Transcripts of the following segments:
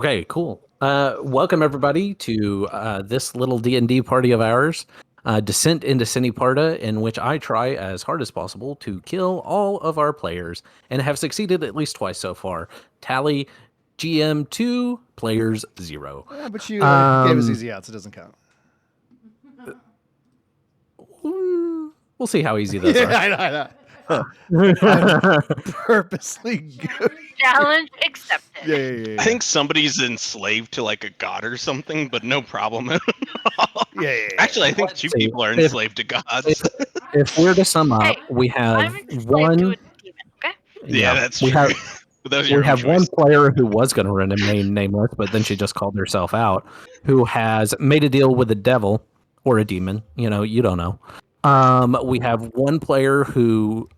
Okay, cool. Welcome everybody to this little D&D party of ours, Descent into Sciniparta, in which I try as hard as possible to kill all of our players, and have succeeded at least twice so far. Tally GM 2, players 0. Yeah, but you gave us easy outs. It doesn't count. We'll see how easy those are. I know. I'm purposely good. Challenge accepted. Yeah. I think somebody's enslaved to like a god or something, but no problem. Yeah. Actually, I think two people are enslaved to gods. If we're to sum up, Hey, we have I'm enslaved to one. a demon, okay? Yeah, that's we true. have But that was we your have own one choice. player who was going to remain nameless, but then she just called herself out, who has made a deal with the devil or a demon. You don't know. We have one player who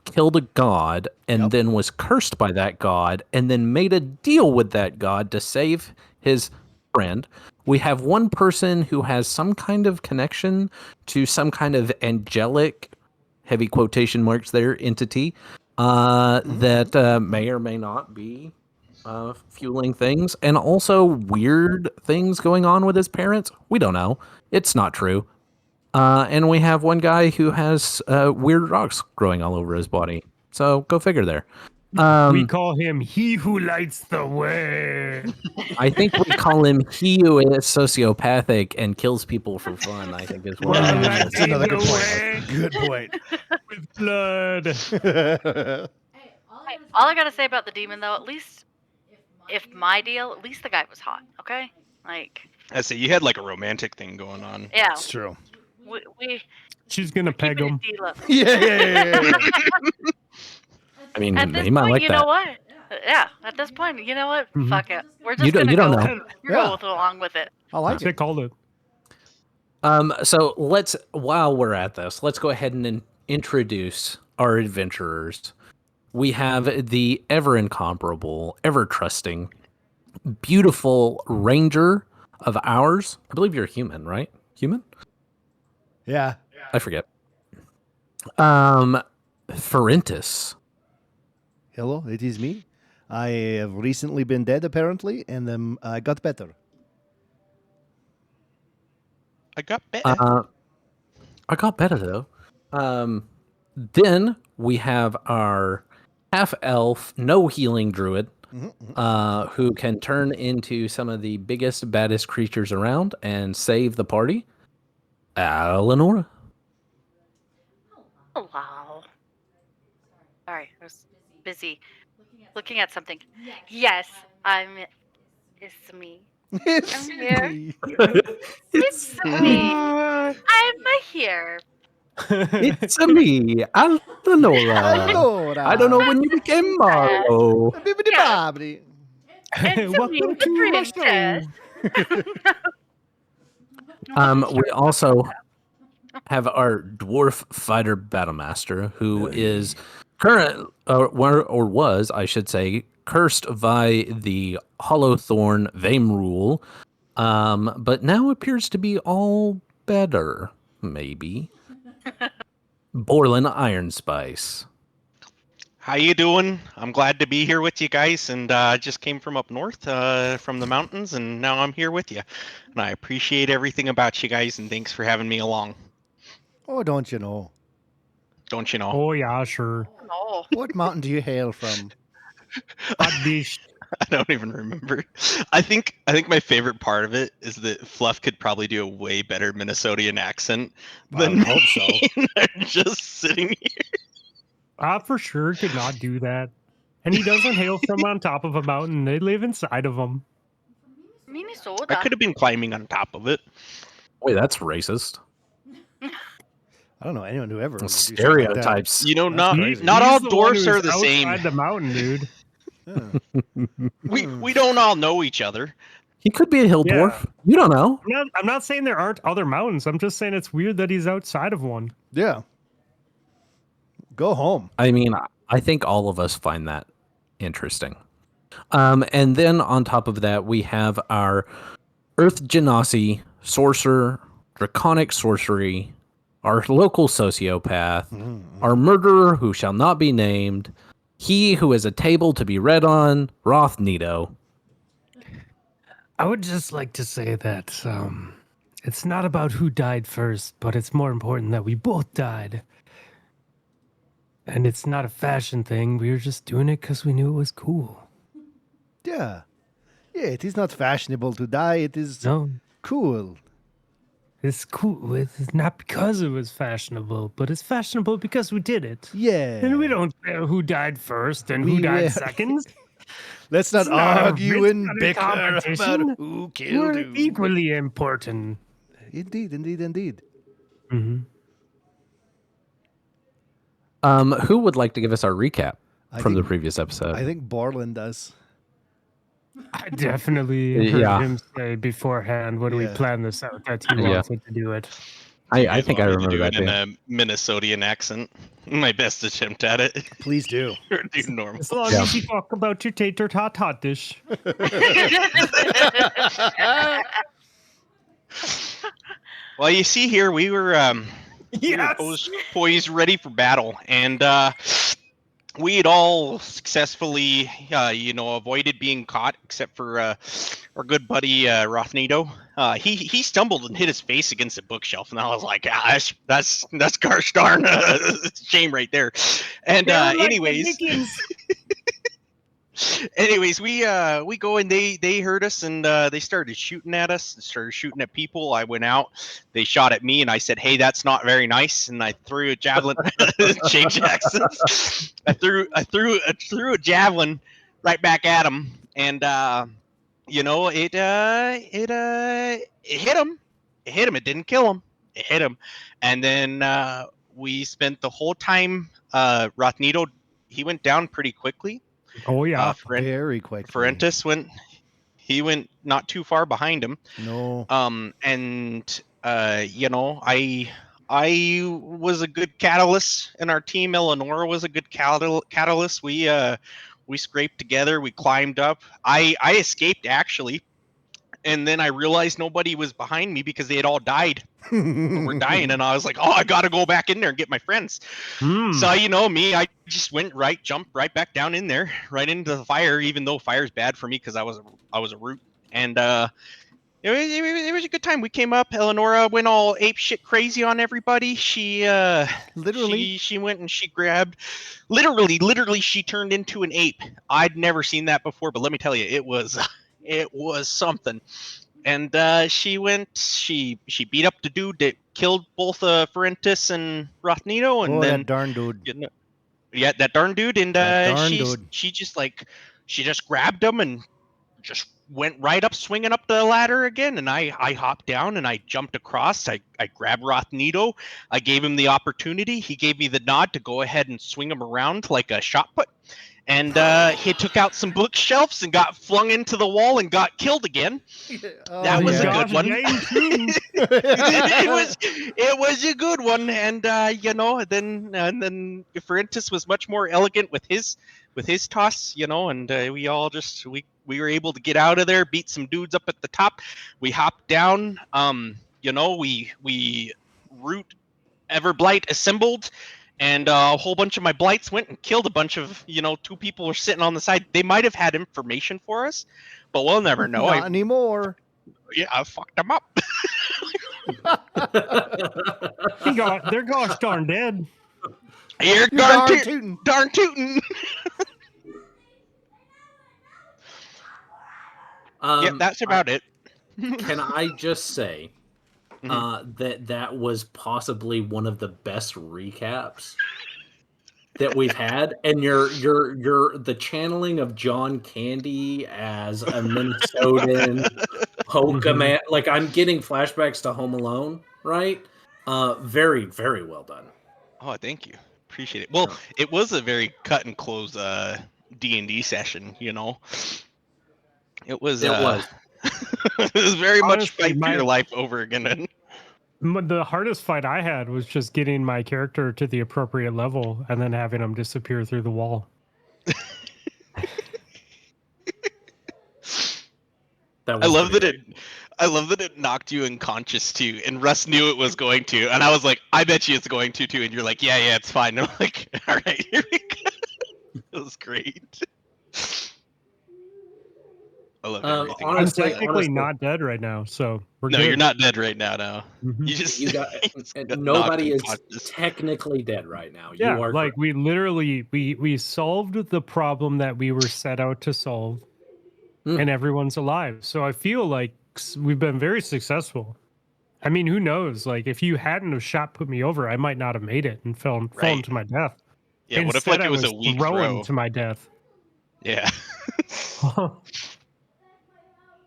killed a god and then was cursed by that god and then made a deal with that god to save his friend. We have one person who has some kind of connection to some kind of angelic, heavy quotation marks there, entity that may or may not be fueling things, and also weird things going on with his parents. We don't know. It's not true. And we have one guy who has weird rocks growing all over his body. So go figure there. We call him He Who Lights the Way. I think we call him he who is sociopathic and kills people for fun, I think is what Well, it that's is. Another good Way. point. Good point. With blood. Hey, all I gotta say about the demon, though, at least if my deal, at least the guy was hot, okay? Like, I say you had like a romantic thing going on. yeah, It's true. we She's gonna peg keeping him. it deal up. Yeah. I mean, At this he might point, like you that. know what? Yeah, at this point, you know what? Mhm. Fuck it. We're just You don't- gonna you don't go. know. We're Yeah. going along with it. I like They it. called it. So while we're at this, let's go ahead and introduce our adventurers. We have the ever incomparable, ever trusting, beautiful ranger of ours. I believe you're human, right? Human? Yeah. I forget. Ferentis. Hello, it is me. I have recently been dead, apparently, and I got better. I got bet. I got better though. Then we have our half elf, no healing druid, who can turn into some of the biggest, baddest creatures around and save the party. Eleonora. Oh wow. Sorry, I was busy looking at something. Yes, it's me. It's here. me. It's me. I'm here. It's me, Eleonora. Hello. I don't know when you became Marlowe. Bibbidi-bobbidi. It's Welcome me, the to my princess. We also have our dwarf fighter battlemaster, who is current or was, I should say, cursed by the Hollow Thorn Vame rule, but now appears to be all better. Maybe. Borland Ironspice. How you doing? I'm glad to be here with you guys, and I just came from up north, from the mountains, and now I'm here with you. And I appreciate everything about you guys, and thanks for having me along. Oh, don't you know? Don't you know? Oh yeah, sure. Oh, What mountain do you hail from? Hot dish. I don't even remember. I think my favorite part of it is that Fluff could probably do a way better Minnesotan accent than I hope so. me. They're just sitting here. I for sure could not do that. And he doesn't hail from on top of a mountain. They live inside of them. Minnesota. I could have been climbing on top of it. Wait, that's racist. I don't know anyone who ever would do something like that. Stereotypes. You know, That's not crazy. not He's all the one dwarfs who's are the same. outside the mountain, dude. Yeah. We don't all know each other. He could be a hill Yeah. dwarf. You don't know. I'm not saying there aren't other mountains. I'm just saying it's weird that he's outside of one. Yeah. Go home. I mean, I think all of us find that interesting. And then on top of that, we have our Earth Genasi sorcerer, draconic sorcery, our local sociopath, our murderer who shall not be named, he who is a table to be read on, Roth Nito. I would just like to say that it's not about who died first, but it's more important that we both died. And it's not a fashion thing. We were just doing it because we knew it was cool. Yeah. Yeah, it is not fashionable to die. It is No, cool. it's cool. It's not because it was fashionable, but it's fashionable because we did it. Yeah. And we don't care who died first and We who died were- second. Let's not It's not a- argue it's and not a bicker about competition. who killed We're who. equally important. Indeed, indeed, indeed. Mm-hmm. Who would like to give us our recap I from the think- previous episode? I think Borland does. I definitely heard Yeah. him say beforehand when we Yeah. planned this out that he Yeah. wanted to do it. I think I Want me to remember do that it in too. a Minnesotian accent. My best attempt at it. Please do. Or do normal. As long Yeah. as you talk about your tater tot hot dish. Well, you see here, we were Yes. poised ready for battle, and we had all successfully, avoided being caught, except for our good buddy Rothnito. He stumbled and hit his face against a bookshelf, and I was like, that's gosh darn shame right there. And They were like the anyways. Dickens. Anyways, we go and they heard us and they started shooting at us, started shooting at people. I went out, they shot at me, and I said, "Hey, that's not very nice." And I threw a javelin. Change accents. I threw a javelin right back at him, and it hit him. It hit him. It didn't kill him. It hit him, and then we spent the whole time. Rothnito, he went down pretty quickly. Oh yeah. Very quickly. Ferentis went not too far behind him. No. I was a good catalyst in our team. Eleonora was a good catalyst. We scraped together, we climbed up. I escaped actually, and then I realized nobody was behind me because they had all died. We're dying, and I was like, oh, I gotta go back in there and get my friends. So you know me, I just jumped right back down in there, right into the fire, even though fire's bad for me because I was a root. And it was a good time. We came up. Eleonora went all ape shit crazy on everybody. She Literally. she went and she grabbed, literally she turned into an ape. I'd never seen that before, but let me tell you, it was something. And she beat up the dude that killed both Ferentis and Rothnito, and Oh, then that darn dude. yeah, that darn dude, and That darn she dude. she just grabbed him and just went right up, swinging up the ladder again. And I hopped down and I jumped across. I grabbed Rothnito. I gave him the opportunity. He gave me the nod to go ahead and swing him around like a shot put. And he took out some bookshelves and got flung into the wall and got killed again. That was a good one. it was a good one, and then Ferentis was much more elegant with his toss, and we were able to get out of there, beat some dudes up at the top. We hopped down. We root Everblight assembled. And a whole bunch of my blights went and killed a bunch of, two people were sitting on the side. They might have had information for us, but we'll never know. Not anymore. Yeah, I fucked them up. They're gosh darn dead. You're darn tootin'. Darn tootin'. Yeah, that's about it. Can I just say that was possibly one of the best recaps that we've had, and you're the channeling of John Candy as a Minnesotan Pokemon. Like, I'm getting flashbacks to Home Alone, right? Very, very well done. Oh, thank you. Appreciate it. Well, it was a very cut and close D&D session, It was. It was very much fight for your life over again. The hardest fight I had was just getting my character to the appropriate level and then having him disappear through the wall. I love that it knocked you unconscious too, and Russ knew it was going to, and I was like, I bet you it's going to too, and you're like, yeah, it's fine. And I'm like, all right, here we go. It was great. I love everything. I'm honestly- technically not dead right now, so we're No, good. you're not dead right now. No, Mhm. you just You got just got nobody is knocked unconscious. technically dead right now. Yeah, You are like we literally we solved the problem that we were set out to solve, Hmm. and everyone's alive. So I feel like we've been very successful. I mean, who knows? Like, if you hadn't have shot put me over, I might not have made it and fallen Right. to my death. Yeah. What if Instead, like I it was was a weak thrown throw? to my death. Yeah.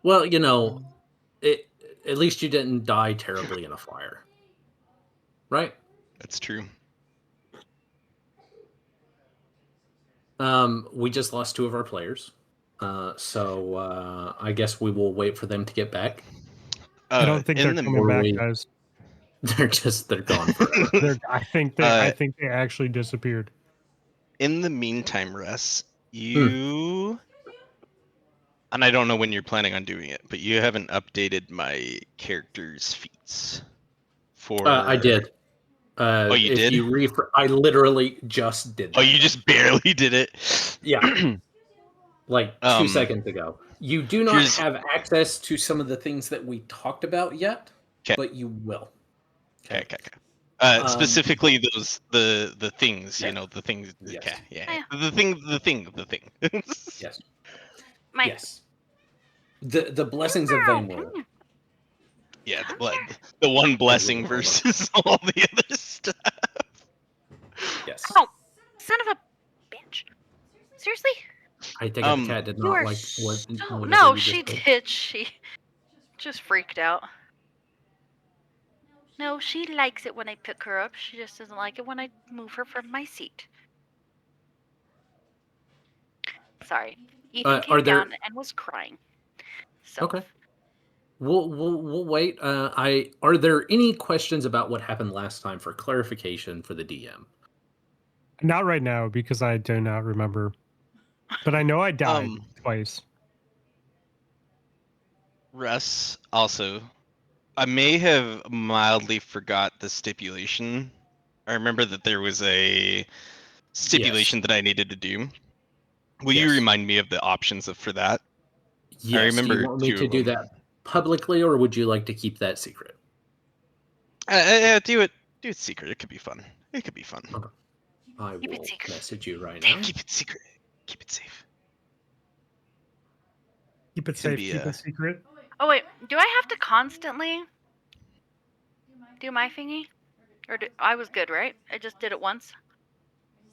well, you know, it. At least you didn't die terribly in a fire, right? That's true. We just lost 2 of our players, so I guess we will wait for them to get back. I don't think they're in the coming Or back, we- guys. They're gone forever. I think they actually disappeared. In the meantime, Russ, you and I don't know when you're planning on doing it, but you haven't updated my character's feats. For I did. Oh, you if did? you I literally just did that. Oh, you just barely did it. Yeah. Like 2 seconds ago. You do not here's- have access to some of the things that we talked about yet, 'Kay. but you will. Okay. Specifically those the things, yeah. you know, the things. Yes. Okay, yeah. Yeah. The thing. Yes. My Yes. The blessings of Vainwood. Yeah, the one blessing hold on. versus all the other stuff. Yes. Oh, son of a bitch! Seriously? I take it the cat did You not are like what. so... whatever No, you she just did. She just freaked out. No, she likes it when I pick her up. She just doesn't like it when I move her from my seat. Sorry. Ethan are came there- down and was crying. So Okay. We'll wait. Are there any questions about what happened last time for clarification for the DM? Not right now because I do not remember. But I know I died twice. Russ, also, I may have mildly forgot the stipulation. I remember that there was a stipulation that I needed to do. Will you Yes. remind me of the options for that? Yes. remember do you want me 2 to of do them. that publicly, or would you like to keep that secret? Do it secret. It could be fun. It could be fun. Okay. I Keep it will secret. message you right now. Keep it secret. Keep it safe. Keep it Can safe, be, keep it secret. Oh wait, do I have to constantly do my thingy? Or I was good, right? I just did it once.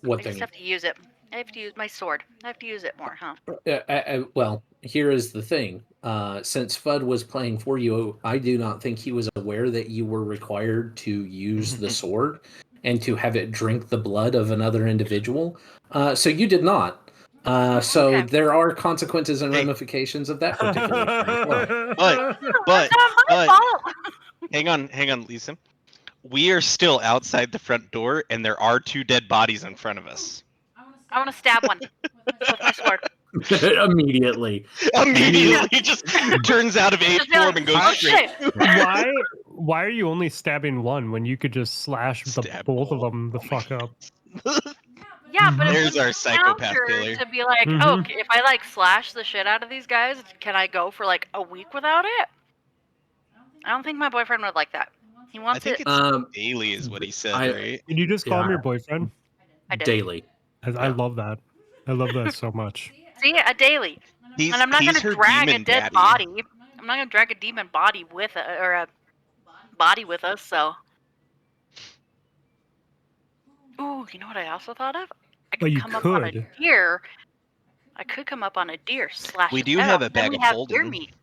What I just thing? have to use it. I have to use my sword. I have to use it more, huh? Well, here is the thing. Since Fudd was playing for you, I do not think he was aware that you were required to use the sword and to have it drink the blood of another individual. So you did not. So Okay. there are consequences and Hey. ramifications of that particular thing. But That's not my fault. hang on, Lisa. We are still outside the front door, and there are 2 dead bodies in front of us. I want to stab one with my sword. Immediately. Immediately, just turns out of age Just be form like, and goes "Oh, straight. shit." Why are you only stabbing one when you could just slash Stab both of all. them the fuck up? Yeah, but it There's was our psychopath counter killer. to be like, Mhm. oh, if I like slash the shit out of these guys, can I go for like a week without it? I don't think my boyfriend would like that. He I wants think it it's daily, is what he said, right? Did you just call him Yeah. your boyfriend? I did. Daily. I Yeah. love that. I love that so much. See, a daily. He's And I'm not he's gonna her drag a demon dead daddy. body. I'm not gonna drag a demon body with a body with us. So, ooh, you know what I also thought of? I Well, could you come up on a could. deer. I could come up on a deer, slash. We its do head have off, a and then bag we of have deer holding. meat.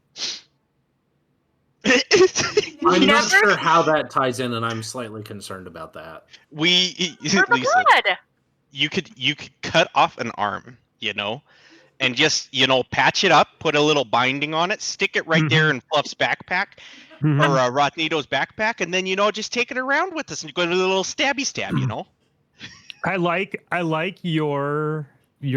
I'm not Never- sure how that ties in, and I'm slightly concerned about that. For the Lisa, blood. you could cut off an arm, you know, and just patch it up, put a little binding on it, stick it right there in Fluff's backpack Mhm. or Rotnito's backpack, and then just take it around with us and go to a little stabby stab, I like your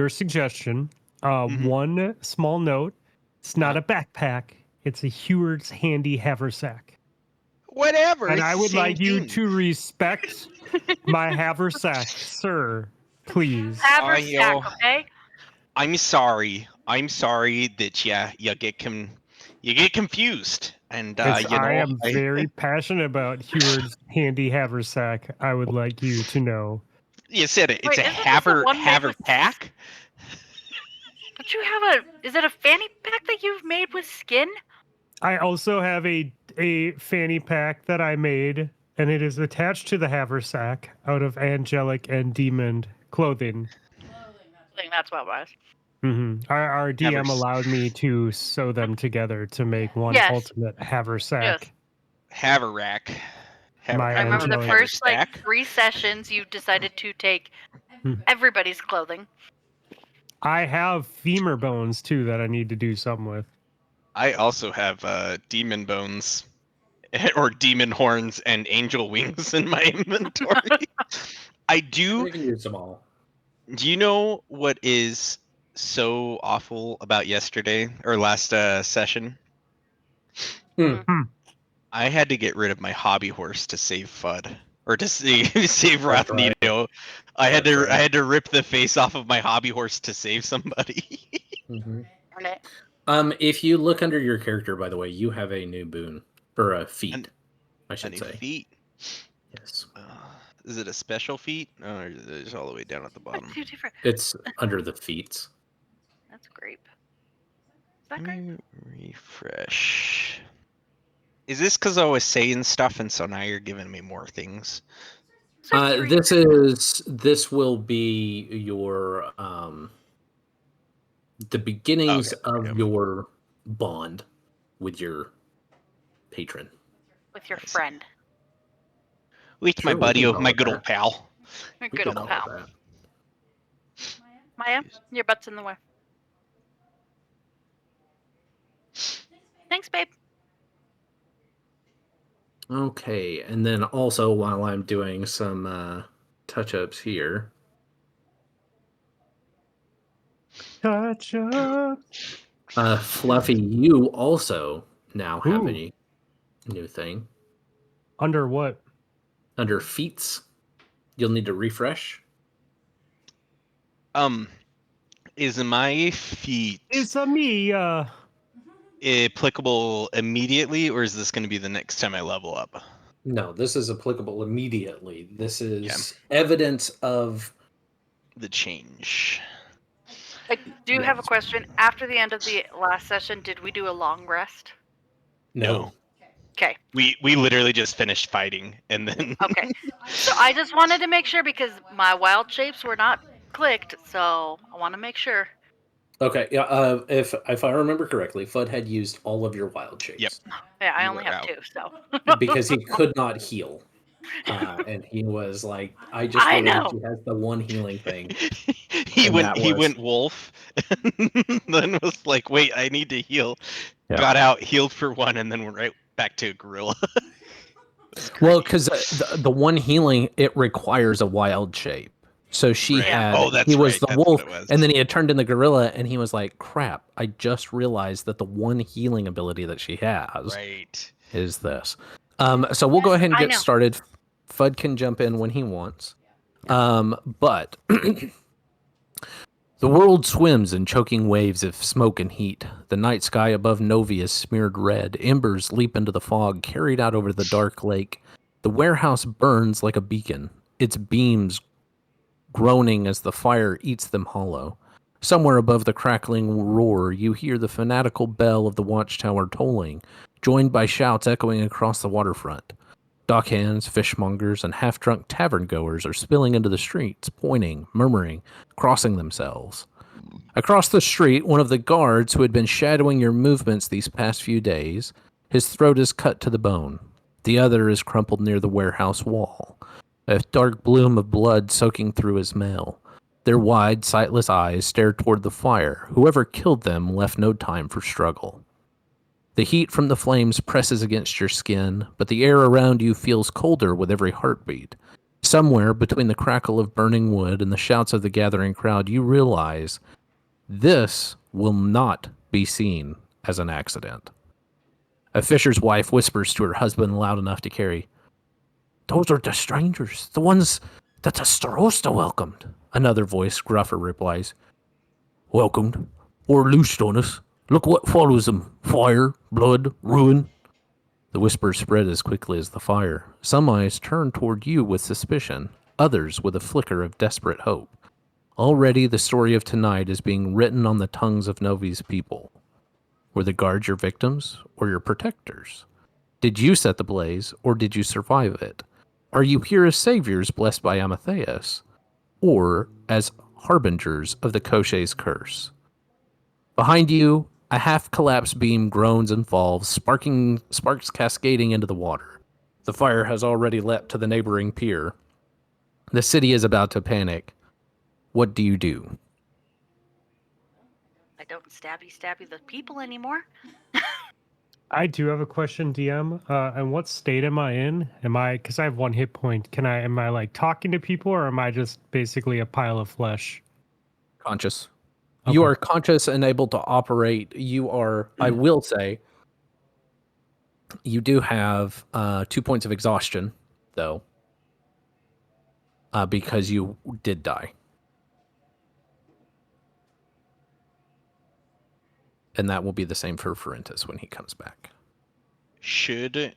suggestion. Mhm. One small note: it's not a backpack; it's a Heward's handy haversack. Whatever. And it's I the would same like you thing. to respect my haversack, sir. Please. Haversack, yo. okay? I'm sorry. I'm sorry that you get confused, and I am very passionate about Heward's handy haversack. I would like you to know. you said it. It's Wait, a isn't this the one made haver with? pack. Don't you have a? Is it a fanny pack that you've made with skin? I also have a fanny pack that I made, and it is attached to the haversack out of angelic and demon clothing. I think that's what it was. Our DM Havers- allowed me to sew them together to make one Yes. ultimate haversack. Yes. Haverrack. My I remember the angelic- first like Haversack. 3 sessions you decided to take Hmm. everybody's clothing. I have femur bones too that I need to do something with. I also have demon bones, or demon horns, and angel wings in my inventory. I do. You can use them all. Do you know what is so awful about yesterday or last session? I had to get rid of my hobby horse to save Fudd, or to save That's right. Rathnito. I had That's to right. I had to rip the face off of my hobby horse to save somebody. Darn it. If you look under your character, by the way, you have a new boon or a feat, I A should new say. feat. Yes, Is it a special feat? Oh, it's all the way down at the bottom. That's too different. it's under the feats. That's grape. Is that Let grape? me refresh. Is this because I was saying stuff and so now you're giving me more things? It's like 3 This will be your the beginnings Okay, there we of go. your bond with your patron. with your I see. friend. With Sure, my we buddy, can call my it good that. old pal. Your We good can old call it pal. that. Maya, your butt's in the way. Thanks, babe. Okay, and then also while I'm doing some touch-ups here, Touch up. Fluffy, you also now have Ooh. a new thing Under what? under feats. You'll need to refresh. Is my feat It's a me. applicable immediately, or is this going to be the next time I level up? No, this is applicable immediately. This is evidence of The change. I do have a Yes. question. After the end of the last session, did we do a long rest? no. Okay. We literally just finished fighting, and then Okay. So I just wanted to make sure because my wild shapes were not clicked, so I want to make sure. Okay, yeah. If I remember correctly, Fudd had used all of your wild shapes. Yep. Yeah, I You only were have out. 2, so. Because he could not heal. And he was like, I just I realized know. he has the one healing thing. he And that was- went wolf, and then was like, wait, I need to heal. Yeah. Got out, healed for 1, and then went right back to gorilla. Well, because the one healing, it requires a wild shape. So she Right. had, Oh, that's he was right, the that's wolf, what it was. and then he had turned into gorilla, and he was like, crap, I just realized that the one healing ability that she has Right. is this. So we'll go ahead and I get know. started. Fudd can jump in when he wants. But the world swims in choking waves of smoke and heat. The night sky above Novi is smeared red. Embers leap into the fog, carried out over the dark lake. The warehouse burns like a beacon, its beams groaning as the fire eats them hollow. Somewhere above the crackling roar, you hear the fanatical bell of the watchtower tolling, joined by shouts echoing across the waterfront. Dockhands, fishmongers, and half-drunk tavern-goers are spilling into the streets, pointing, murmuring, crossing themselves. Across the street, one of the guards who had been shadowing your movements these past few days, his throat is cut to the bone. The other is crumpled near the warehouse wall, a dark bloom of blood soaking through his mail. Their wide, sightless eyes stare toward the fire. Whoever killed them left no time for struggle. The heat from the flames presses against your skin, but the air around you feels colder with every heartbeat. Somewhere between the crackle of burning wood and the shouts of the gathering crowd, you realize this will not be seen as an accident. A fisher's wife whispers to her husband loud enough to carry, "Those are the strangers, the ones that the Starosta welcomed." Another voice, gruffer, replies, "Welcomed? or loosed on us. Look what follows them. Fire, blood, ruin. The whispers spread as quickly as the fire. Some eyes turned toward you with suspicion, others with a flicker of desperate hope. Already the story of tonight is being written on the tongues of Novi's people. Were the guards your victims or your protectors? Did you set the blaze or did you survive it? Are you here as saviors blessed by Amatheus or as harbingers of the Kosh's curse? Behind you, a half-collapsed beam groans and falls, sparks cascading into the water. The fire has already leapt to the neighboring pier. The city is about to panic. What do you do? I don't stabby the people anymore. I do have a question, DM. And what state am I in? Because I have 1 hit point. Am I like talking to people, or am I just basically a pile of flesh? Conscious. Okay. You are conscious and able to operate. You are, I will say, you do have 2 points of exhaustion, though, because you did die. And that will be the same for Ferentis when he comes back. Should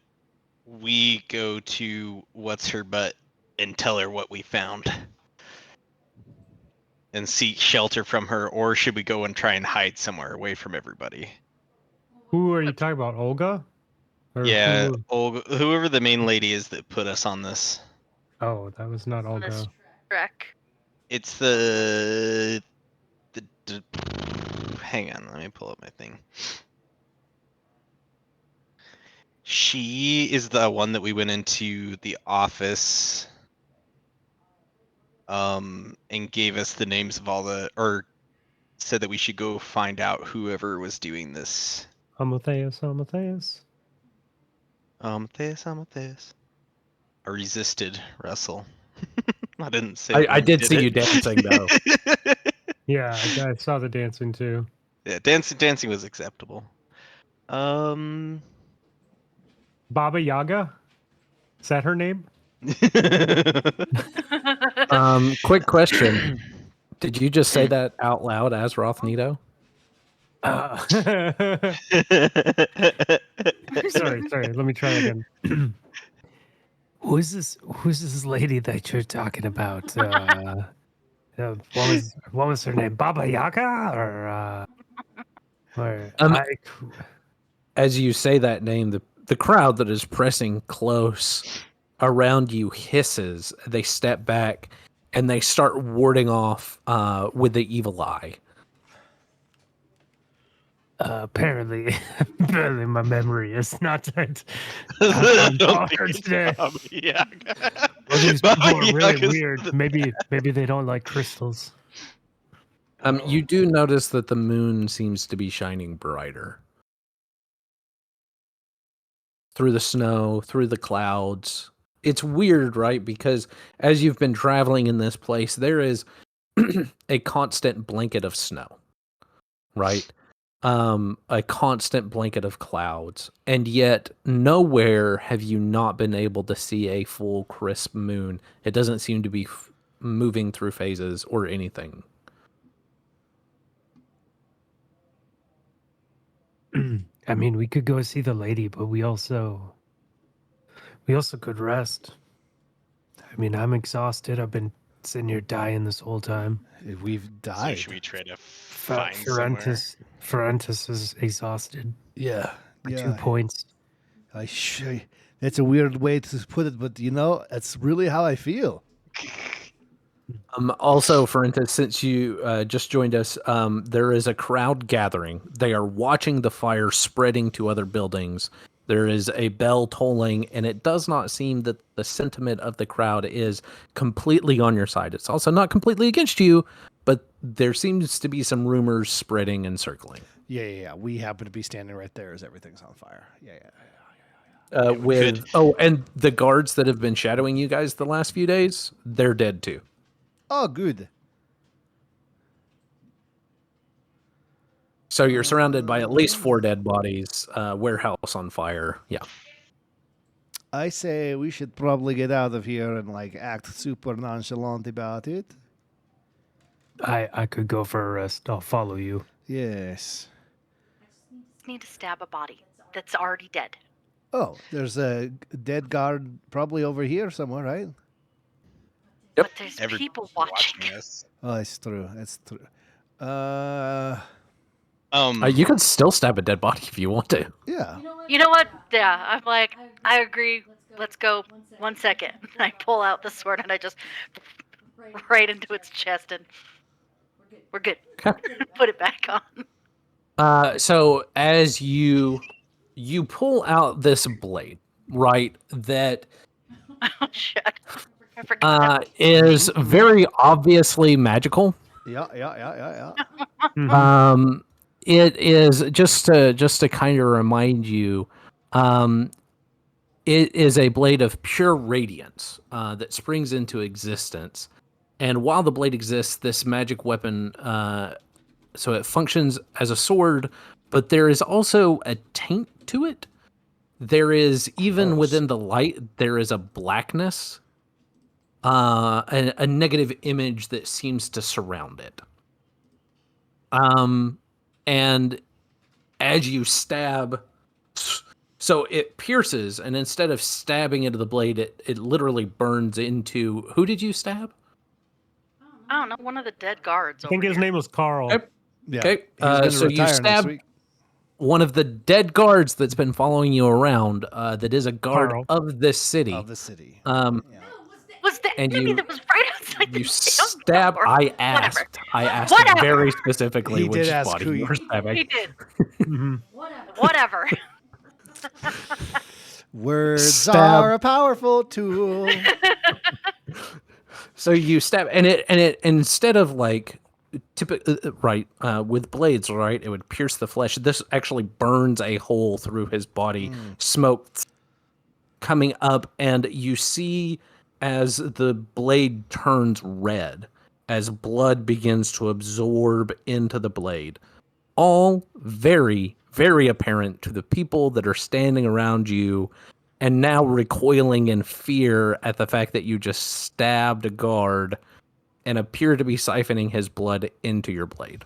we go to what's her butt and tell her what we found and seek shelter from her, or should we go and try and hide somewhere away from everybody? Who are you talking about, Olga? Or Yeah, who? Olga, whoever the main lady is that put us on this. Oh, that was not On this Olga. trek. It's the hang on, let me pull up my thing. She is the one that we went into the office and gave us the names of all the, or said that we should go find out whoever was doing this. Amatheus. Amatheus. I resisted, Russell. I didn't say I did see it. you dancing, though. Yeah, I saw the dancing too. Yeah, dancing was acceptable. Baba Yaga? Is that her name? Quick question. Did you just say that out loud as Rothnito? Sorry. Let me try again. Who's this lady that you're talking about? What was her name? Baba Yaga or As you say that name, the crowd that is pressing close around you hisses. They step back and they start warding off with the evil eye. apparently my memory is not that I on don't par think it's today. Baba Yaga. Well, these people Baba are really Yaga's weird. Maybe they don't like crystals. You do notice that the moon seems to be shining brighter. Through the snow, through the clouds. It's weird, right? Because as you've been traveling in this place, there is a constant blanket of snow, right? A constant blanket of clouds. And yet, nowhere have you not been able to see a full, crisp moon. It doesn't seem to be moving through phases or anything. I mean, we could go see the lady, but we also could rest. I mean, I'm exhausted. I've been sitting here dying this whole time. We've So died. should we try to find Ferentis is exhausted. Yeah. For 2 points. That's a weird way to put it, but that's really how I feel. Also, for instance, since you just joined us, there is a crowd gathering. They are watching the fire spreading to other buildings. There is a bell tolling, and it does not seem that the sentiment of the crowd is completely on your side. It's also not completely against you, but there seems to be some rumors spreading and circling. Yeah. We happen to be standing right there as everything's on fire. Yeah. And the guards that have been shadowing you guys the last few days, they're dead too. Oh, good. So you're surrounded by at least 4 dead bodies, warehouse on fire. Yeah. I say we should probably get out of here and act super nonchalant about it. I could go for a rest. I'll follow you. Yes. Just need to stab a body that's already dead. Oh, there's a dead guard probably over here somewhere, right? But there's Everybody's people watching. this. Oh, it's true. That's true. You can still stab a dead body if you want to. Yeah. You know what? Yeah, I'm like, I agree. Let's go. 1 second. I pull out the sword and I just right into its chest, and we're good. Okay. Put it back on. So as you pull out this blade, right, that Oh shit! I forgot. is very obviously magical. Yeah. Mhm. It is just to kind of remind you, it is a blade of pure radiance that springs into existence. And while the blade exists, this magic weapon, so it functions as a sword, but there is also a taint to it. There is, even Gross. within the light, there is a blackness, a negative image that seems to surround it. And as you stab, so it pierces, and instead of stabbing into the blade, it literally burns into. Who did you stab? I don't know. One of the dead guards. I think over his here. name was Carl. Okay. Yeah. Okay, He's going to so you retire next stab week. one of the dead guards that's been following you around. That is a guard Carl. of this city. Of the city. Um, Yeah. Was the And enemy you- that was right outside the you damn stab. door? I Whatever. asked Whatever. very specifically He which did ask body who you you- were stabbing. He did. Mhm. Whatever. Words Stab. are a powerful tool. So you stab, and it instead of like right with blades, right, it would pierce the flesh. This actually burns a hole through his body, smoke coming up, and you see as the blade turns red, as blood begins to absorb into the blade. All very, very apparent to the people that are standing around you and now recoiling in fear at the fact that you just stabbed a guard and appear to be siphoning his blood into your blade.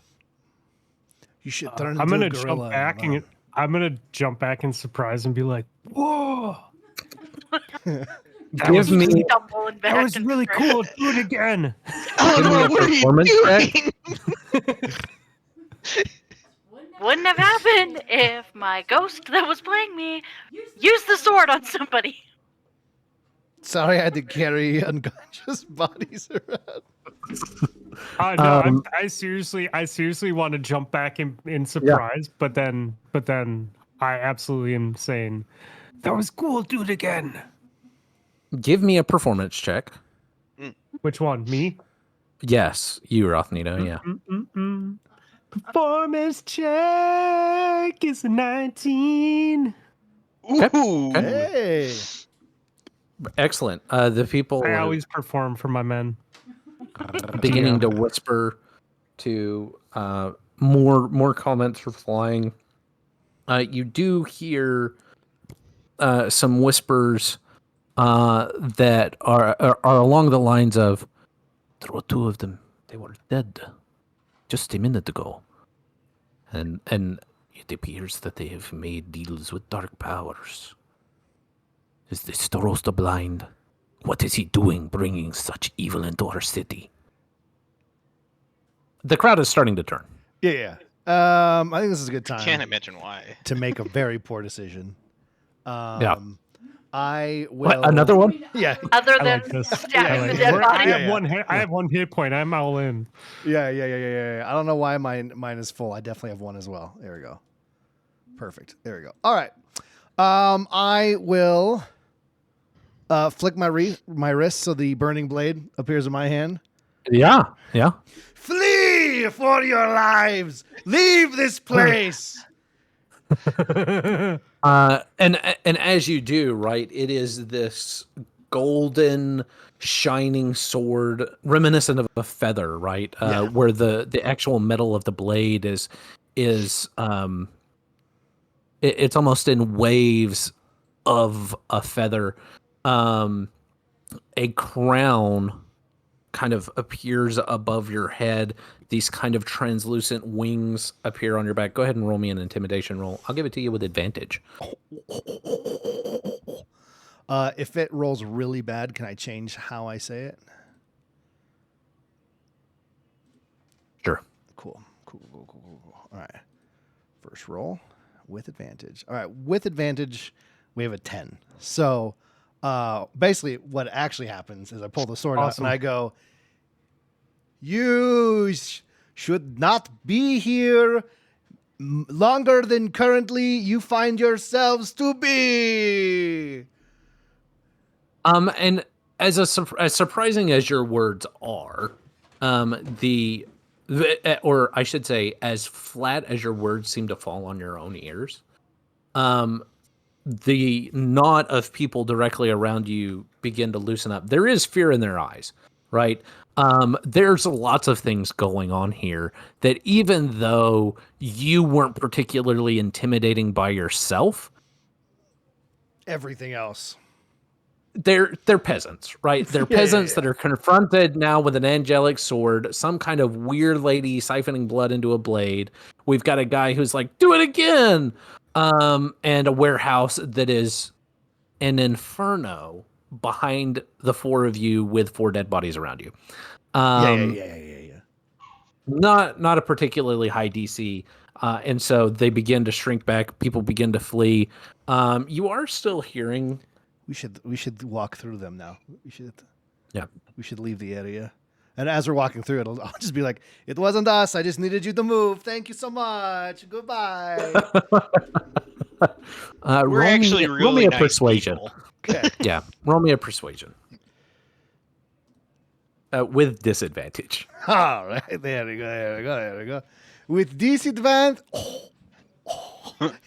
You should turn into I'm gonna a gorilla. jump back and I'm gonna jump back in surprise and be like, "Whoa, that was Give me Stumbling back. that was and really forth. cool. Do it again." Eleanor, what are you performance check. doing? Wouldn't have happened if my ghost that was playing me used the sword on somebody. Sorry, I had to carry unconscious bodies around. No, I seriously want to jump back in surprise, but then I absolutely am saying that was cool. Do it again. Give me a performance check. Which one? Me? Yes, you, Rothnito, yeah. Mm-mm-mm. Performance check is a 19. Ooh. Hey. Excellent. The people I are always perform for my men. beginning to whisper to more comments are flying. You do hear some whispers that are along the lines of, "There were two of them. They were dead just a minute ago, and it appears that they have made deals with dark powers. Is this Staros the Blind? What is he doing, bringing such evil into our city?" The crowd is starting to turn. Yeah. I think this is a good time Can't imagine why. to make a very poor decision. Yeah. I will. What, another one? Yeah. Other I than like this. stabbing I the like dead it. body. I have Yeah. one hit. I have one hit point. I'm all in. Yeah. I don't know why mine is full. I definitely have one as well. There we go. Perfect. There we go. All right. I will flick my wrist so the burning blade appears in my hand. Yeah. Flee for your lives! Leave this place! And as you do, right, it is this golden shining sword reminiscent of a feather, right? Yeah. Where the actual metal of the blade is it's almost in waves of a feather. A crown kind of appears above your head, these kind of translucent wings appear on your back. Go ahead and roll me an intimidation roll. I'll give it to you with advantage. If it rolls really bad, can I change how I say it? Sure. Cool. All right. First roll with advantage. All right. With advantage, we have a 10. So basically, what actually happens is I pull the sword out Awesome. and I go, "You should not be here longer than currently you find yourselves to be." And as surprising as your words are, or I should say, as flat as your words seem to fall on your own ears, the knot of people directly around you begin to loosen up. There is fear in their eyes, right? There's lots of things going on here that even though you weren't particularly intimidating by yourself, Everything else. they're peasants, right? They're peasants that are confronted now with an angelic sword, some kind of weird lady siphoning blood into a blade. We've got a guy who's like, "Do it again!" And a warehouse that is an inferno behind the four of you with 4 dead bodies around you. Yeah. Not a particularly high DC. And so they begin to shrink back. People begin to flee. You are still hearing. We should walk through them now. We should leave the area. And as we're walking through it, I'll just be like, "It wasn't us. I just needed you to move. Thank you so much. Goodbye." We're actually roll really me a nice persuasion. people. Okay. Yeah, roll me a persuasion. With disadvantage. All right. There we go. With disadvantage.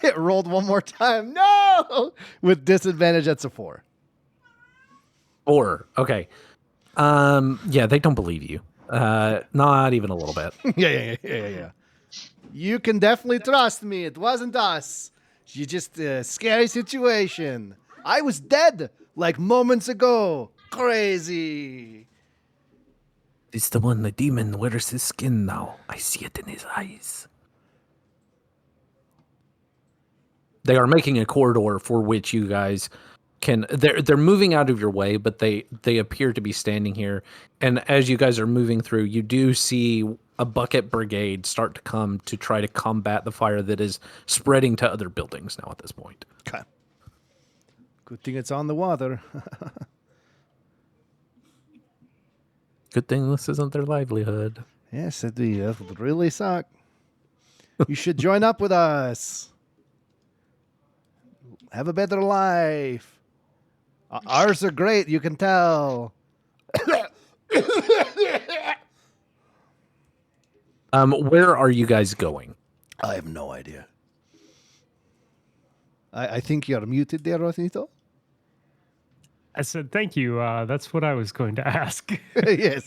It rolled one more time. No! With disadvantage, that's a 4. 4. Okay. Yeah, they don't believe you. Not even a little bit. Yeah. You can definitely trust me. It wasn't us. You just a scary situation. I was dead like moments ago. Crazy. It's the one, the demon wears his skin now. I see it in his eyes. They are making a corridor for which you guys can. They're moving out of your way, but they appear to be standing here. And as you guys are moving through, you do see a bucket brigade start to come to try to combat the fire that is spreading to other buildings now at this point. Okay. Good thing it's on the water. Good thing this isn't their livelihood. Yes, it would really suck. You should join up with us. Have a better life. Ours are great, you can tell. Where are you guys going? I have no idea. I think you're muted there, Rosito. I said, thank you. That's what I was going to ask. Yes.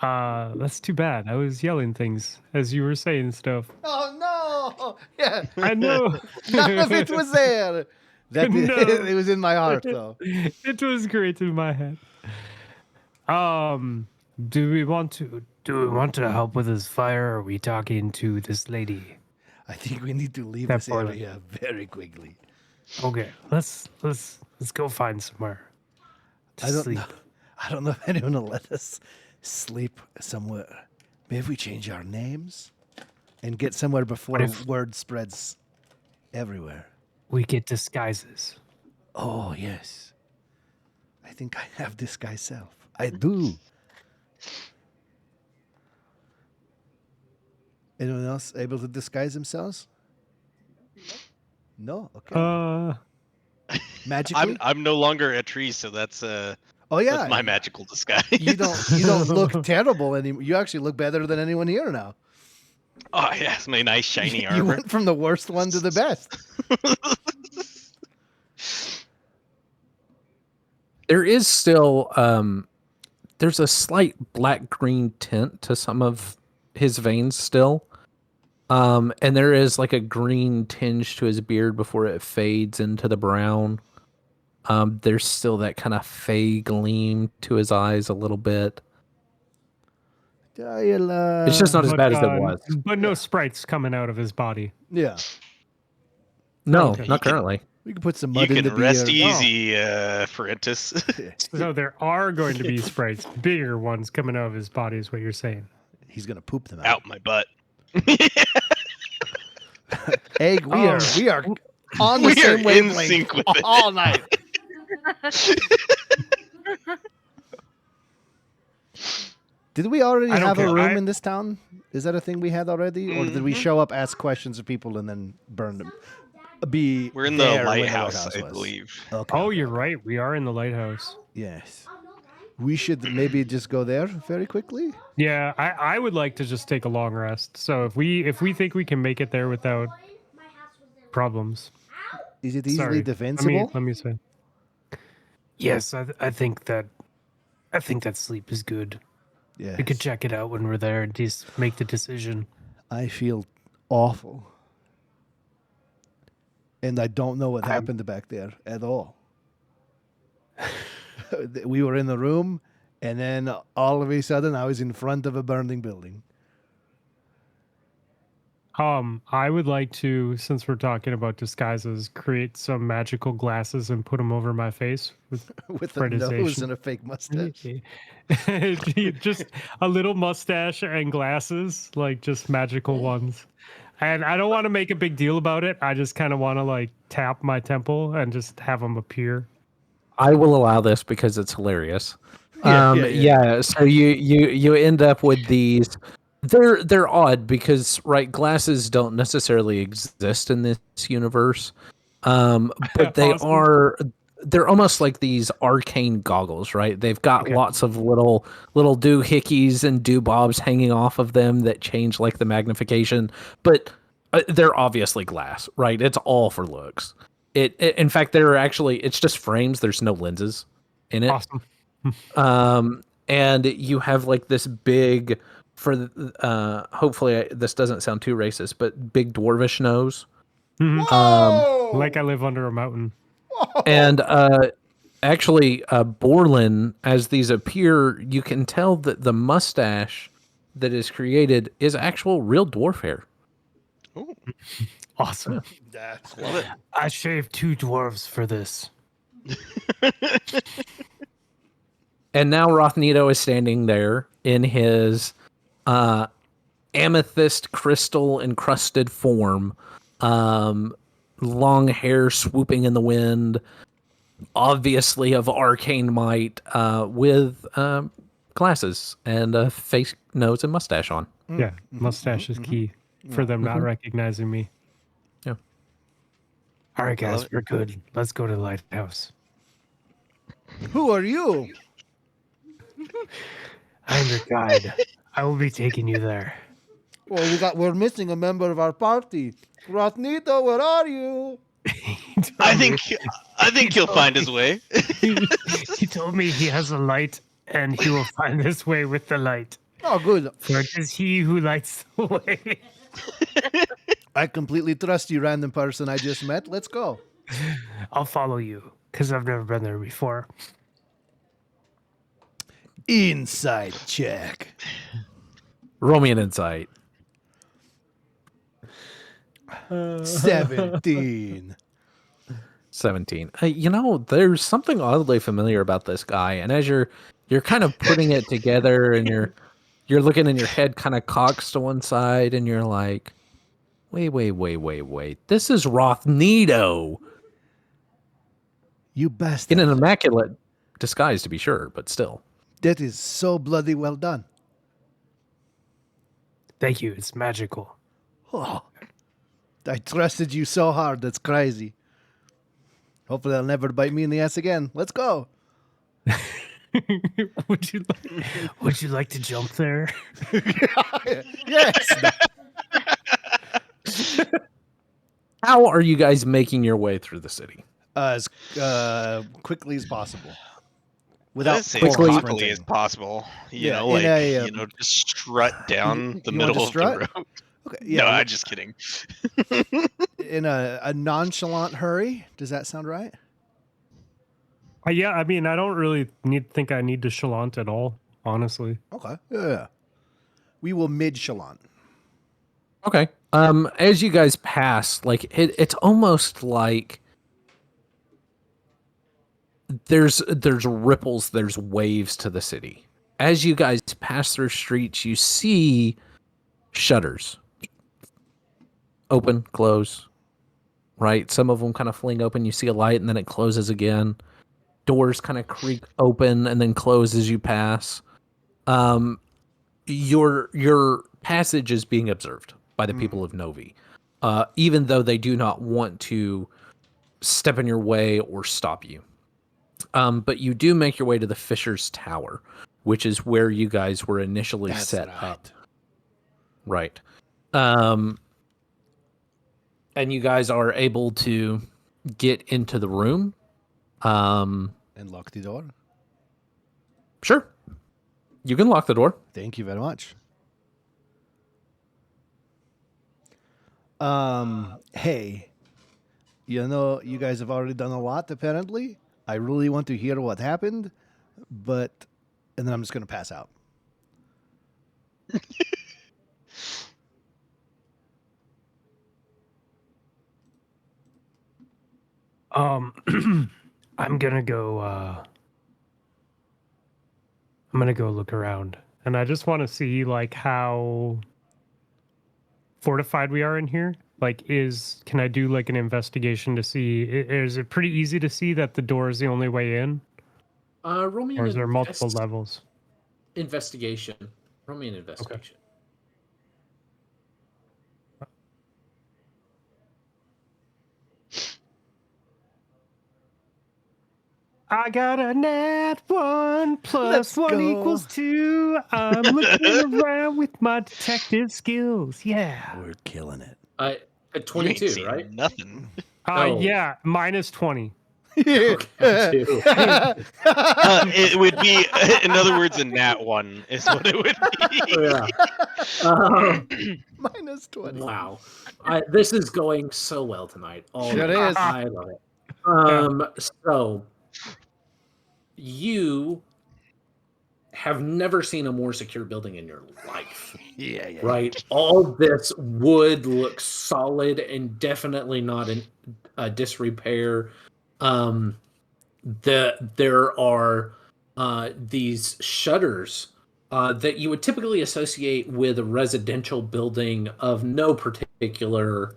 That's too bad. I was yelling things as you were saying stuff. Oh, no. Yeah. I know. None of it was there. That No. it was in my heart, though. It was great in my head. Do we want to help with this fire? Or are we talking to this lady? I think we need to leave That this part. area very quickly. Okay, let's go find somewhere to I don't sleep. know. I don't know if anyone will let us sleep somewhere. Maybe we change our names and get somewhere before What if- word spreads everywhere. We get disguises. Oh, yes. I think I have this guy self. I do. Anyone else able to disguise themselves? No? Okay. Magically? I'm no longer a tree, so that's oh, yeah. that's my magical disguise. You don't look terrible anymore. You actually look better than anyone here now. Oh yes, my nice shiny You armor. went from the worst one to the best. There is still there's a slight black-green tint to some of his veins still. And there is like a green tinge to his beard before it fades into the brown. There's still that kind of fey gleam to his eyes a little bit. It's just not as bad as it was. But no sprites coming out of his body. Yeah. No, Okay. not currently. We can put some You mud in the can beer. rest easy, Parentis. So there are going to be sprites, bigger ones coming out of his body, is what you're saying. He's gonna poop them out. Out my butt. Egg, we are on the We are same in wavelength sync with it. all night. Did we already I don't have a care. room in this town? Is that a thing we had already, or did we Mhm. show up, ask questions of people, and then burn them? We're in the there when lighthouse, I was? believe. Okay. Oh, you're right. We are in the lighthouse. Yes. We should maybe just go there very quickly. Yeah, I would like to just take a long rest. So if we think we can make it there without problems, Is it easily sorry. defensible? Let me say. Yes, I think that sleep is good. Yes. We could check it out when we're there and just make the decision. I feel awful. And I don't know what happened back there at all. We were in the room, and then all of a sudden I was in front of a burning building. I would like to, since we're talking about disguises, create some magical glasses and put them over my face with With a nose Fredization. and a fake mustache. just a little mustache and glasses, like just magical ones. And I don't want to make a big deal about it. I just kind of want to like tap my temple and just have them appear. I will allow this because it's hilarious. Yeah. So you end up with these. They're odd because glasses don't necessarily exist in this universe, but they Awesome. are. They're almost like these arcane goggles, right? They've got Okay. lots of little doohickeys and doobobs hanging off of them that change like the magnification, but they're obviously glass, right? It's all for looks. In fact, it's just frames. There's no lenses in it. Awesome. And you have like this big, hopefully this doesn't sound too racist, but big dwarvish nose. Mhm. Whoa! Like I live under a mountain. And actually, Borland, as these appear, you can tell that the mustache that is created is actual real dwarf hair. Ooh, Awesome. That's love it. I shaved 2 dwarves for this. And now Rothnito is standing there in his amethyst crystal encrusted form, long hair swooping in the wind, obviously of arcane might, with glasses and a face, nose, and mustache on. Yeah, mustache is key for them not recognizing me. Yeah. All right, Love guys, it. we're good. Let's go to the lighthouse. Who are you? I'm your guide. I will be taking you there. Well, we're missing a member of our party. Rothnito, where are you? I think he'll find his way. He told me he has a light and he will find his way with the light. Oh, good. For it is he who lights the way. I completely trust you, random person I just met. Let's go. I'll follow you because I've never been there before. Inside check. Roll me an insight. 17. 17. There's something oddly familiar about this guy, and as you're kind of putting it together, and you're looking in your head, kind of cocks to one side, and you're like, wait. This is Rothnito You bastard. in an immaculate disguise, to be sure, but still. That is so bloody well done. Thank you. It's magical. Oh, I trusted you so hard. That's crazy. Hopefully, they'll never bite me in the ass again. Let's go. Would you like to jump there? Yes. How are you guys making your way through the city? As quickly as possible. Without Let's say as quickly quickly sprinting. as possible. Yeah, in Just strut down the you want middle to of strut? the road. Okay, yeah, No, I'm just kidding. in a nonchalant hurry. Does that sound right? Yeah, I mean, I don't really think I need to chalant at all, honestly. Okay. Yeah. We will mid chalant. Okay. As you guys pass, like it's almost like there's ripples, there's waves to the city. As you guys pass through streets, you see shutters open, close, right? Some of them kind of fling open. You see a light and then it closes again. Doors kind of creak open and then close as you pass. Your passage is being observed by the people of Novi, even though they do not want to step in your way or stop you. But you do make your way to the Fisher's Tower, which is where you guys were initially set up. Right. And you guys are able to get into the room. And lock the door. Sure. You can lock the door. Thank you very much. Hey, you guys have already done a lot, apparently. I really want to hear what happened, and then I'm just going to pass out. I'm gonna go look around, and I just want to see like how fortified we are in here. Like, can I do like an investigation to see? Is it pretty easy to see that the door is the only way in, Roll me or is there multiple levels? Investigation. Roll me an investigation. I got a nat 1 plus Let's 1 go. equals 2. I'm looking around with my detective skills. Yeah. We're killing it. At You ain't 22, seen right? Nothing. No. Yeah, minus 20. Okay, two. It would be, in other words, a nat 1 is what it would be. Yeah. Minus 20. Wow. This is going so well tonight. Oh, Sure my is. God, I love it. So you have never seen a more secure building in your life. Yeah. Right? All this wood looks solid and definitely not in disrepair. There are these shutters that you would typically associate with a residential building of no particular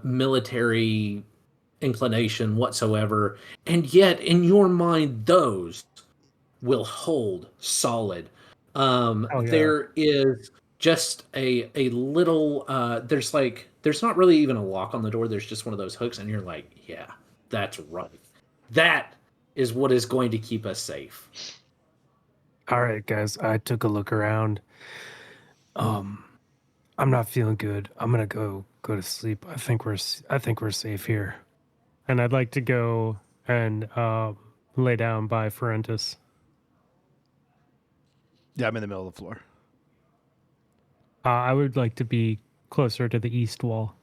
military inclination whatsoever, and yet in your mind those will hold solid. Yeah. There is just a little there's not really even a lock on the door. There's just one of those hooks, and you're like, yeah, that's right. That is what is going to keep us safe. All right, guys. I took a look around. I'm not feeling good. I'm gonna go to sleep. I think we're safe here, and I'd like to go and lay down by Ferentis. Yeah, I'm in the middle of the floor. I would like to be closer to the east wall.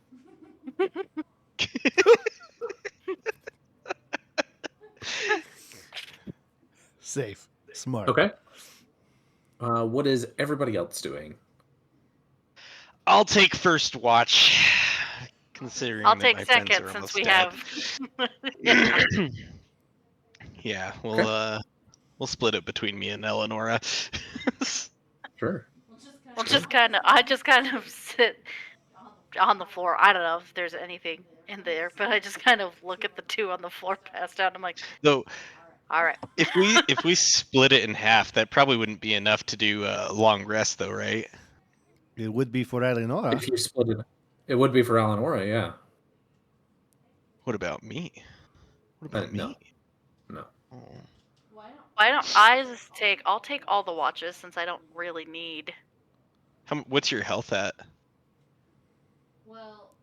Safe. Smart. Okay. What is everybody else doing? I'll take first watch, considering I'll that take my friends second are since almost we dead. have. Yeah, Okay. we'll split it between me and Eleonora. Sure. I just kind of sit on the floor. I don't know if there's anything in there, but I just kind of look at the two on the floor passed out. I'm like, Though, all right. if we split it in half, that probably wouldn't be enough to do a long rest, though, right? It would be for Eleonora. If you split it, it would be for Eleonora, yeah. What about me? What about me? No. Oh. Why don't I'll take all the watches since I don't really need. What's your health at?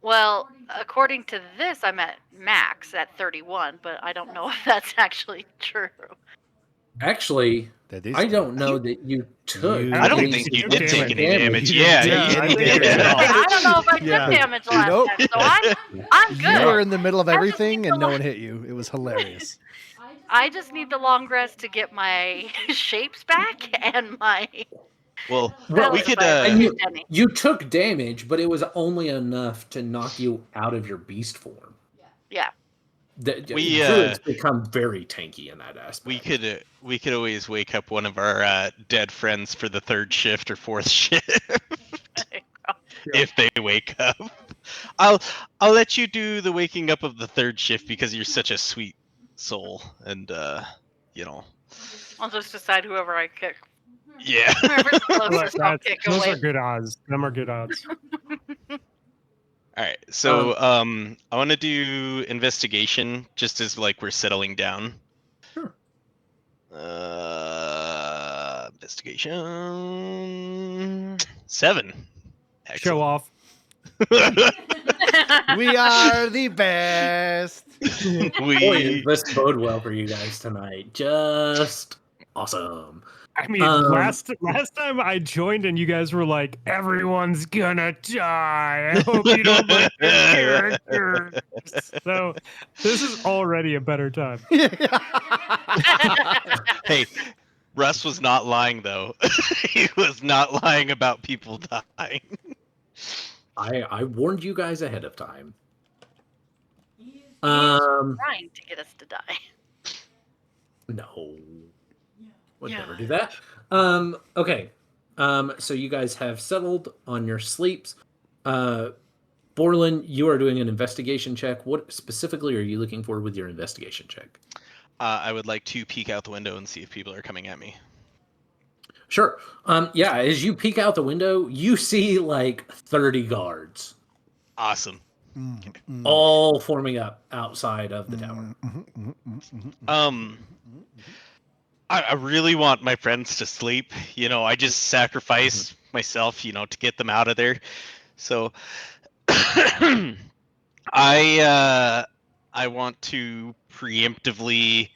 Well, according to this, I'm at max at 31, but I don't know if that's actually true. Actually, That is I true. don't know that you took. I don't think think you you took did take any damage. damage. You Yeah, didn't you take any did. damage at all. I don't know if I took Yeah. damage last Nope. time, so I'm good. You were in the middle of I just everything need and to no one hit you. It was hilarious. I just need the long rest to get my shapes back and my Well, Well, we balance, could. if I and understand me. you took damage, but it was only enough to knock you out of your beast form. Yeah. We Druids become very tanky in that aspect. we could always wake up one of our dead friends for the third shift or fourth shift if they wake up. I'll let you do the waking up of the third shift because you're such a sweet soul, and you know. I'll just decide whoever I kick. Yeah. Whoever's Look, closest, I'll kick those away. are good odds. Them are good odds. All right. So I want to do investigation just as like we're settling down. Sure. Investigation 7. Show Excellent. off. We are the best. Boy, we this bode well for you guys tonight. Just awesome. I mean, Um, last time I joined and you guys were like, "Everyone's gonna die. I hope you don't like your characters." So this is already a better time. Hey, Russ was not lying though. He was not lying about people dying. I warned you guys ahead of time. He's Um, trying to get us to die. no, would Yeah. never do that. Okay. So you guys have settled on your sleeps. Borland, you are doing an investigation check. What specifically are you looking for with your investigation check? I would like to peek out the window and see if people are coming at me. Sure. Yeah, as you peek out the window, you see like 30 guards Awesome. all forming up outside of the tower. I really want my friends to sleep. You know, I just sacrificed myself, you know, to get them out of there. So I want to preemptively,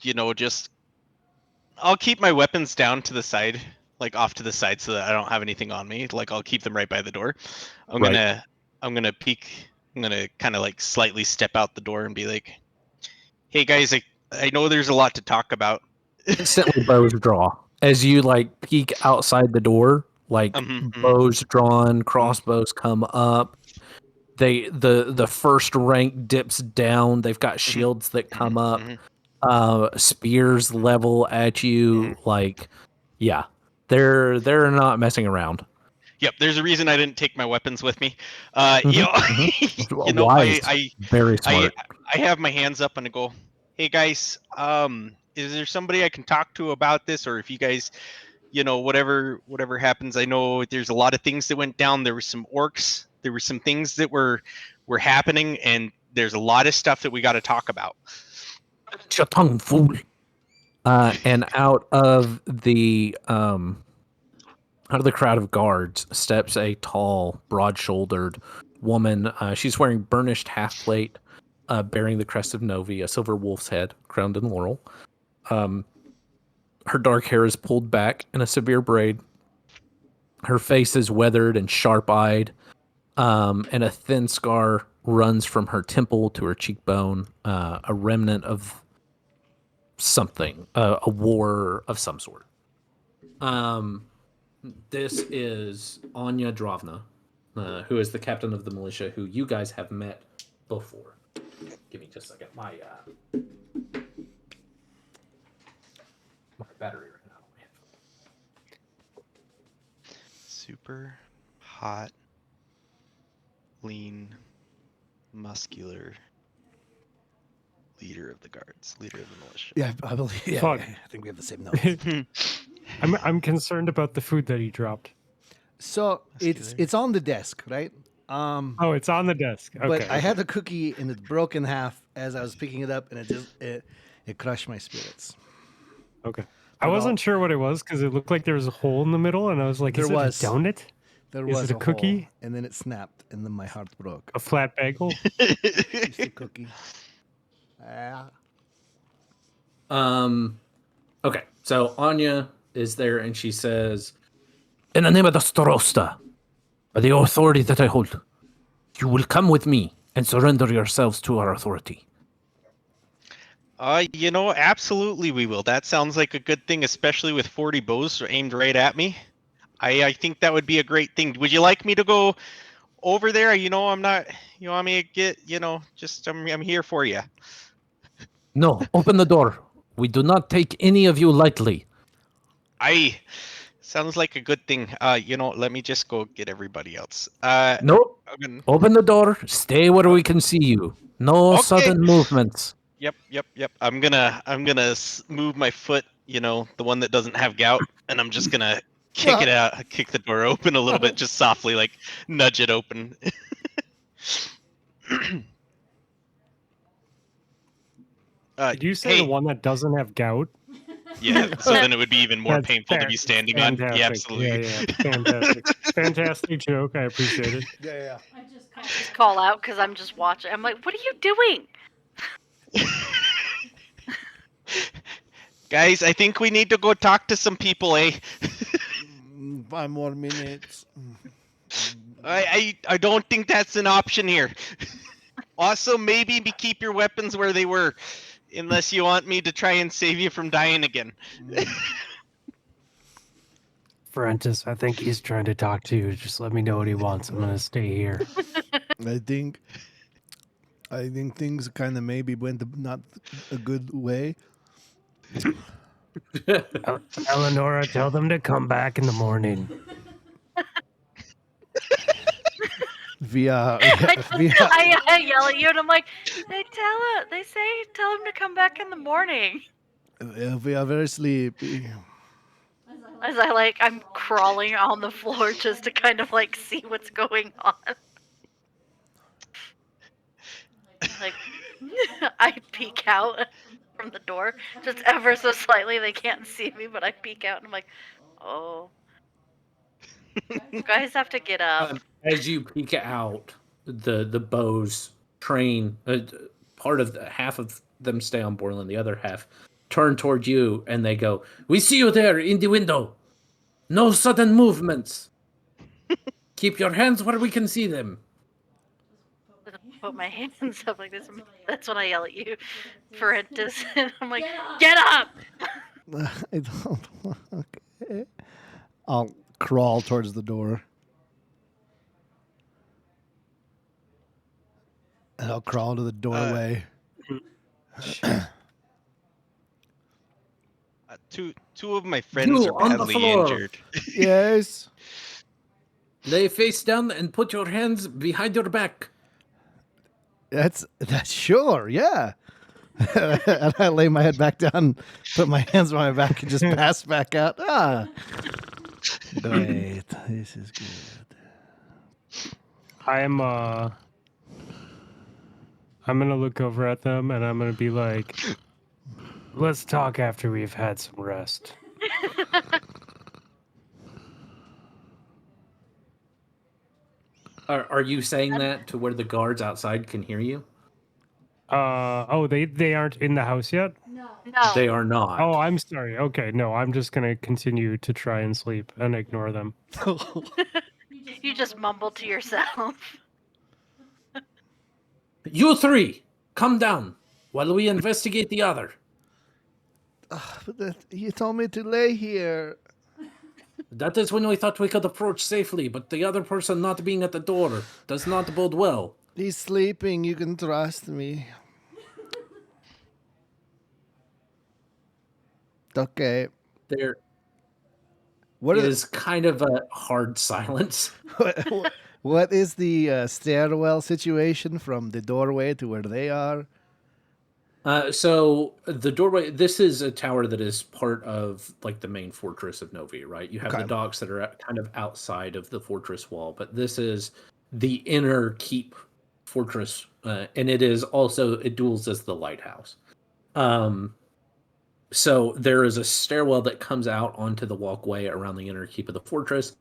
you know, just I'll keep my weapons down to the side, like off to the side, so that I don't have anything on me. Like I'll keep them right by the door. I'm Right. gonna peek. I'm gonna kind of like slightly step out the door and be like, "Hey guys, I know there's a lot to talk about." Instantly bows draw. As you like peek outside the door, like bows drawn, crossbows come up. The first rank dips down. They've got shields that come up. Spears level at you. Like, yeah, they're not messing around. Yep, there's a reason I didn't take my weapons with me. You know, Wise. I Very smart. I have my hands up and I go, "Hey guys, is there somebody I can talk to about this, or if you guys, you know, whatever happens, I know there's a lot of things that went down. There were some orcs, there were some things that were happening, and there's a lot of stuff that we got to talk about." Shut your tongue, fool. And out of the crowd of guards steps a tall, broad-shouldered woman. She's wearing burnished half plate, bearing the crest of Novi, a silver wolf's head crowned in laurel. Her dark hair is pulled back in a severe braid. Her face is weathered and sharp-eyed, and a thin scar runs from her temple to her cheekbone, a remnant of something, a war of some sort. This is Anya Dravna, who is the captain of the militia, who you guys have met before. Give me just a second. My battery ran out. Super hot, lean, muscular leader of the guards, leader of the militia. Yeah, I believe. Yeah, Fuck. I think we have the same notes. I'm concerned about the food that he dropped. So it's on the desk, right? Oh, it's on the desk. Okay. But I had the cookie and it broke in half as I was picking it up, and it crushed my spirits. Okay. I wasn't sure what it was because it looked like there was a hole in the middle, and I was like, "Is There it was. a donut? There Is was it a cookie? hole, and then it snapped, and then my heart broke. A flat bagel?" It's a cookie. Okay, so Anya is there, and she says, "In the name of the Starosta, by the authority that I hold, you will come with me and surrender yourselves to our authority." Absolutely we will. That sounds like a good thing, especially with 40 bows aimed right at me. I think that would be a great thing. Would you like me to go over there? I'm not. You want me to get? Just I'm here for you. No, open the door. We do not take any of you lightly. I sounds like a good thing. Let me just go get everybody else. No, I'm gonna, open the door. Stay where uh, we can see you. No okay. sudden movements. Yep. I'm gonna move my foot. The one that doesn't have gout, and I'm just gonna kick it out, kick the door open a little bit, just softly, like nudge it open. Did you say the Hey, one that doesn't have gout? yeah. So then it would be even more That's painful to be standing on. Yeah, fantastic. absolutely. Yeah, fantastic. Fantastic joke. I appreciate it. Yeah. I just call out because I'm just watching. I'm like, what are you doing? Guys, I think we need to go talk to some people, eh? 5 more minutes. I don't think that's an option here. Also, maybe keep your weapons where they were, unless you want me to try and save you from dying again. Francis, I think he's trying to talk to you. Just let me know what he wants. I'm gonna stay here. I think things kind of maybe went not a good way. Eleonora, tell them to come back in the morning. I yell at you and I'm like, they say tell him to come back in the morning. We are very sleepy. As I'm crawling on the floor just to kind of like see what's going on. Like I peek out from the door just ever so slightly. They can't see me, but I peek out and I'm like, oh. You guys have to get up. As you peek out, the bows train. Part of half of them stay on Borland, the other half turn toward you, and they go, "We see you there in the window. No sudden movements. Keep your hands where we can see them." Put my hands up like this. That's when I yell at you, Francis. And I'm like, get up! I don't. Okay. I'll crawl towards the door. And I'll crawl to the doorway. Two of my friends You are on the badly floor. injured. Yes. Lay face down and put your hands behind your back. That's sure, yeah. And I lay my head back down, put my hands on my back, and just pass back out. Great. This is good. I'm gonna look over at them and I'm gonna be like, let's talk after we've had some rest. Are you saying that to where the guards outside can hear you? They aren't in the house yet? No. They are not. Oh, I'm sorry. Okay, no, I'm just gonna continue to try and sleep and ignore them. You just mumble to yourself. You three, come down while we investigate the other. But you told me to lay here. That is when we thought we could approach safely, but the other person not being at the door does not bode well. He's sleeping. You can trust me. Okay. There What is kind of a hard silence. what is the stairwell situation from the doorway to where they are? So the doorway, this is a tower that is part of like the main fortress of Novi, right? You have Okay. the docks that are kind of outside of the fortress wall, but this is the inner keep fortress, and it duels as the lighthouse. So there is a stairwell that comes out onto the walkway around the inner keep of the fortress,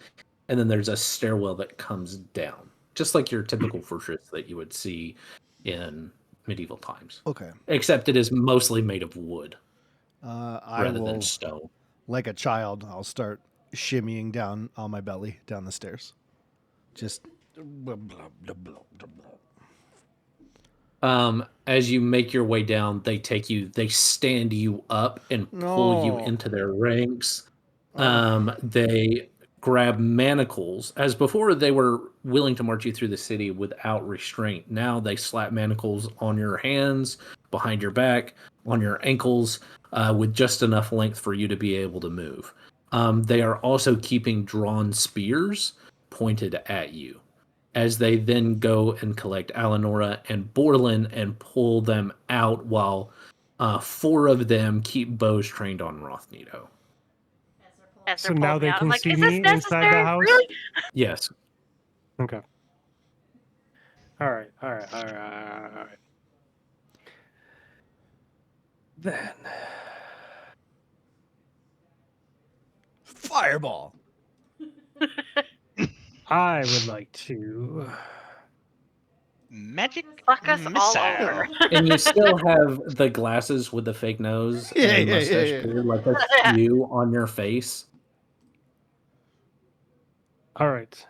and then there's a stairwell that comes down, just like your typical fortress that you would see in medieval times. Okay. Except it is mostly made of wood I rather will, than stone. like a child, I'll start shimmying down on my belly down the stairs. Just. as you make your way down, they stand you up and pull you No. into their ranks. Oh. They grab manacles. As before, they were willing to march you through the city without restraint. Now they slap manacles on your hands, behind your back, on your ankles, with just enough length for you to be able to move. They are also keeping drawn spears pointed at you, as they then go and collect Alanora and Borlin and pull them out, while 4 of them keep bows trained on Rothnito. As So they're now pulling me they out, I'm can like, see is this me inside the necessary? house? Really? Yes. Okay. All right. Then Fireball. I would like to. Magic Fuck us all missile. over. And you still have the glasses with the fake nose and mustache beard, like that's you on your face. All right.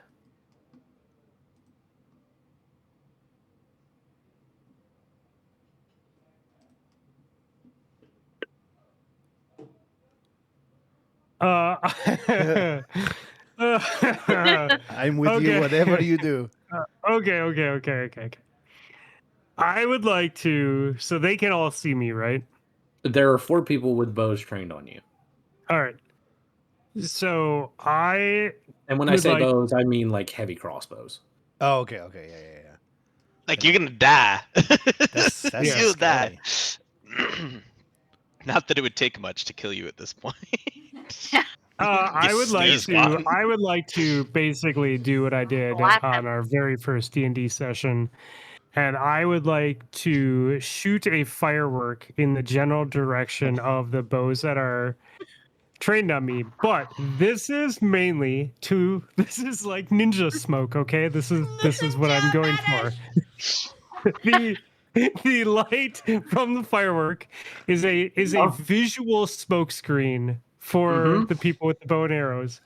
Uh, I'm with you, Okay. whatever you do. Okay. I would like to, so they can all see me, right? There are 4 people with bows trained on you. All right. So I And when I would say like, bows, I mean like heavy crossbows. Oh, okay. Yeah. Like you're gonna die. That's Yeah. You'll die. scary. Not that it would take much to kill you at this point. I would snooze, like to, Juan. I would like to basically do what I did Slap on him. our very first D&D session. And I would like to shoot a firework in the general direction of the bows that are trained on me. But this is mainly this is like ninja smoke, okay? This is what I'm going for. The light from the firework is a visual smoke screen for the people with the bow and arrows.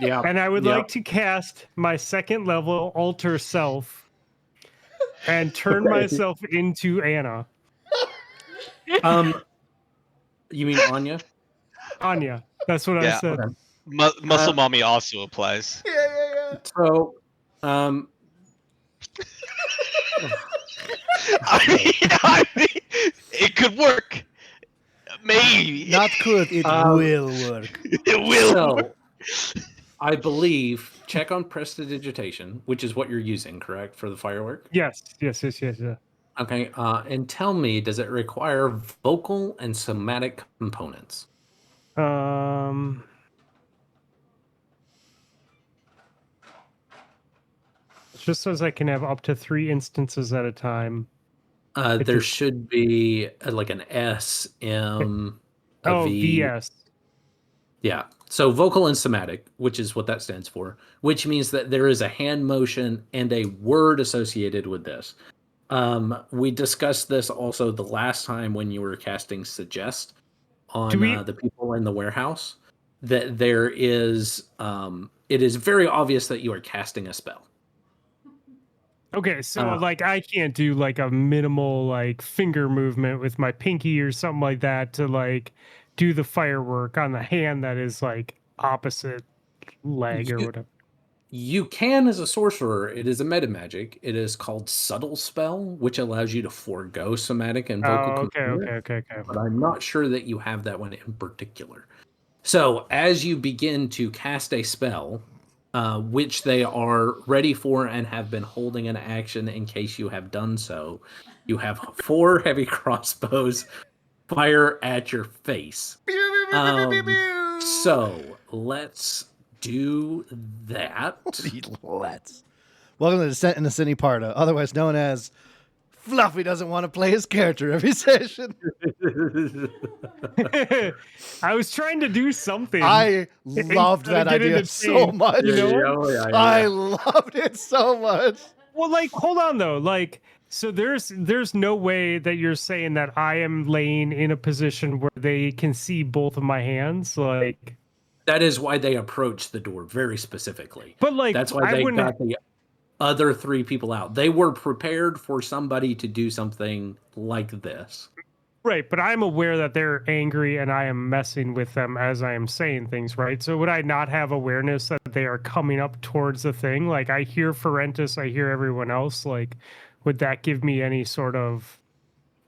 Yeah. And I would like to cast my 2nd level alter self and turn myself into Anna. You mean Anya? Anya. That's what I Yeah. said. Okay. Muscle Mommy also applies. Yeah. So, I mean, it could work. Maybe. Not could, it will work. It will work. So, I believe, check on prestidigitation, which is what you're using, correct, for the firework? Yes. Yeah. Okay, and tell me, does it require vocal and somatic components? It just says I can have up to 3 instances at a time. There should be like an S, M, a V. VS. Yeah. So vocal and somatic, which is what that stands for, which means that there is a hand motion and a word associated with this. We discussed this also the last time when you were casting Suggest on the people in the warehouse, that there is, it is very obvious that you are casting a spell. Okay, so like I can't do like a minimal like finger movement with my pinky or something like that to like do the firework on the hand that is like opposite leg or whatever. You can as a sorcerer. It is a meta magic. It is called Subtle Spell, which allows you to forego somatic and vocal component. Okay. But I'm not sure that you have that one in particular. So as you begin to cast a spell, which they are ready for and have been holding an action in case you have done so, you have 4 heavy crossbows fire at your face. So let's do that. Let's. Welcome to Descent in the Sciniparta, otherwise known as Fluffy doesn't want to play his character every session. I was trying to do something. I loved that idea so much. I loved it so much. Well, like, hold on though. Like, so there's no way that you're saying that I am laying in a position where they can see both of my hands. Like, that is why they approach the door very specifically. But like, that's why they got the other 3 people out. They were prepared for somebody to do something like this. Right, but I'm aware that they're angry and I am messing with them as I am saying things, right? So would I not have awareness that they are coming up towards the thing? Like I hear Ferentis, I hear everyone else. Like, would that give me any sort of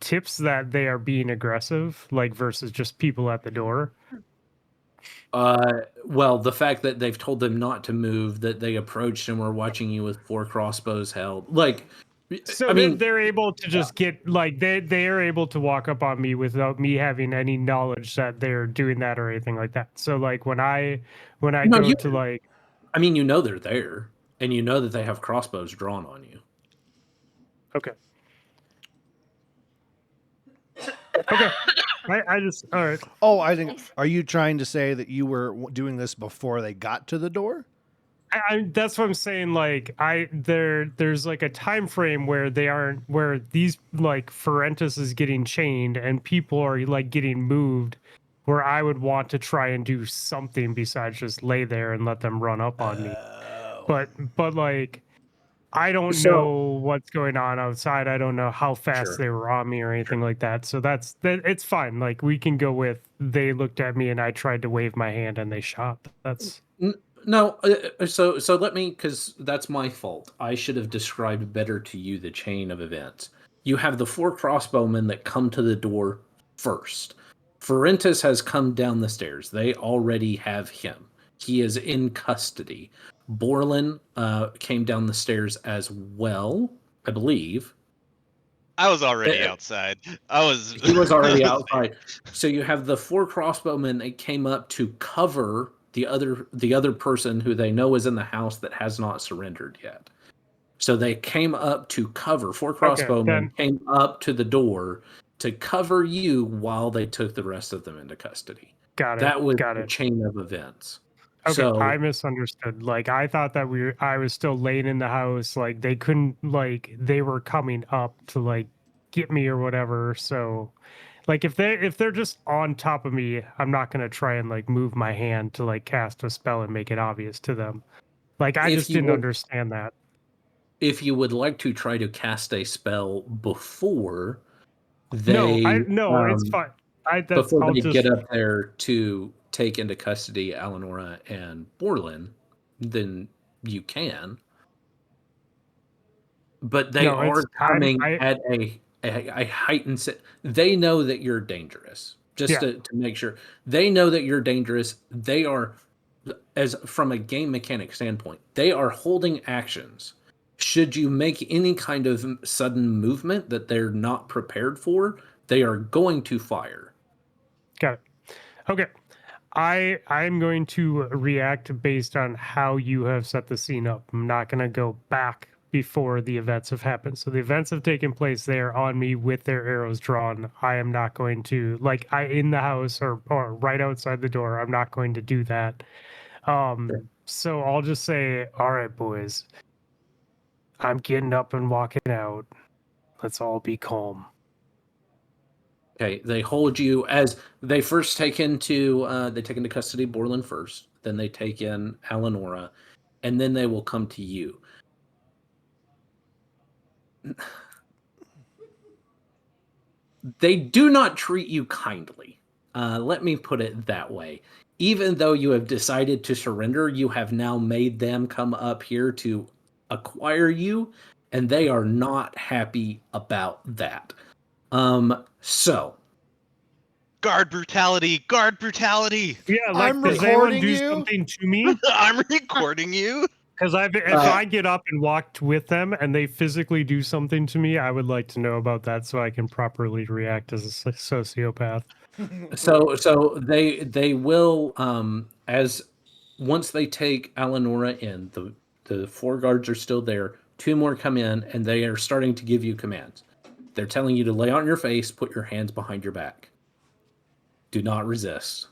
tips that they are being aggressive, like versus just people at the door? Well, the fact that they've told them not to move, that they approached and were watching you with 4 crossbows held, like, So I mean, they're able to just get like they are able to walk up on me without me having any knowledge that they're doing that or anything like that. So like when I no, go to like I mean, you know they're there, and you know that they have crossbows drawn on you. okay. Okay. I just all right. Oh, I think. Are you trying to say that you were doing this before they got to the door? I that's what I'm saying. Like there's like a time frame where they aren't where these like Ferentis is getting chained and people are like getting moved, where I would want to try and do something besides just lay there and let them run up on me. But like I don't So- know what's going on outside. I don't know how fast Sure. they were on me or anything like that. So that it's fine. Like we can go with they looked at me and I tried to wave my hand and they shot. That's No, so let me, because that's my fault. I should have described better to you the chain of events. You have the 4 crossbowmen that come to the door first. Ferentis has come down the stairs. They already have him. He is in custody. Borlin came down the stairs as well, I believe. I was already Uh, outside. He was already outside. So you have the 4 crossbowmen that came up to cover the other person who they know is in the house that has not surrendered yet. So they came up to cover. 4 crossbowmen then- came up to the door to cover you while they took the rest of them into custody. got it. That was got the it. chain of events. Okay, So I misunderstood. Like I thought that I was still laying in the house. Like they couldn't like they were coming up to like get me or whatever. So like if they're just on top of me, I'm not gonna try and like move my hand to like cast a spell and make it obvious to them. Like I If just you didn't would- understand that. if you would like to try to cast a spell before No, they it's fine. before I'll they just get up there to take into custody Eleonora and Borlin, then you can. But they No, are it's coming I at a heightened they know that you're dangerous. Just Yeah. to make sure. They know that you're dangerous. They are, as from a game mechanic standpoint, they are holding actions. Should you make any kind of sudden movement that they're not prepared for, they are going to fire. got it. Okay. I'm going to react based on how you have set the scene up. I'm not going to go back before the events have happened. So the events have taken place. They are on me with their arrows drawn. I am not going to like I in the house or right outside the door. I'm not going to do that. So I'll just say, all right, boys. I'm getting up and walking out. Let's all be calm. Okay, they hold you as they first take into custody Borland first, then they take in Eleonora, and then they will come to you. They do not treat you kindly. Let me put it that way. Even though you have decided to surrender, you have now made them come up here to acquire you, and they are not happy about that. So Guard brutality! Guard brutality! Yeah, like I'm does anyone recording do you. something to me? I'm recording you. Because if I get up and walked with them and they physically do something to me, I would like to know about that so I can properly react as a sociopath. So they will as once they take Eleonora in, the 4 guards are still there. 2 more come in and they are starting to give you commands. They're telling you to lay on your face, put your hands behind your back. Do not resist.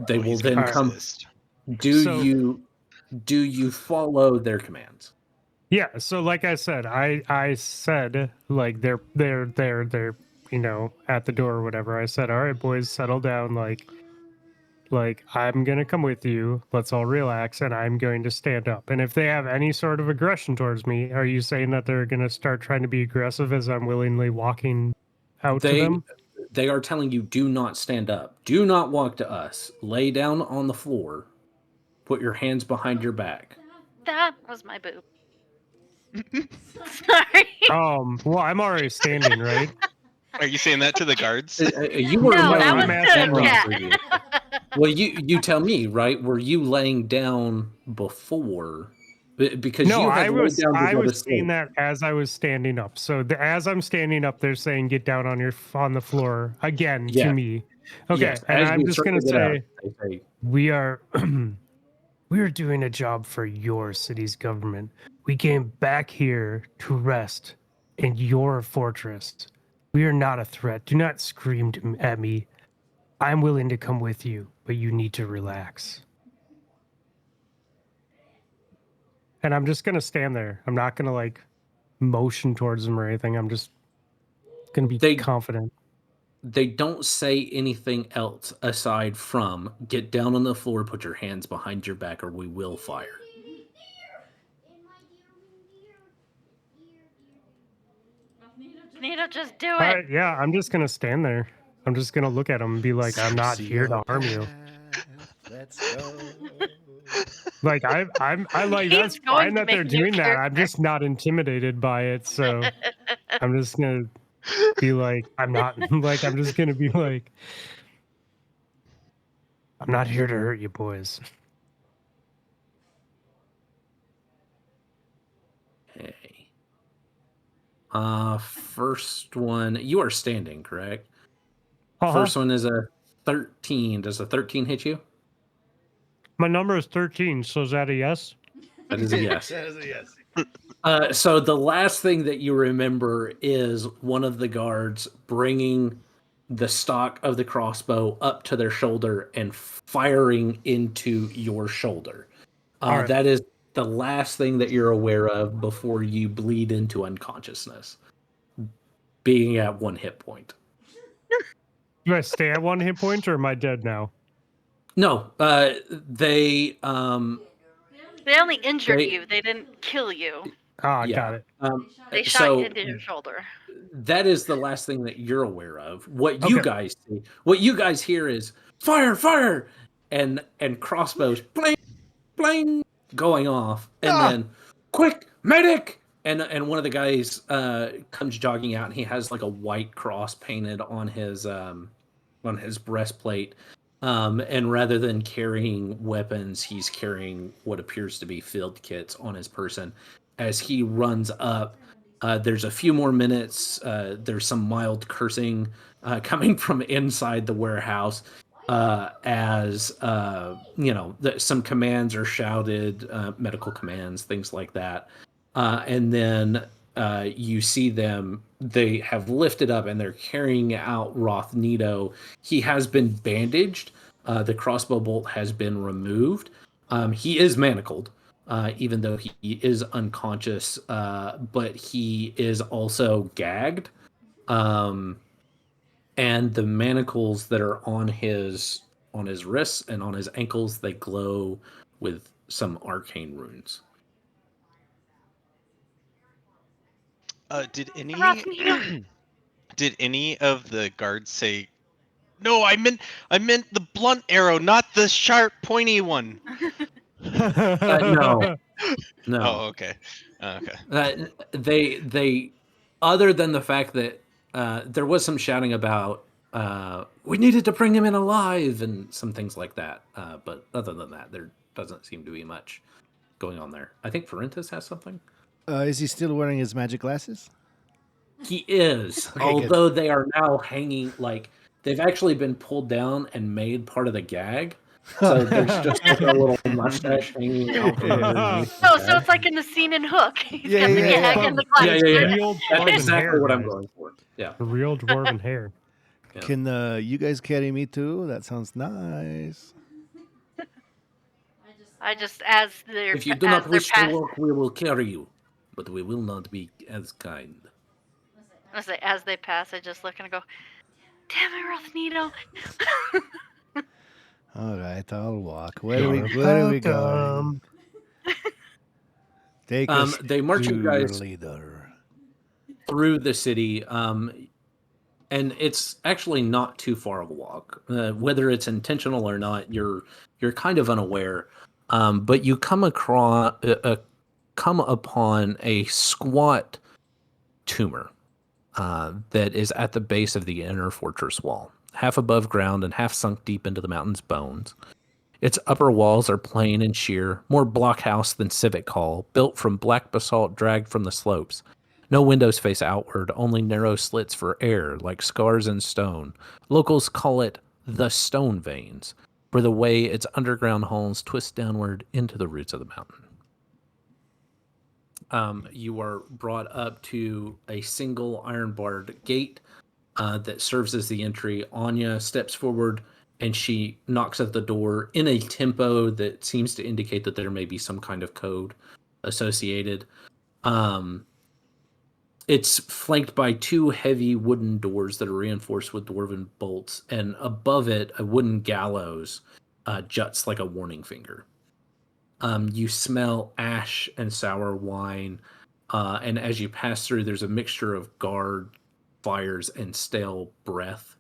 They will He's then gonna come. resist. Do you follow their commands? Yeah, so like I said, I said like they're at the door or whatever. I said, all right, boys, settle down. Like like, I'm going to come with you. Let's all relax. And I'm going to stand up. And if they have any sort of aggression towards me, are you saying that they're going to start trying to be aggressive as I'm willingly walking out to them? They are telling you, do not stand up. Do not walk to us. Lay down on the floor. Put your hands behind your back. That was my boob. Sorry. Well, I'm already standing, right? Are you saying that to the guards? You were No, that I'm was asking the them. cat. for you. Well, you tell me, right? Were you laying down before? Because No, you had I laid was down to I go to was saying sleep. that as I was standing up. So as I'm standing up, they're saying get down on the floor again to Yeah. me. Okay, Yes, and as I'm you just start gonna to get out, say they say, we are we are doing a job for your city's government. We came back here to rest in your fortress. We are not a threat. Do not scream at me. I'm willing to come with you, but you need to relax. And I'm just gonna stand there. I'm not gonna like motion towards them or anything. I'm just gonna be They- confident. they don't say anything else aside from get down on the floor, put your hands behind your back, or we will fire. Nito, just do All it. right, yeah, I'm just gonna stand there. I'm just gonna look at them and be like, I'm not See here to your harm you. path. Let's go. Like I like He's that's going fine to that they're make a new doing that. I'm character. just not intimidated by it, so I'm just gonna be like, I'm not like I'm just gonna be like, I'm not here to hurt you, boys. Okay. First one, you are standing, correct? Uh-huh. First one is a 13. Does a 13 hit you? My number is 13, so is that a yes? That is a yes. That is a yes. So the last thing that you remember is one of the guards bringing the stock of the crossbow up to their shoulder and firing into your shoulder. All right. That is the last thing that you're aware of before you bleed into unconsciousness, being at 1 hit point. Do I stay at 1 hit point or am I dead now? No, they They only injured They- you. They didn't kill you. Ah, yeah. got it. They shot So you into your shoulder. that is the last thing that you're aware of. What you Okay. guys see, what you guys hear is fire, fire, and crossbows, bling, bling, going off, and then quick medic, and one of the guys comes jogging out, and he has like a white cross painted on his breastplate. And rather than carrying weapons, he's carrying what appears to be field kits on his person. As he runs up, there's a few more minutes. There's some mild cursing coming from inside the warehouse as some commands are shouted, medical commands, things like that. And then you see them, they have lifted up and they're carrying out Rothnito. He has been bandaged. The crossbow bolt has been removed. He is manacled, even though he is unconscious, but he is also gagged. And the manacles that are on his wrists and on his ankles, they glow with some arcane runes. Did any Rothnito. did any of the guards say, "No, I meant the blunt arrow, not the sharp, pointy one"? No. Oh, okay. Okay. They other than the fact that there was some shouting about we needed to bring him in alive and some things like that. But other than that, there doesn't seem to be much going on there. I think Ferentis has something. Is he still wearing his magic glasses? He is, Okay, good. although they are now hanging like they've actually been pulled down and made part of the gag. So there's just like a little mustache hanging out from underneath. Oh, so it's like in the scene in Hook. He's Yeah, got the yeah, gag yeah. and the Yeah, glasses. yeah, yeah. Real That's dwarven exactly hair, what I'm guys. going for. Yeah. The real dwarven hair. Yeah. Can you guys carry me too? That sounds nice. I just as they're If you do as not they're wish to pass- walk, we will carry you, but we will not be as kind. I say as they pass, I just look and I go, "Damn it, Rothnito!" All right, I'll walk. Where You're are we going? welcome. Take us They march to you your guys leader. through the city, and it's actually not too far of a walk. Whether it's intentional or not, you're kind of unaware. But you come upon a squat tumor that is at the base of the inner fortress wall, half above ground and half sunk deep into the mountain's bones. Its upper walls are plain and sheer, more blockhouse than civic hall, built from black basalt dragged from the slopes. No windows face outward, only narrow slits for air, like scars in stone. Locals call it the stone veins, for the way its underground halls twist downward into the roots of the mountain. You are brought up to a single iron-barred gate that serves as the entry. Anya steps forward and she knocks at the door in a tempo that seems to indicate that there may be some kind of code associated. It's flanked by two heavy wooden doors that are reinforced with dwarven bolts, and above it, a wooden gallows juts like a warning finger. You smell ash and sour wine, and as you pass through, there's a mixture of guard fires and stale breath.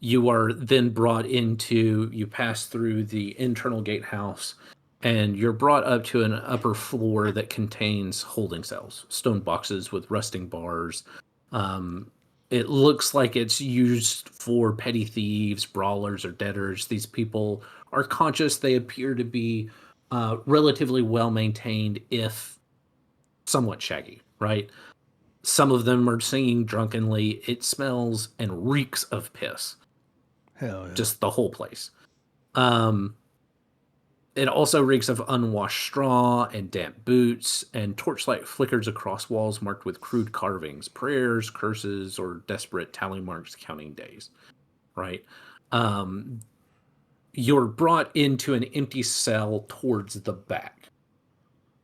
You are then brought into, you pass through the internal gatehouse, and you're brought up to an upper floor that contains holding cells, stone boxes with rusting bars. It looks like it's used for petty thieves, brawlers, or debtors. These people are conscious. They appear to be relatively well maintained, if somewhat shaggy, right? Some of them are singing drunkenly. It smells and reeks of piss. Hell yeah. Just the whole place. It also reeks of unwashed straw and damp boots, and torchlight flickers across walls marked with crude carvings, prayers, curses, or desperate tally marks counting days. Right? You're brought into an empty cell towards the back.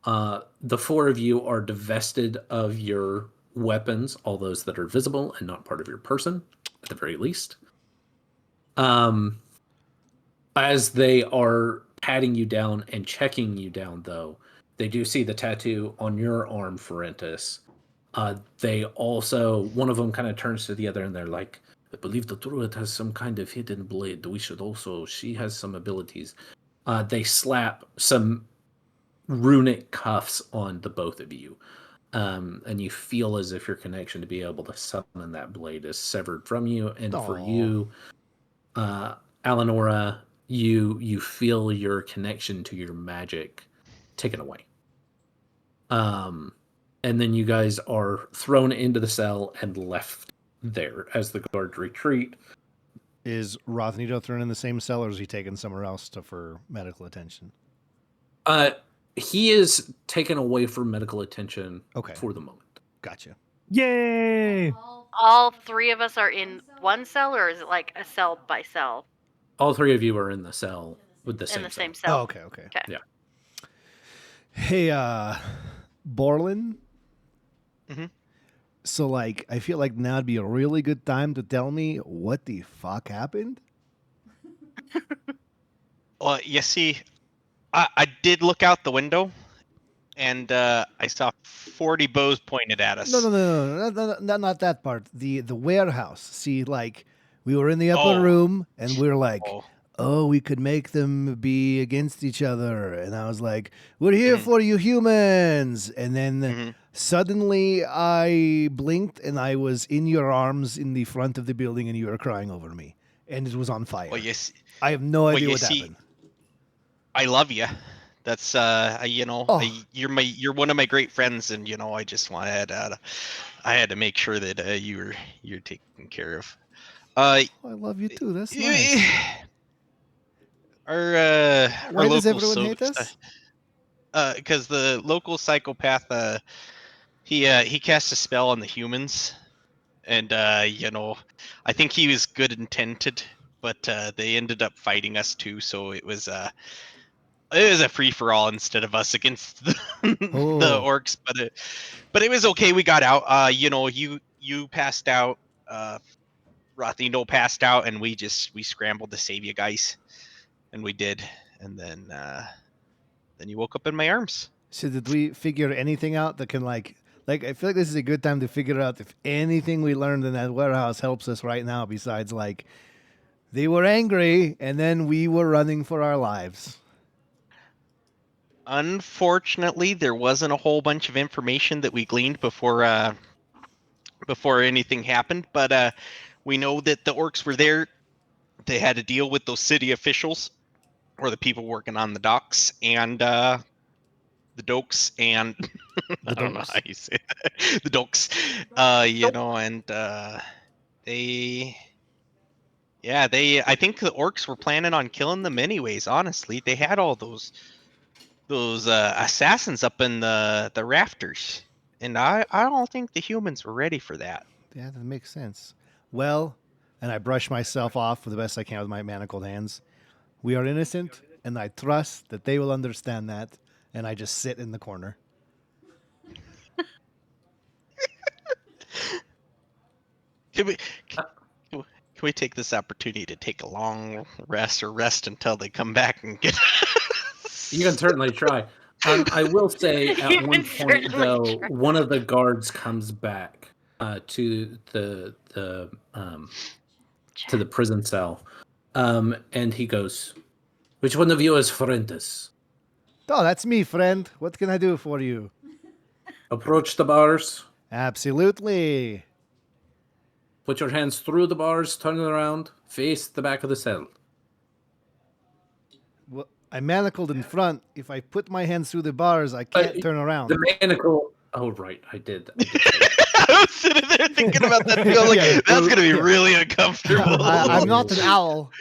The four of you are divested of your weapons, all those that are visible and not part of your person, at the very least. As they are patting you down and checking you down, though, they do see the tattoo on your arm, Ferentis. They also, one of them kind of turns to the other and they're like, I believe the druid has some kind of hidden blade. We should also, she has some abilities. They slap some runic cuffs on the both of you. And you feel as if your connection to be able to summon that blade is severed from you. And for you, Eleonora, you feel your connection to your magic taken away. And then you guys are thrown into the cell and left there as the guards retreat. Is Rothnito thrown in the same cell, or is he taken somewhere else for medical attention? He is taken away for medical attention for the moment. Gotcha. Yay! All three of us are in one cell, or is it like a cell by cell? All three of you are in the cell with the In the same same cell. Oh, okay. Yeah. Hey, Borlin? Mm-hmm. So, like, I feel like now would be a really good time to tell me what the fuck happened. Well, you see, I did look out the window, and I saw 40 bows pointed at us. No, not that part. The warehouse. See, like, we were in the upper room, and we were like, oh, we could make them be against each other. And I was like, we're here for you humans. And then suddenly I blinked, and I was in your arms in the front of the building, and you were crying over me. And it was on fire. Well, yes. I have no idea what happened. I love you. That's you're one of my great friends, and I just wanted I had to make sure that you're taken care of. I love you too. That's nice. Our Why does everyone hate us? Because the local psychopath, he cast a spell on the humans, and I think he was good intended, but they ended up fighting us too. So it was a free for all instead of us against the orcs. But it was okay. We got out. You passed out Rothino passed out, and we scrambled to save you guys, and we did. And then you woke up in my arms. So did we figure anything out that can like I feel like this is a good time to figure out if anything we learned in that warehouse helps us right now besides like they were angry and then we were running for our lives. Unfortunately, there wasn't a whole bunch of information that we gleaned before anything happened, but we know that the orcs were there. They had to deal with those city officials or the people working on the docks and the dokes and I don't know how you say it. The dokes. I think the orcs were planning on killing them anyways, honestly. They had all those assassins up in the rafters. And I don't think the humans were ready for that. Yeah, that makes sense. Well, and I brush myself off the best I can with my manacled hands. We are innocent, and I trust that they will understand that. And I just sit in the corner. Can we take this opportunity to take a long rest until they come back and get us? You can certainly try. I will say You at one can point certainly though, try. one of the guards comes back to the prison cell, and he goes, "Which one of you is Fuentes? Oh, that's me, friend. What can I do for you? Approach the bars. Absolutely. Put your hands through the bars. Turn around. Face the back of the cell." Well, I'm manacled in front. If I put my hands through the bars, I can't turn around. The manacle. Oh, right. I did. I was sitting there thinking about that. Deal. Like, Yeah, that's going to be really uncomfortable. I'm not an owl.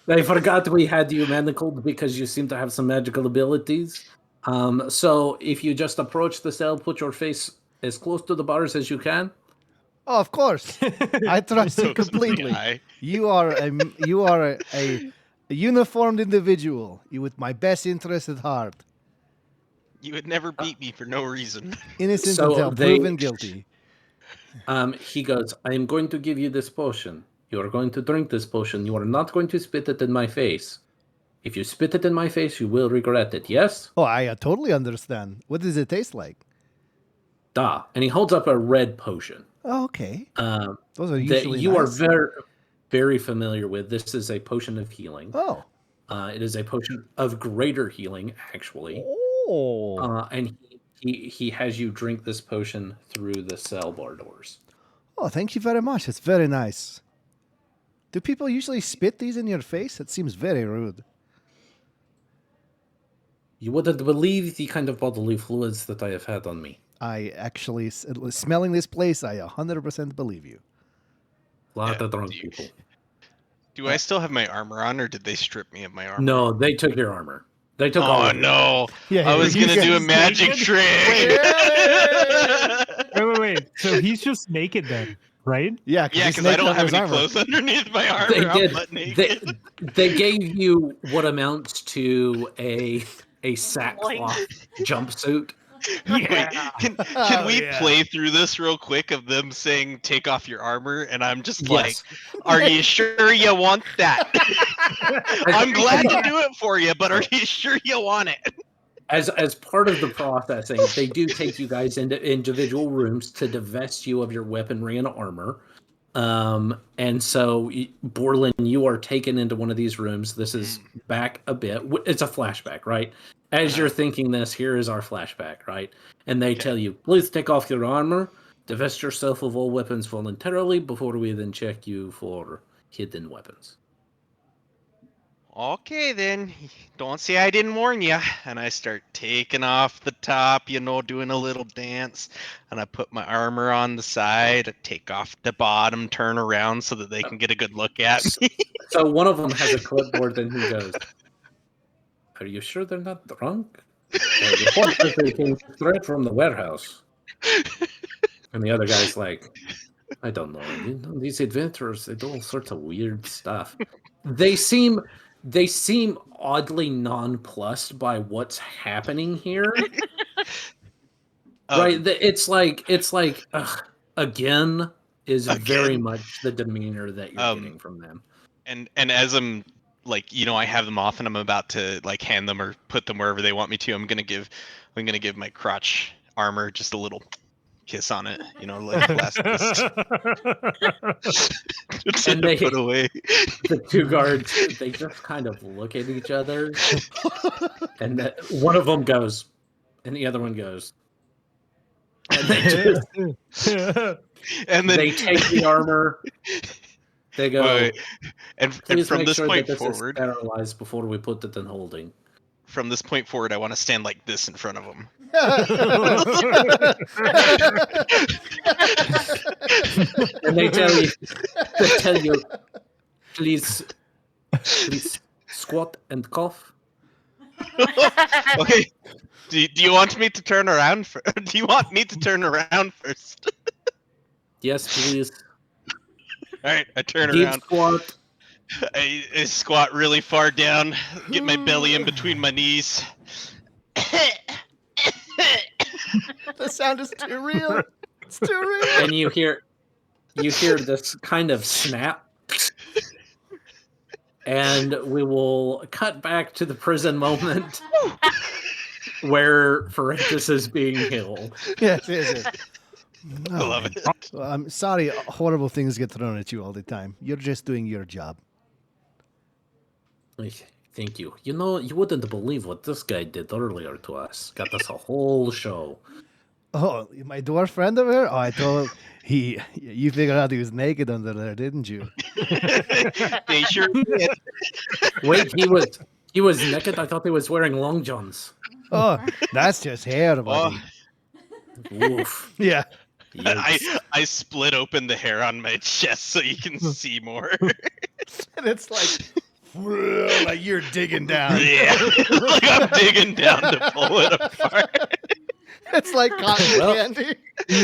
I forgot we had you manacled because you seem to have some magical abilities. So if you just approach the cell, put your face as close to the bars as you can. Oh, of course. I trust you Looks in the completely. eye. You are a uniformed individual. You with my best interest at heart. You would never beat me for no reason. Innocent So until they- proven guilty. He goes, "I am going to give you this potion. You are going to drink this potion. You are not going to spit it in my face. If you spit it in my face, you will regret it. Yes?" Oh, I totally understand. What does it taste like? Da. And he holds up a red potion. Oh, okay. Those Those are that usually you are nice. very, very familiar with. This is a potion of healing. Oh. It is a potion of greater healing, actually. Oh. And he has you drink this potion through the cell bar doors. Oh, thank you very much. It's very nice. Do people usually spit these in your face? It seems very rude. You wouldn't believe the kind of bodily fluids that I have had on me. I actually, smelling this place, I 100% believe you. A lot Yeah, of drunk do you- people. Do I still have my armor on, or did they strip me of my armor? No, they took your armor. They took all Oh of it. no! Yeah, I was you gonna do a guys magic naked? trick. Wait. So he's just naked then, right? Yeah, Yeah, because I don't have any clothes underneath my armor. They I'm did. butt naked. They gave you what amounts to a sackcloth jumpsuit. Wait, can Oh, we yeah. play through this real quick of them saying "take off your armor" and I'm just Yes. like, "Are you sure you want that?" I'm glad to do it for you, but are you sure you want it? As part of the processing, they do take you guys into individual rooms to divest you of your weaponry and armor. And so, Borland, you are taken into one of these rooms. This is back a bit. It's a flashback, right? As you're thinking this, here is our flashback, right? And they tell you, please take off your armor, divest yourself of all weapons voluntarily before we then check you for hidden weapons. Okay, then. Don't say I didn't warn you. And I start taking off the top, doing a little dance. And I put my armor on the side, I take off the bottom, turn around so that they can get a good look at me. So one of them has a clipboard, and he goes, "Are you sure they're not drunk? The report says they came straight from the warehouse." And the other guy's like, "I don't know. These adventurers, they do all sorts of weird stuff. They seem oddly nonplussed by what's happening here." Right? It's like ugh, again. is very Again. much the demeanor that you're getting from them. And as I'm like, I have them off and I'm about to like hand them or put them wherever they want me to, I'm gonna give my crotch armor just a little kiss on it, like last kiss. And they put away. The two guards, they just kind of look at each other, and one of them goes, and the other one goes, and they just And then they take the armor. They go, wait. And please from make this sure point that this forward, is sterilized before we put it in holding. I want to stand like this in front of them. And they tell you, please squat and cough. Okay. Do you want me to turn around? Do you want me to turn around first? Yes, please. All right, I turn Deep around. squat. I squat really far down, get my belly in between my knees. The sound is too real. It's too real. And you hear this kind of snap. And we will cut back to the prison moment where Ferentis is being killed. Yes, yes. I love it. Well, I'm sorry, horrible things get thrown at you all the time. You're just doing your job. Thank you. You wouldn't believe what this guy did earlier to us. Got us a whole show. Oh, my dwarf friend over here? Oh, I told you figured out he was naked under there, didn't you? They sure did. Wait, he was naked? I thought he was wearing long johns. Oh, that's just hair, buddy. Oof. Yeah. I split open the hair on my chest so you can see more. And it's like you're digging down. Yeah, like I'm digging down to pull it apart. It's like cotton candy.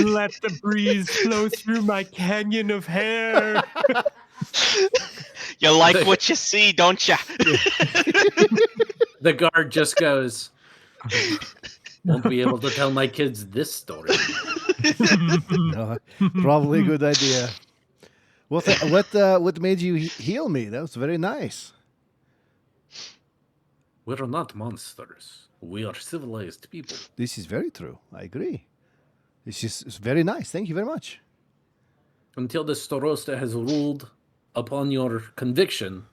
Let the breeze flow through my canyon of hair. You like what you see, don't you? The guard just goes, won't be able to tell my kids this story. No, probably a good idea. What made you heal me? That was very nice. We're not monsters. We are civilized people. This is very true. I agree. It's very nice. Thank you very much. Until the Starosta has ruled upon your conviction,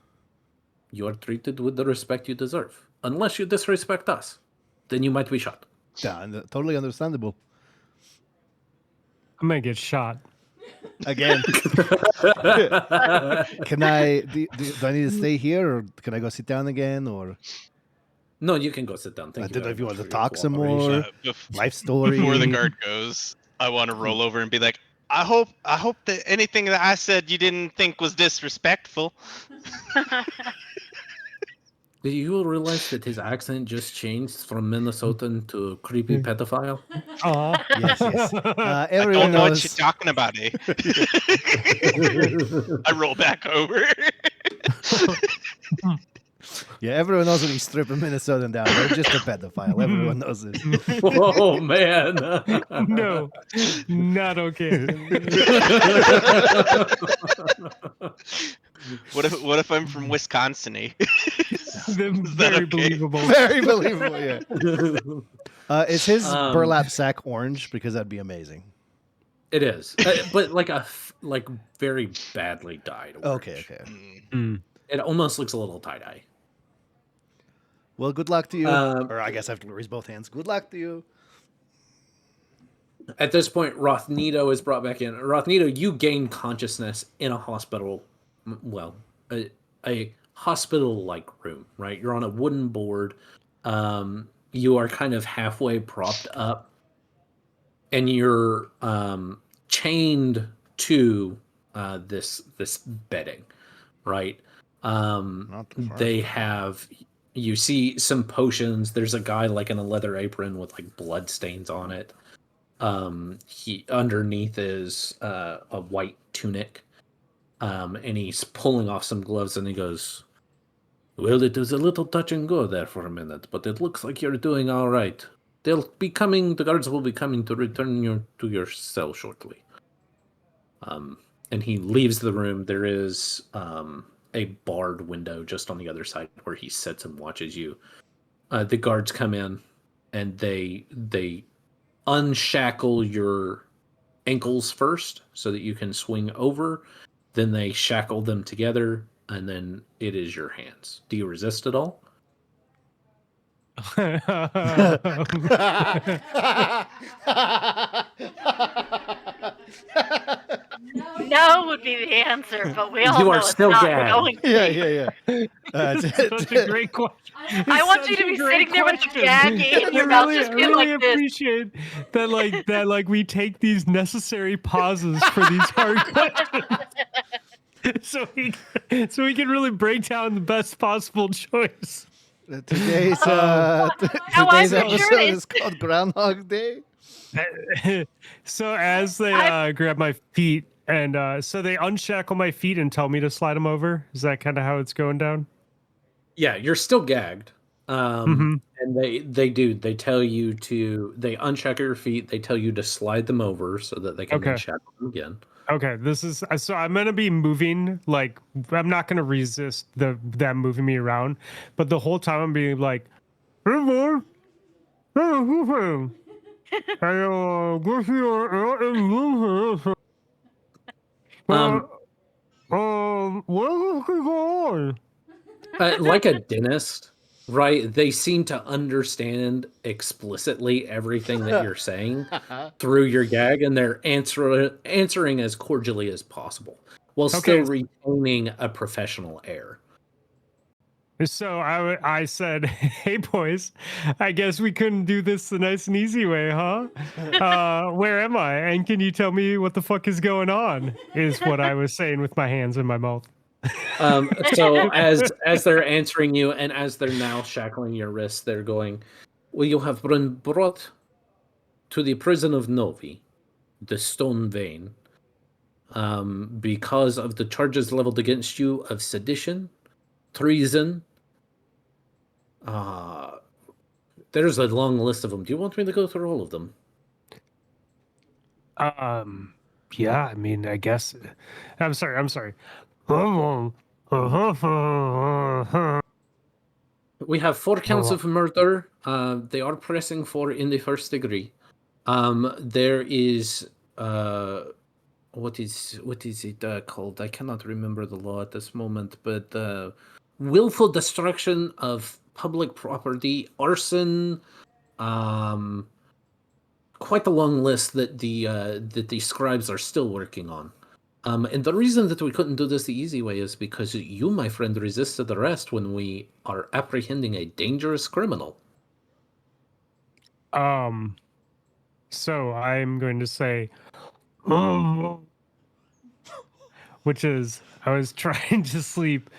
you are treated with the respect you deserve. Unless you disrespect us, then you might be shot. Yeah, totally understandable. I'm gonna get shot. Again. Can I? Do I need to stay here, or can I go sit down again, or? No, you can go sit down. I Thank you. don't know very if you much want to for your talk some cooperation. more. Life story. Before the guard goes, I want to roll over and be like, I hope that anything that I said you didn't think was disrespectful. Do you realize that his accent just changed from Minnesotan to creepy pedophile? Yes, yes. I Everyone don't know what knows. you're talking about, eh? I roll back over. Yeah, everyone knows when you strip a Minnesotan down. They're just a pedophile. Everyone knows this. Oh man! No, not okay. What if I'm from Wisconsin, eh? Very believable. Very believable. Yeah. Is his burlap sack orange? Because that'd be amazing. It is, but like very badly dyed. Orange. Okay. It almost looks a little tie-dye. Well, good luck to you. Or I guess I have to raise both hands. Good luck to you. At this point, Rothnito is brought back in. Rothnito, you gain consciousness in a hospital. Well, a hospital-like room, right? You're on a wooden board. You are kind of halfway propped up, and you're chained to this bedding, right? They have. You see some potions. There's a guy like in a leather apron with like blood stains on it. He underneath is a white tunic, and he's pulling off some gloves. And he goes, "Well, it was a little touch and go there for a minute, but it looks like you're doing all right. The guards will be coming to return you to your cell shortly. And he leaves the room. There is a barred window just on the other side where he sits and watches you. The guards come in and they unshackle your ankles first so that you can swing over. Then they shackle them together, and then it is your hands. Do you resist at all? No would be the answer, but we all You know are it's still not gagged. going to. yeah. Such a great question. I want you to be sitting there with the gagging in your mouth, just I being really like this. appreciate that we take these necessary pauses for these hard questions. so we can really break down the best possible choice. Today's How today's I'm sure episode it is called Groundhog Day. So as they grab my feet and so they unshackle my feet and tell me to slide them over. Is that kind of how it's going down? Yeah, you're still gagged. And they tell you they unshackle your feet. They tell you to slide them over so that they can then shackle them again. Okay, this is so I'm gonna be moving, like I'm not gonna resist them moving me around, but the whole time I'm being like, Like a dentist, right? They seem to understand explicitly everything that you're saying through your gag, and they're answering as cordially as possible while still retaining a professional air. So I said, "Hey boys, I guess we couldn't do this the nice and easy way, huh? Where am I? And can you tell me what the fuck is going on?" Is what I was saying with my hands in my mouth. So as they're answering you, and as they're now shackling your wrists, they're going, "Well, you have been brought to the prison of Novi, the Stone Vein, because of the charges leveled against you of sedition, treason. There's a long list of them. Do you want me to go through all of them?" Yeah, I mean, I guess. I'm sorry. We have 4 counts of murder. They are pressing for in the first degree. There is what is it called? I cannot remember the law at this moment, but willful destruction of public property, arson, quite a long list that the scribes are still working on. And the reason that we couldn't do this the easy way is because you, my friend, resisted arrest when we are apprehending a dangerous criminal. So I'm going to say, which is, I was trying to sleep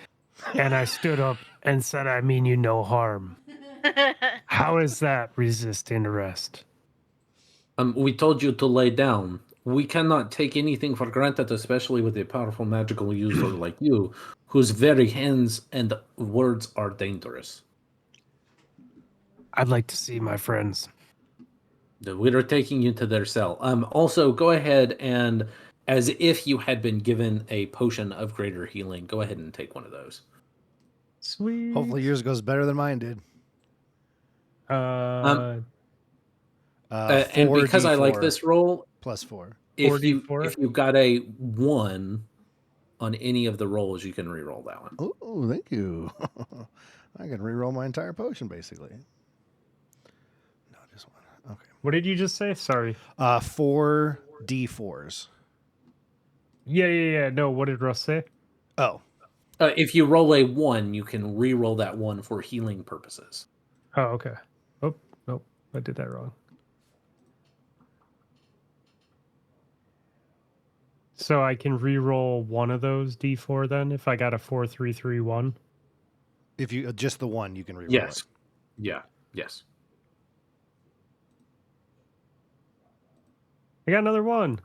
and I stood up and said, "I mean you no harm." How is that resisting arrest? We told you to lay down. We cannot take anything for granted, especially with a powerful magical user like you, whose very hands and words are dangerous. I'd like to see my friends. We're taking you to their cell. Also, go ahead and, as if you had been given a potion of greater healing, go ahead and take one of those. Sweet. Hopefully yours goes better than mine did. And because I like this roll, +4. if you got a 1 on any of the rolls, you can re-roll that one. Oh, thank you. I can re-roll my entire potion, basically. No, just one. Okay. What did you just say? Sorry. 4 D4s. Yeah. No, what did Russ say? Oh. If you roll a 1, you can re-roll that 1 for healing purposes. Oh, okay. Oh, nope. I did that wrong. So I can re-roll one of those D4 then if I got a 4, 3, 3, 1? If you just the one, you can re-roll Yes. it. Yeah. Yes. I got another 1.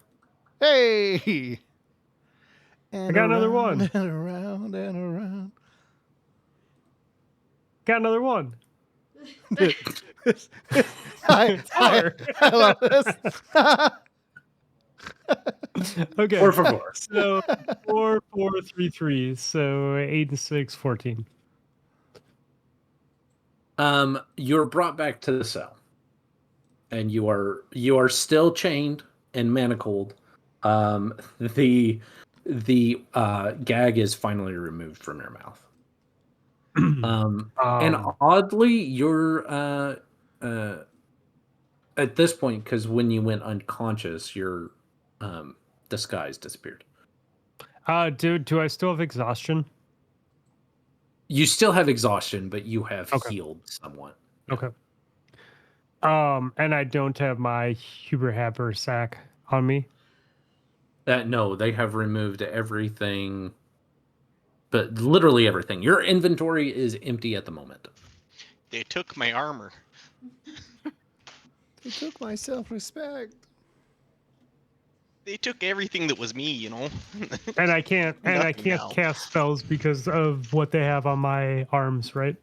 Hey! And I got another 1. And around and around. Got another 1. I love this. Okay. Por favor. So 4, 4, 3, 3. So 8 and 6, 14. You're brought back to the cell, and you are still chained and manacled. The gag is finally removed from your mouth. And oddly, you're at this point, because when you went unconscious, your disguise disappeared. Do I still have exhaustion? You still have exhaustion, but you have Okay. healed somewhat. Okay. And I don't have my Huber Haber sack on me. No, they have removed everything, but literally everything. Your inventory is empty at the moment. They took my armor. They took my self-respect. They took everything that was me, And I can't Nothing now. cast spells because of what they have on my arms, right?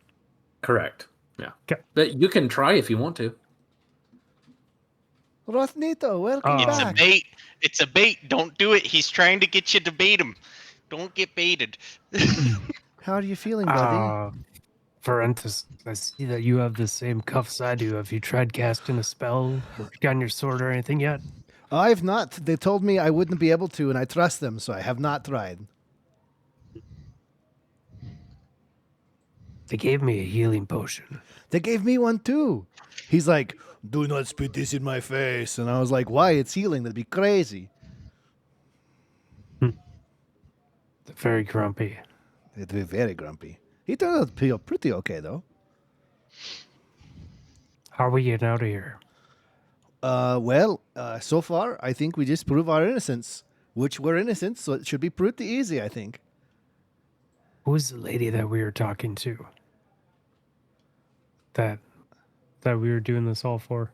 Correct. Yeah. 'Kay. But you can try if you want to. Rothnito, welcome It's a back. bait. It's a bait. Don't do it. He's trying to get you to bait him. Don't get baited. How are you feeling, buddy? Varentus, I see that you have the same cuffs I do. Have you tried casting a spell or gotten your sword or anything yet? I've not. They told me I wouldn't be able to, and I trust them, so I have not tried. They gave me a healing potion. They gave me one too. He's like, do not spit this in my face. And I was like, why? It's healing. That'd be crazy. They're very grumpy. It'd be very grumpy. He turned out to feel pretty okay, though. How are we getting out of here? So far, I think we just prove our innocence, which we're innocent, so it should be pretty easy, I think. Who was the lady that we were talking to? That we were doing this all for?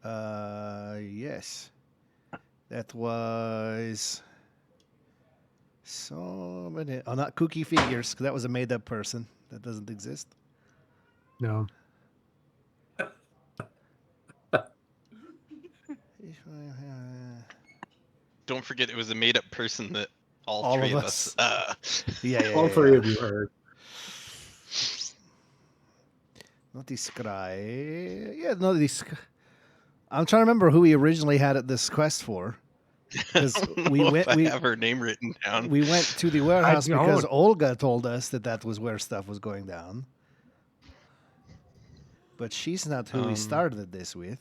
Yes. That was so many. Oh, not Cookie Figures, because that was a made-up person. That doesn't exist. No. Don't forget, it was a made-up person that all All three of of us. Yeah. All three of you heard. Not this guy. Yeah, no, this. I'm trying to remember who we originally had at this quest for. Because we went. I have her name written down. We went to the warehouse don't. because Olga told us that was where stuff was going down. But she's not who we started this with.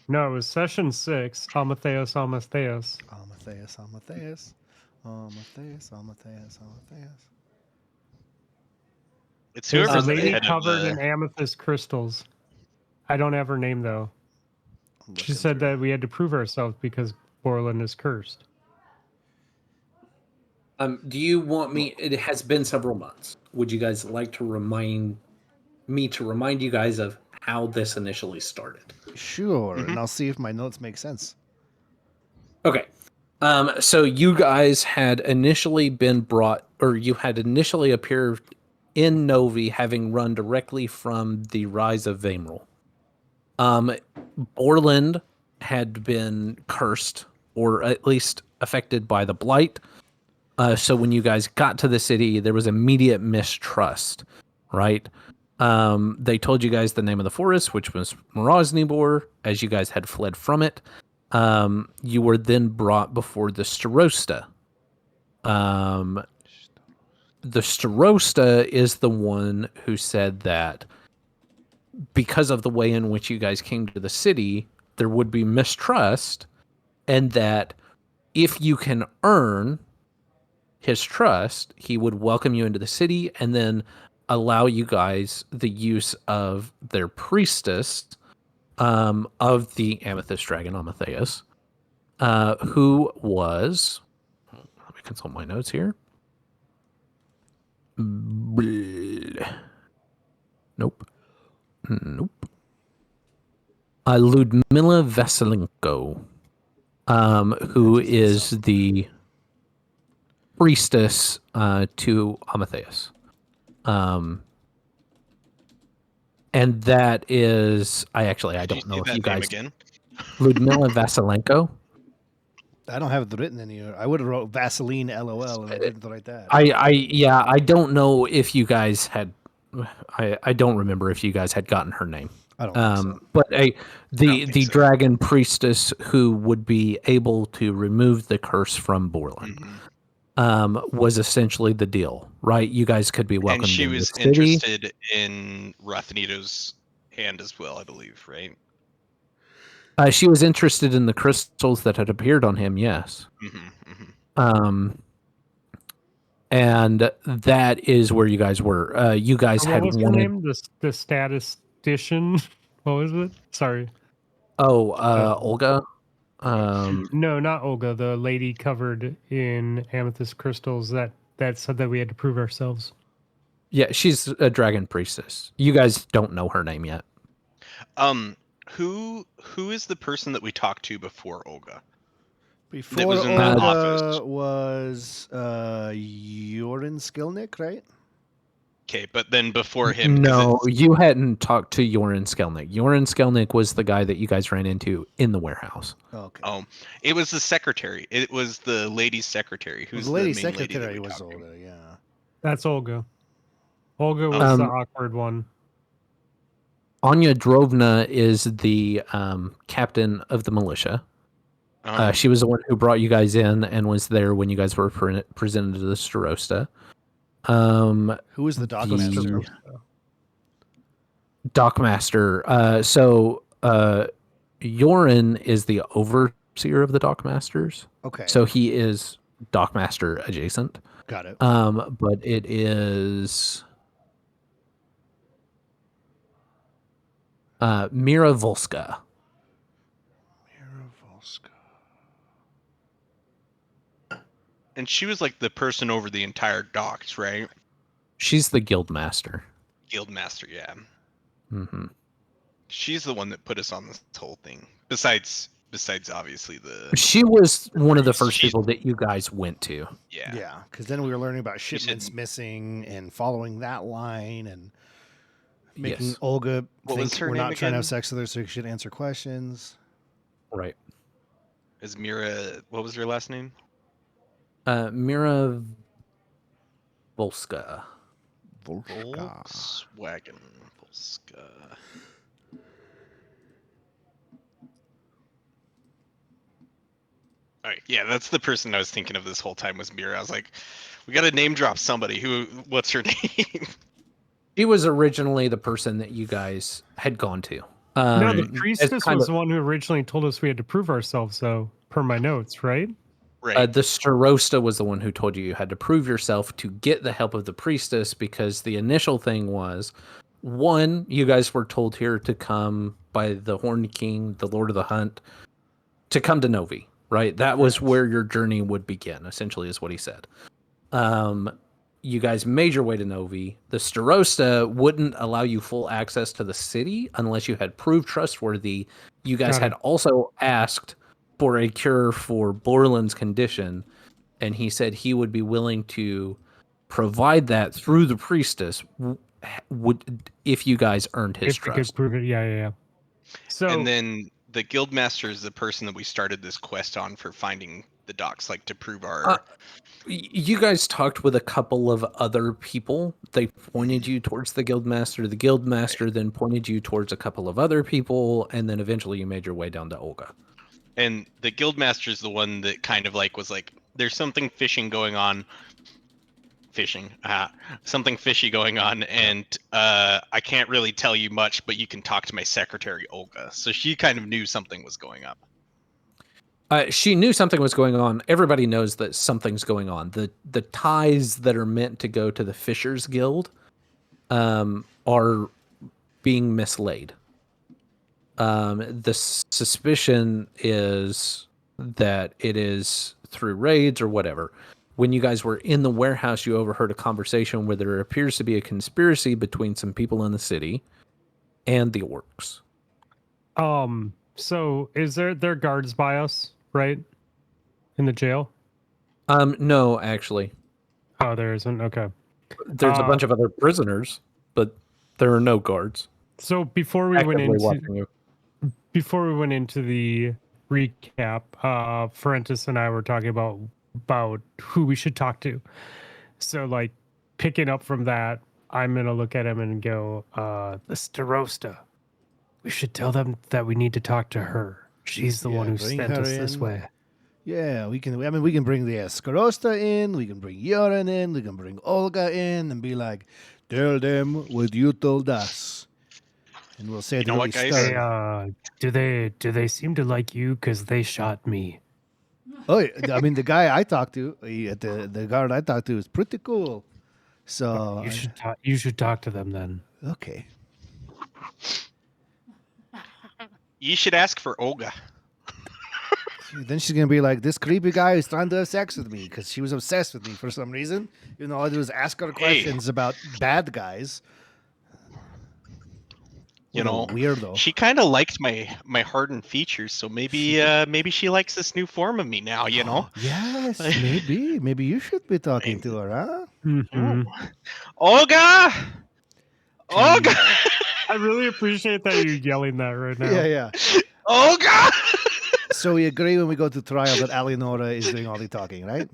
No, it was session 6. Amatheus. Amatheus. It's There's a whoever's the lady head of covered the- in amethyst crystals. I don't have her name though. She said that we had to prove ourselves because Borland is cursed. Do you want me? It has been several months. Would you guys like to remind you guys of how this initially started? Sure, and I'll see if my notes make sense. Okay. So you guys had initially been brought, or you had initially appeared in Novi, having run directly from the rise of Vaimrel. Borland had been cursed, or at least affected by the blight. So when you guys got to the city, there was immediate mistrust, right? They told you guys the name of the forest, which was Moroznibor, as you guys had fled from it. You were then brought before the Starosta. The Starosta is the one who said that because of the way in which you guys came to the city, there would be mistrust, and that if you can earn his trust, he would welcome you into the city and then allow you guys the use of their priestess of the Amethyst Dragon, Amatheus, who was... Let me consult my notes here. Nope. Ludmila Vasilenko, who is the priestess to Amatheus. And that is... I don't know Say if that you name guys... again. Ludmila Vasilenko. I don't have it written anywhere. I would have wrote Vaseline LOL and I didn't write that. I don't know if you guys had. I don't remember if you guys had gotten her name. I don't think so. But don't the think so. dragon priestess who would be able to remove the curse from Borland was essentially the deal, right? You guys could be welcomed And she in was the city. interested in Rathnito's hand as well, I believe, right? She was interested in the crystals that had appeared on him. Yes. And that is where you guys were. You guys What had was her wanted. name? The statistician. What was it? Sorry. Olga. No, not Olga. The lady covered in amethyst crystals that said that we had to prove ourselves. Yeah, she's a dragon priestess. You guys don't know her name yet. Who is the person that we talked to before Olga? Before was in the Olga office. was Joran Skilnik, right? Okay, but then before him, 'cause No, it's- you hadn't talked to Joran Skelnick. Joran Skelnick was the guy that you guys ran into in the warehouse. Okay. it was the secretary. It was the lady's secretary. Well, Who's the lady main lady that secretary we was talked to? Olga, yeah. That's Olga. Olga was the Um, awkward one. Anya Drovna is the captain of the militia. She was the one who brought you guys in and was there when you guys were presented to the Starosta. Who was the dockmaster? Dockmaster. So Joran is the overseer of the dockmasters. Okay. So he is dockmaster adjacent. Got it. But it is Mira Volska. And she was like the person over the entire docks, right? She's the guild master. Guild master, yeah. Mm-hmm. She's the one that put us on this whole thing. Besides obviously the. She was one of the first She's- people that you guys went to. Yeah. Yeah, because then we were learning about said- shipments missing and following that line and making Yes. Olga What think was her we're name not trying to have again? sex with her so she should answer questions. Right. Is Mira? What was her last name? Mira Volska. Volkswagen. Volska. All right, yeah, that's the person I was thinking of this whole time was Mira. I was like, we got to name drop somebody. What's her name? She was originally the person that you guys had gone to. No, the as priestess kind was of- the one who originally told us we had to prove ourselves, though, per my notes, right? Right. the Starosta was the one who told you had to prove yourself to get the help of the priestess, because the initial thing was, one, you guys were told here to come by the Horned King, the Lord of the Hunt, to come to Novi, right? That was where your journey would begin, essentially, is what he said. You guys made your way to Novi. The Starosta wouldn't allow you full access to the city unless you had proved trustworthy. You guys Got had it. also asked for a cure for Borland's condition, and he said he would be willing to provide that through the priestess would if you guys earned his If we could trust. prove it, yeah. So And then the guild master is the person that we started this quest on for finding the docks, like to prove our. You guys talked with a couple of other people. They pointed you towards the guild master. The guild master then pointed you towards a couple of other people, and then eventually you made your way down to Olga. And the guild master is the one that kind of like was like, there's something going on. Something fishy going on, and I can't really tell you much, but you can talk to my secretary Olga. So she kind of knew something was going up. She knew something was going on. Everybody knows that something's going on. The ties that are meant to go to the Fishers Guild are being mislaid. The suspicion is that it is through raids or whatever. When you guys were in the warehouse, you overheard a conversation where there appears to be a conspiracy between some people in the city and the orcs. So is there guards by us, right? In the jail? No, actually. Oh, there isn't. Okay. There's a bunch of other prisoners, but there are no guards. So before we went actively into watching you. before we went into the recap, Ferentis and I were talking about who we should talk to. So, like, picking up from that, I'm gonna look at him and go, the Starosta. We should tell them that we need to talk to her. She's the one who bring sent her us this in. way. Yeah, we can. I mean, we can bring the Skarosta in. We can bring Yoren in. We can bring Olga in, and be like, "Tell them what you told us," and we'll say You it know really what, guys? stern. Do they seem to like you because they shot me? Oh, yeah, I mean, the guy I talked to, the guard I talked to, is pretty cool. So You should talk to them then. okay. You should ask for Olga. Then she's gonna be like, "This creepy guy is trying to have sex with me," because she was obsessed with me for some reason. You know, all I do is ask her Hey. questions about bad guys. You What a know, weirdo. she kind of liked my hardened features, so maybe she likes this new form of me now. You know. Yes, maybe you should be talking to her, huh? Mhm. Olga. Olga. I really appreciate that you're yelling that right now. Yeah. Olga. So we agree when we go to trial that Alienora is doing all the talking, right?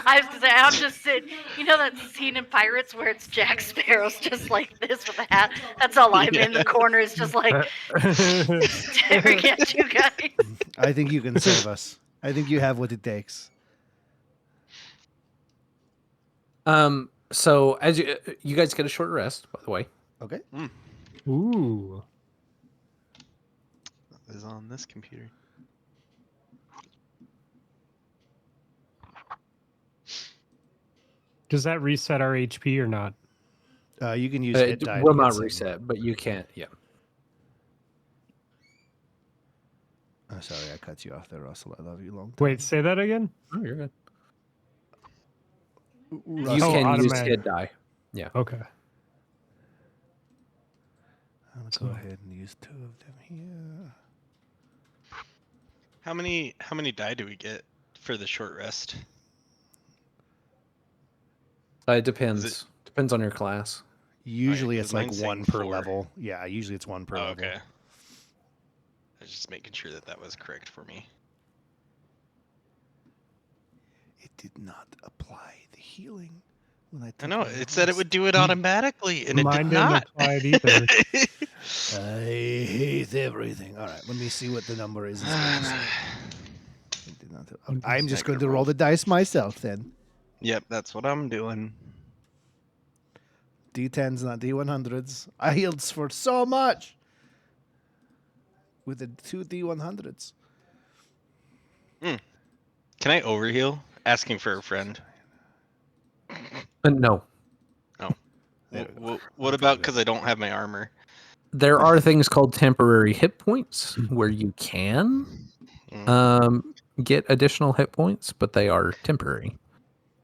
I was gonna say, I'm just sitting. You know that scene in Pirates where it's Jack Sparrow's just like this with a hat? That's all I'm in the corner, is just like staring at you guys. I think you can save us. I think you have what it takes. So as you guys get a short rest, by the way. Okay. Ooh. Is on this computer. Does that reset our HP or not? You can use hit It die. will to get not some- reset, but you can't. Yeah. Oh, sorry, I cut you off there, Russell. I love you long time. Wait, say that again? Oh, you're good. You Russell, can use automatic. hit die. Okay. I'm gonna go ahead and use 2 of them here. How many die do we get for the short rest? It depends. Depends on your class. Usually 'cause it's like mine's 1 saying per 4. level. Yeah, usually it's 1 per Oh, level. okay. I was just making sure that was correct for me. It did not apply the healing when I I took know my it said it would rest. do it automatically, and it Mine did didn't not. apply it either. I hate everything. All right, let me see what the number is. It's going to say. It did not- okay, I'm just going to roll the dice myself then. Yep, that's what I'm doing. D10s, not D100s. I healed for so much with the 2 D100s. Can I overheal? Asking for a friend. No. There we go. What about because I don't have my armor? There are things called temporary hit points where you can Mm, get additional hit points, but they are temporary.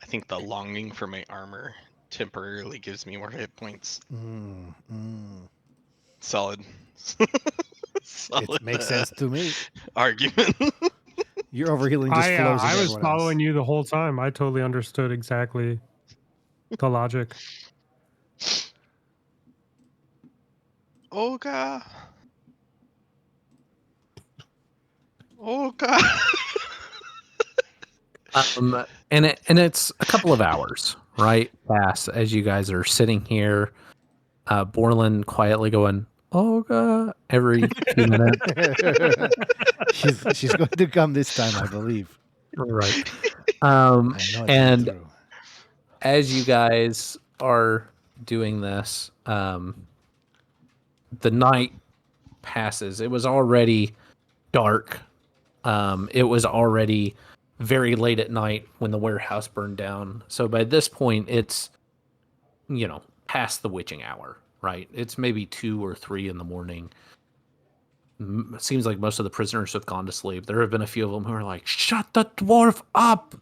I think the longing for my armor temporarily gives me more hit points. Solid. Solid, It makes sense to me. argument. Your overhealing just flows. I into was everyone following else. you the whole time. I totally understood exactly the logic. Olga. Olga. And it's a couple of hours, right? Pass as you guys are sitting here. Borland quietly going, Olga, every few minutes. she's going to come this time, I believe. Right. I know it's And true. as you guys are doing this, the night passes. It was already dark. It was already very late at night when the warehouse burned down. So by this point, it's, past the witching hour, right? It's maybe 2 or 3 in the morning. It seems like most of the prisoners have gone to sleep. There have been a few of them who are like, shut the dwarf up.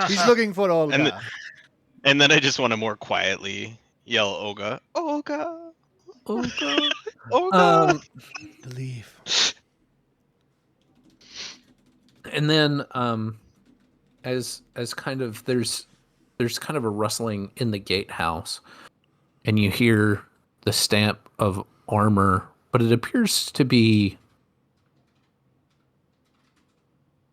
He's looking for Olga. And then I just want to more quietly yell, Olga. Olga. Olga. Olga. Believe. And then as kind of there's kind of a rustling in the gatehouse, and you hear the stamp of armor, but it appears to be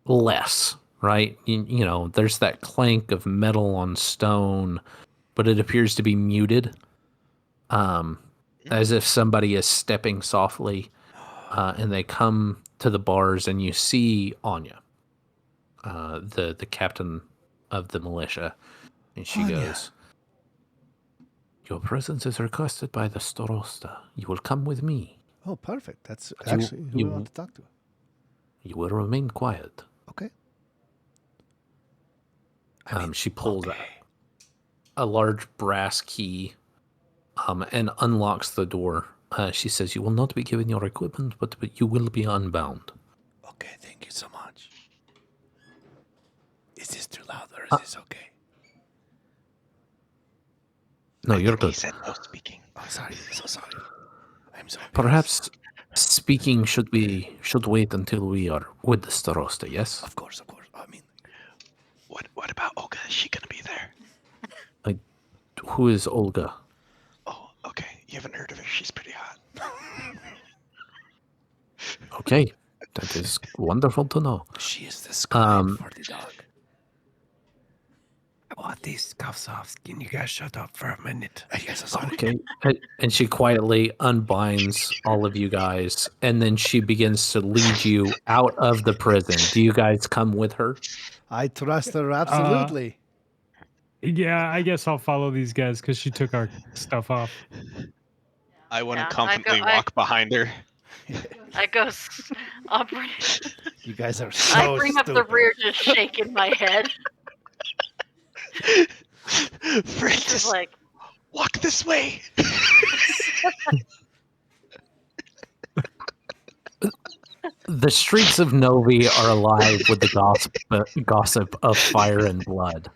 less, right? You know, there's that clank of metal on stone, but it appears to be muted, as if somebody is stepping softly, and they come to the bars, and you see Anya, the captain of the militia, and she Anya. goes, "Your presence is requested by the Starosta. You will come with me. Oh, perfect. That's But you- actually who you- I want to talk to. You will remain quiet." Okay. She pulls out a large brass key, and unlocks the door. She says, "You will not be given your equipment, but you will be unbound." Okay, thank you so much. Is this too loud or is this okay? No, I you're think he good. said no speaking. Oh, sorry. So sorry. I'm so Perhaps speaking should wait until we are with the Starosta, yes? Of course. I mean, What about Olga? Is she gonna be there? Who is Olga? Oh, okay. You haven't heard of her. She's pretty hot. Okay, that is wonderful to know. she is the scribe for the dog. I want these cuffs off. Can you guys shut up for a minute? Yes, so sorry. Okay, and she quietly unbinds all of you guys, and then she begins to lead you out of the prison. Do you guys come with her? I trust her absolutely. Yeah, I guess I'll follow these guys because she took our stuff off. I want Yeah, to confidently walk behind her. I go up. You guys are I so bring up stupid. the rear, just shaking my head. Francis, Just like, walk this way. The streets of Novi are alive with the gossip of fire and blood,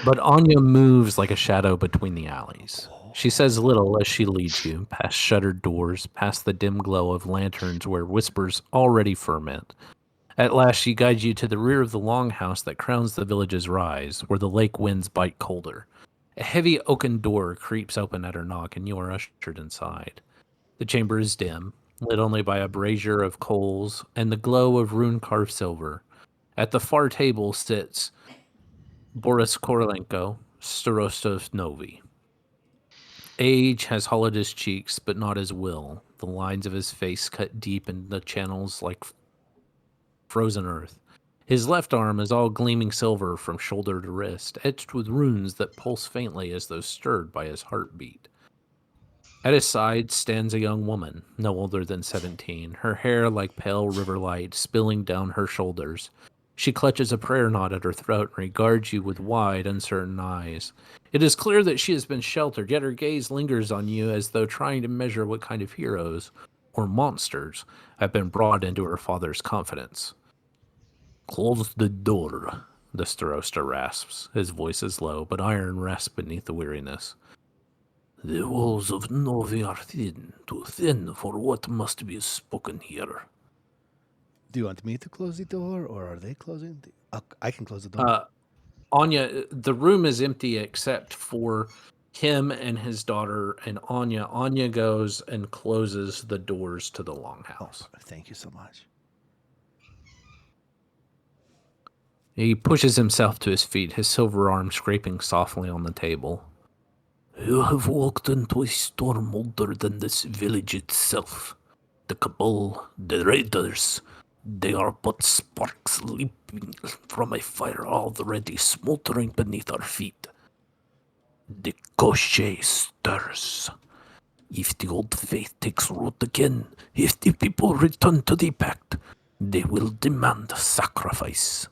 but Anya moves like a shadow between the alleys. She says little as she leads you past shuttered doors, past the dim glow of lanterns where whispers already ferment. At last, she guides you to the rear of the longhouse that crowns the village's rise, where the lake winds bite colder. A heavy oaken door creeps open at her knock, and you are ushered inside. The chamber is dim, lit only by a brazier of coals and the glow of rune-carved silver. At the far table sits Boris Korolenko, Starosta of Novi. Age has hollowed his cheeks, but not his will. The lines of his face cut deep in the channels like frozen earth. His left arm is all gleaming silver from shoulder to wrist, etched with runes that pulse faintly as though stirred by his heartbeat. At his side stands a young woman, no older than 17, her hair like pale river light spilling down her shoulders. She clutches a prayer knot at her throat and regards you with wide, uncertain eyes. It is clear that she has been sheltered, yet her gaze lingers on you as though trying to measure what kind of heroes, or monsters, have been brought into her father's confidence. "Close the door," the Starosta rasps. His voice is low, but iron rests beneath the weariness. "The walls of Novi are thin, too thin for what must be spoken here." Do you want me to close the door or are they closing? I can close the door. Anya, the room is empty except for him and his daughter and Anya. Anya goes and closes the doors to the longhouse. Thank you so much. He pushes himself to his feet, his silver arm scraping softly on the table. "You have walked into a storm older than this village itself. The Cabal, the Raiders, they are but sparks leaping from a fire already smoldering beneath our feet. The Koche stirs. If the old faith takes root again, if the people return to the pact, they will demand sacrifice."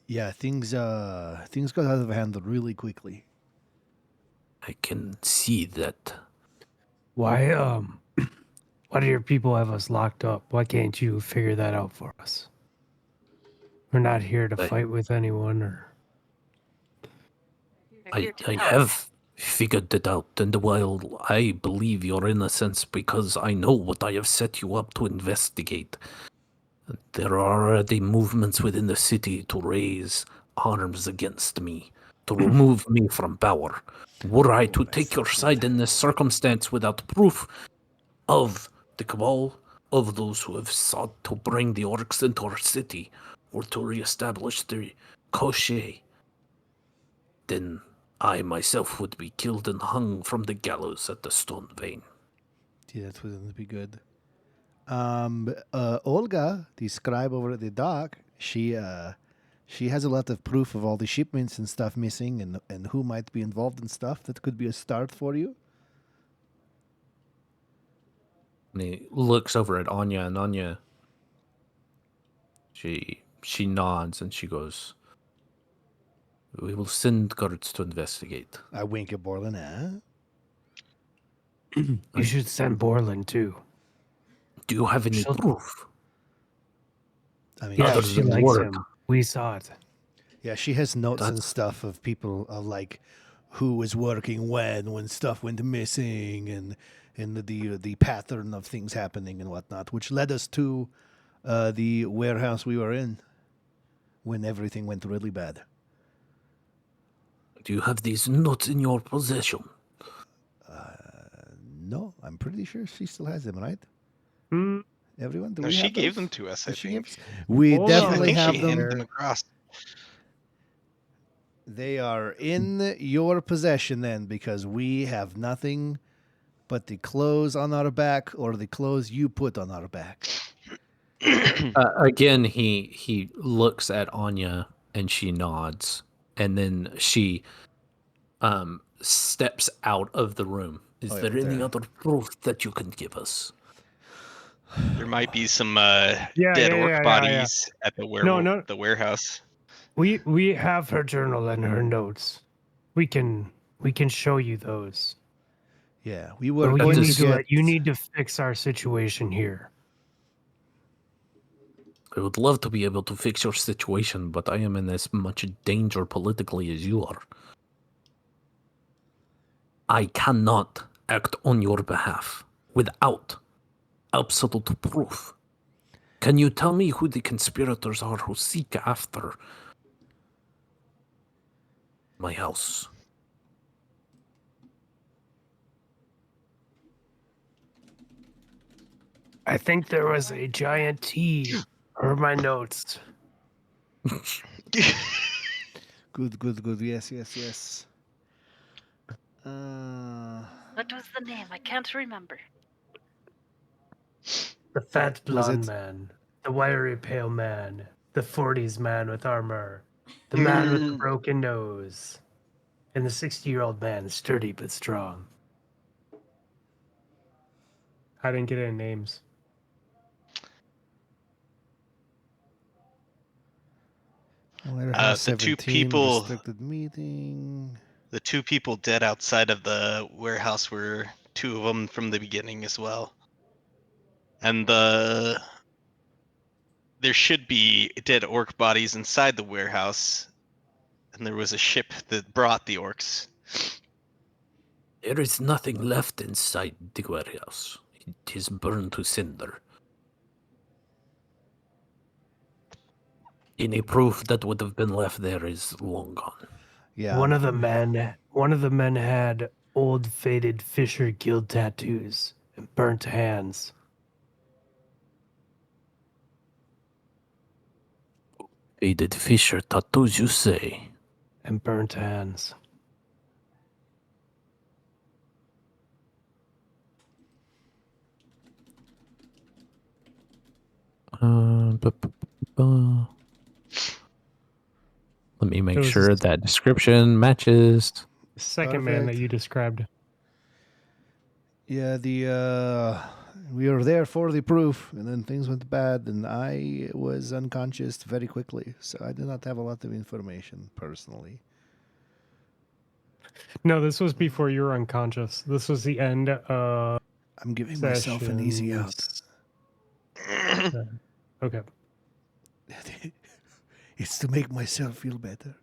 Yeah, things got out of hand really quickly. "I can see that." Why why do your people have us locked up? Why can't you figure that out for us? We're not here to fight with anyone or I have figured it out, and while I believe your innocence because I know what I have set you up to investigate, there are already movements within the city to raise arms against me, to remove me from power. Were I to take your side in this circumstance without proof of the cabal, of those who have sought to bring the orcs into our city, or to reestablish the Koshei, then I myself would be killed and hung from the gallows at the stone vein. Yeah, that wouldn't be good. Olga, the scribe over at the dock, she has a lot of proof of all the shipments and stuff missing, and who might be involved in stuff. That could be a start for you. And he looks over at Anya, and Anya, she nods and she goes, "We will send guards to investigate." I wink at Borland. Huh? You should send Borland too. Do you have any She'll- proof? I mean, Yeah, Other she than likes work. him. We saw it. yeah, she has notes and That's- stuff of people of like who was working when stuff went missing, and the pattern of things happening and whatnot, which led us to the warehouse we were in when everything went really bad. Do you have these notes in your possession? No, I'm pretty sure she still has them, right? Hmm. Everyone, do No, we she have gave those? them to us, I Did she think. give us- We Hold on. I definitely think have she them. handed them across. They are in your possession then, because we have nothing but the clothes on our back or the clothes you put on our back. Again, he looks at Anya and she nods, and then she steps out of the room. Is Oh, yeah, there any there. other proof that you can give us? There might be some Yeah, dead yeah, orc yeah, yeah. bodies at the No. the warehouse. We have her journal and her notes. We can show you those. Yeah, we were But going you to need to get. you need to fix our situation here. I would love to be able to fix your situation, but I am in as much danger politically as you are. I cannot act on your behalf without absolute proof. Can you tell me who the conspirators are who seek after my house? I think there was a giant T. Or my notes. Good. Yes. What was the name? I can't remember. The fat Was blonde it- man, the wiry pale man, the 40s man with armor, the man with the broken nose, and the 60-year-old man, sturdy but strong. I didn't get any names. Warehouse The two 17, people- restricted meeting. The two people dead outside of the warehouse were two of them from the beginning as well. And there should be dead orc bodies inside the warehouse. And there was a ship that brought the orcs. There is nothing left inside the warehouse. It is burned to cinder. Any proof that would have been left there is long gone. Yeah. One of the men had old faded Fisher Guild tattoos and burnt hands. Faded Fisher tattoos, you say? And burnt hands. Let me make There was sure this- that description matches. The second man that Perfect. you described. Yeah, we were there for the proof, and then things went bad, and I was unconscious very quickly, so I did not have a lot of information personally. No, this was before you were unconscious. This was the end of I'm giving myself an easy out. sessions. Okay. It's to make myself feel better.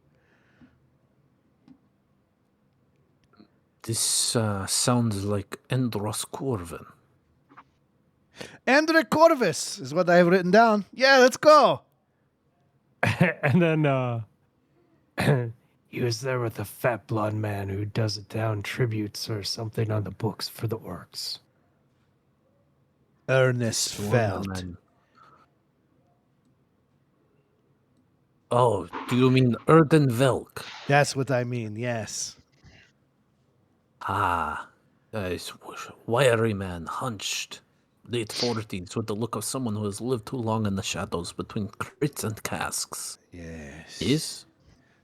This sounds like Endros Corvin. Andre Corvus is what I have written down. Yeah, let's go. And then He was there with a fat blonde man who does down tributes or something on the books for the orcs. Ernest Felt. Dwarven. Oh, do you mean Erdenvelk? That's what I mean, yes. Ah, wiry man, hunched, late 40s, with the look of someone who has lived too long in the shadows between crates and casks. Yes. Yes?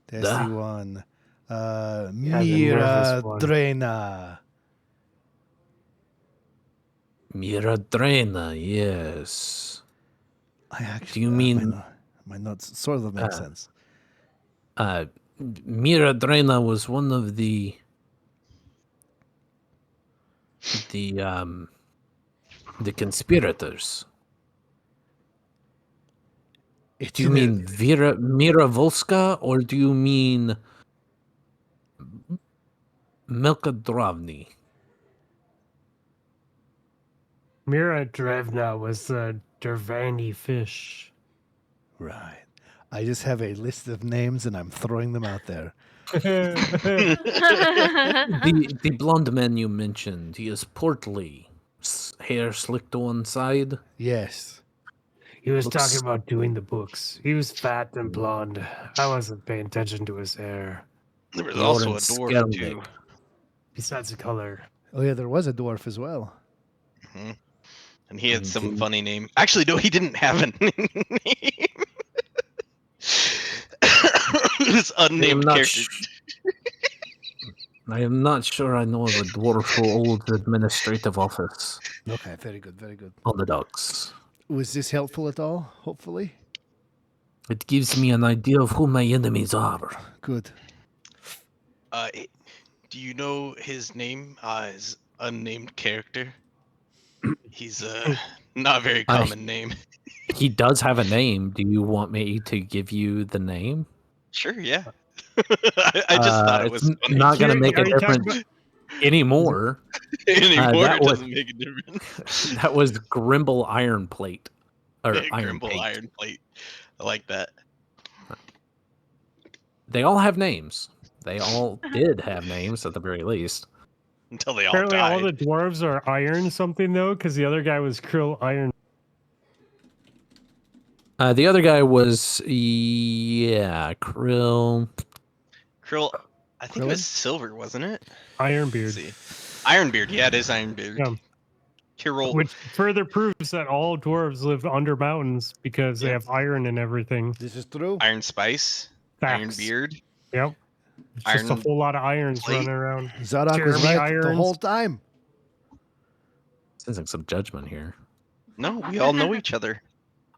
That's Da. the one. the Mira nervous one. Drena. Miradrena, yes. I actually, Do you mean my notes sort of make sense. Miradrena was one of the the conspirators? Do you mean Mira Volska, or do you mean Milka Dravni? Mira Drevna was the Dervani fish. Right. I just have a list of names and I'm throwing them out there. The blonde man you mentioned, he is portly, hair slicked to one side. Yes. He was Looks- talking about doing the books. He was fat and blonde. I wasn't paying attention to his hair. There was also a Lawrence dwarf Skelnick. too. Besides the color. Oh yeah, there was a dwarf as well. Mhm. And he had And some didn't- funny name. Actually, no, he didn't have a name. It was unnamed character. I am not sure I know of a dwarf who holds administrative office Okay, very good, very good. on the docks. Was this helpful at all? Hopefully. It gives me an idea of who my enemies are. Good. Do you know his name? His unnamed character. He's not a very common name. He does have a name. Do you want me to give you the name? Sure, yeah. I just thought it It's was funny. not going to make a Are you talking difference anymore. Anymore, that it was- doesn't make a difference. That was Grimble Ironplate. Or Iron Grimble Plate. Iron Plate. I like that. They all have names. They all did have names at the very least. Until they all Apparently, died. all the dwarves are iron something though, because the other guy was Krill Iron. The other guy was, Krill. Krill, I think it Krillin? was silver, wasn't it? Ironbeard. Let's see. Ironbeard, yeah, it is Ironbeard. Yeah. Kirill, Which further proves that all dwarves live under mountains because they Yeah. have iron and everything. This is true. Iron Spice, Facts. Ironbeard. Yep. It's just a Iron whole lot of irons plate. running around. Zadok was Jeremy right the Irons. whole time. Sensing some judgment here. No, we all know each other.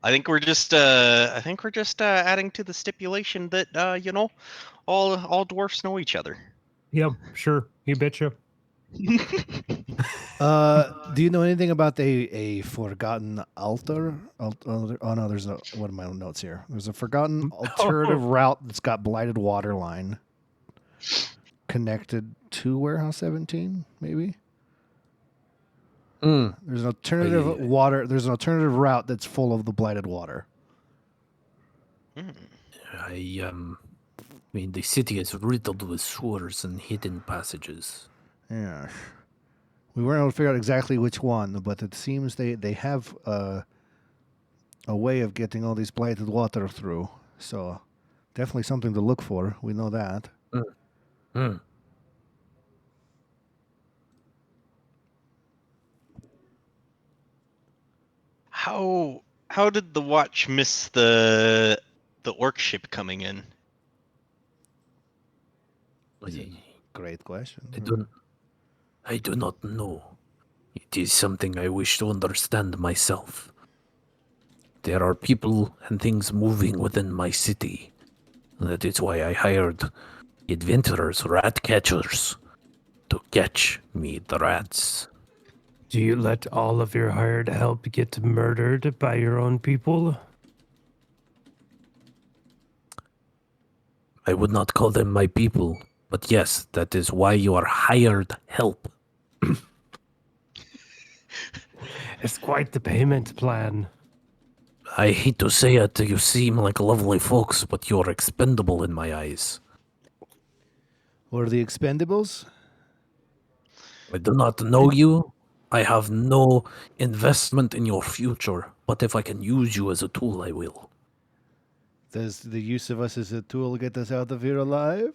I think we're just adding to the stipulation that you know, all dwarfs know each other. Yep, sure. You betcha. Do you know anything about a forgotten altar? Oh no, there's no. What are my notes here? There's a forgotten alternative route that's got blighted water line connected to Warehouse 17. Maybe there's an alternative water. There's an alternative route that's full of the blighted water. I mean, the city is riddled with sewers and hidden passages. Yeah, we weren't able to figure out exactly which one, but it seems they have a way of getting all these blighted water through. So definitely something to look for. We know that. Hmm. How did the watch miss the orc ship coming in? Great question. I do not know. It is something I wish to understand myself. There are people and things moving within my city. That is why I hired adventurers, rat catchers, to catch me the rats. Do you let all of your hired help get murdered by your own people? I would not call them my people, but yes, that is why you are hired help. It's quite the payment plan. I hate to say it, you seem like lovely folks, but you're expendable in my eyes. Or the Expendables? I do not know you. I have no investment in your future. But if I can use you as a tool, I will. Does the use of us as a tool get us out of here alive?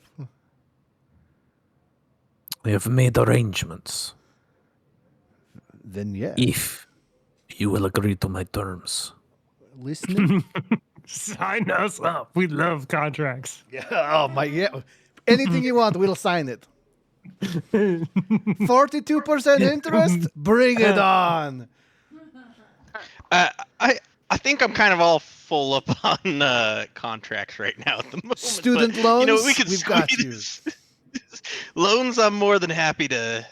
I have made arrangements. Then yeah. If you will agree to my terms. Listening? Sign us up. We love contracts. Yeah. Oh my. Yeah. Anything you want, we'll sign it. 42% interest. Bring it on. I think I'm kind of all full up on contracts right now at the moment. Student but, loans. we can We've got you. squeeze- Loans, I'm more than happy to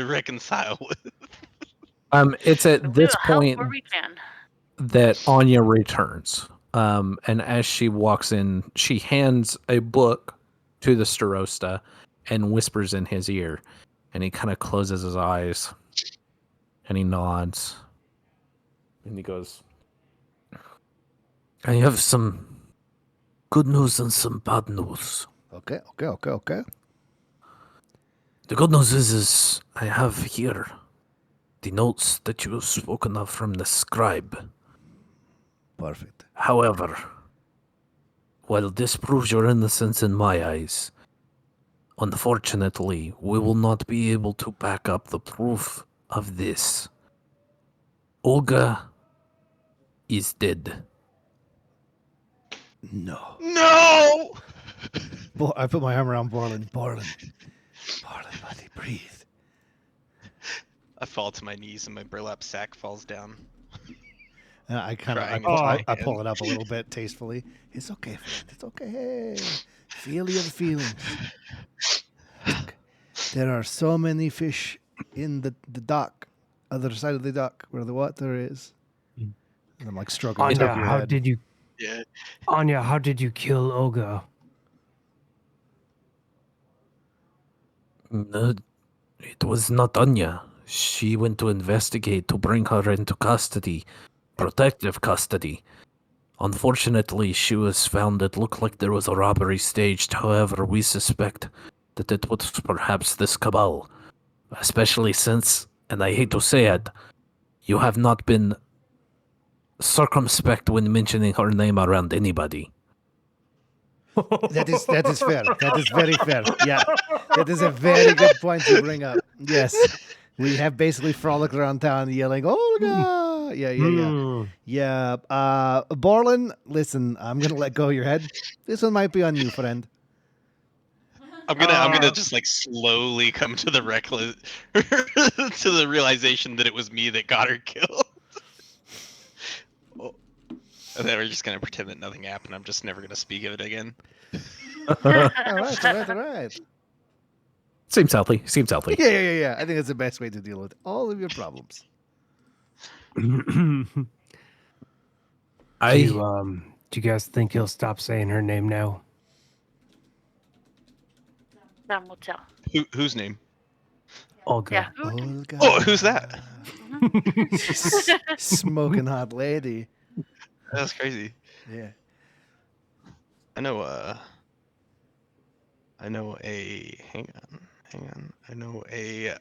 reconcile with. It's at We this will help point where we can. that Anya returns. And as she walks in, she hands a book to the Starosta and whispers in his ear. And he kind of closes his eyes and he nods. And he goes, I have some good news and some bad news. Okay. The good news is I have here the notes that you have spoken of from the scribe. Perfect. However, while this proves your innocence in my eyes, unfortunately, we will not be able to back up the proof of this. Olga is dead. No. No! I put my arm around Borland. Borland, buddy, breathe. I fall to my knees and my burlap sack falls down. And I kind Crying of into I my pull hand. it up a little bit tastefully. It's okay, friend. It's okay. Feel your feelings. Look, there are so many fish in the dock, other side of the dock where the water is. And I'm like struggling to Anya, top your how head. did you? Yeah. Anya, how did you kill Olga? No, it was not Anya. She went to investigate to bring her into custody, protective custody. Unfortunately, she was found. It looked like there was a robbery staged. However, we suspect that it was perhaps this cabal, especially since, and I hate to say it, you have not been circumspect when mentioning her name around anybody. That is fair. That is very fair. Yeah, that is a very good point to bring up. Yes, we have basically frolicked around town yelling, "Olga!" Yeah. Borland, listen, I'm gonna let go of your head. This one might be on you, friend. I'm gonna just like slowly come to the to the realization that it was me that got her killed. And then we're just gonna pretend that nothing happened. I'm just never gonna speak of it again. All right. Seems healthy. Yeah. I think that's the best way to deal with all of your problems. Do you guys think he'll stop saying her name now? Time will tell. Whose name? Olga. Yeah. Who? Olga. Oh, who's that? Smoking hot lady. That's crazy. Yeah. I know a. Hang on. I know a.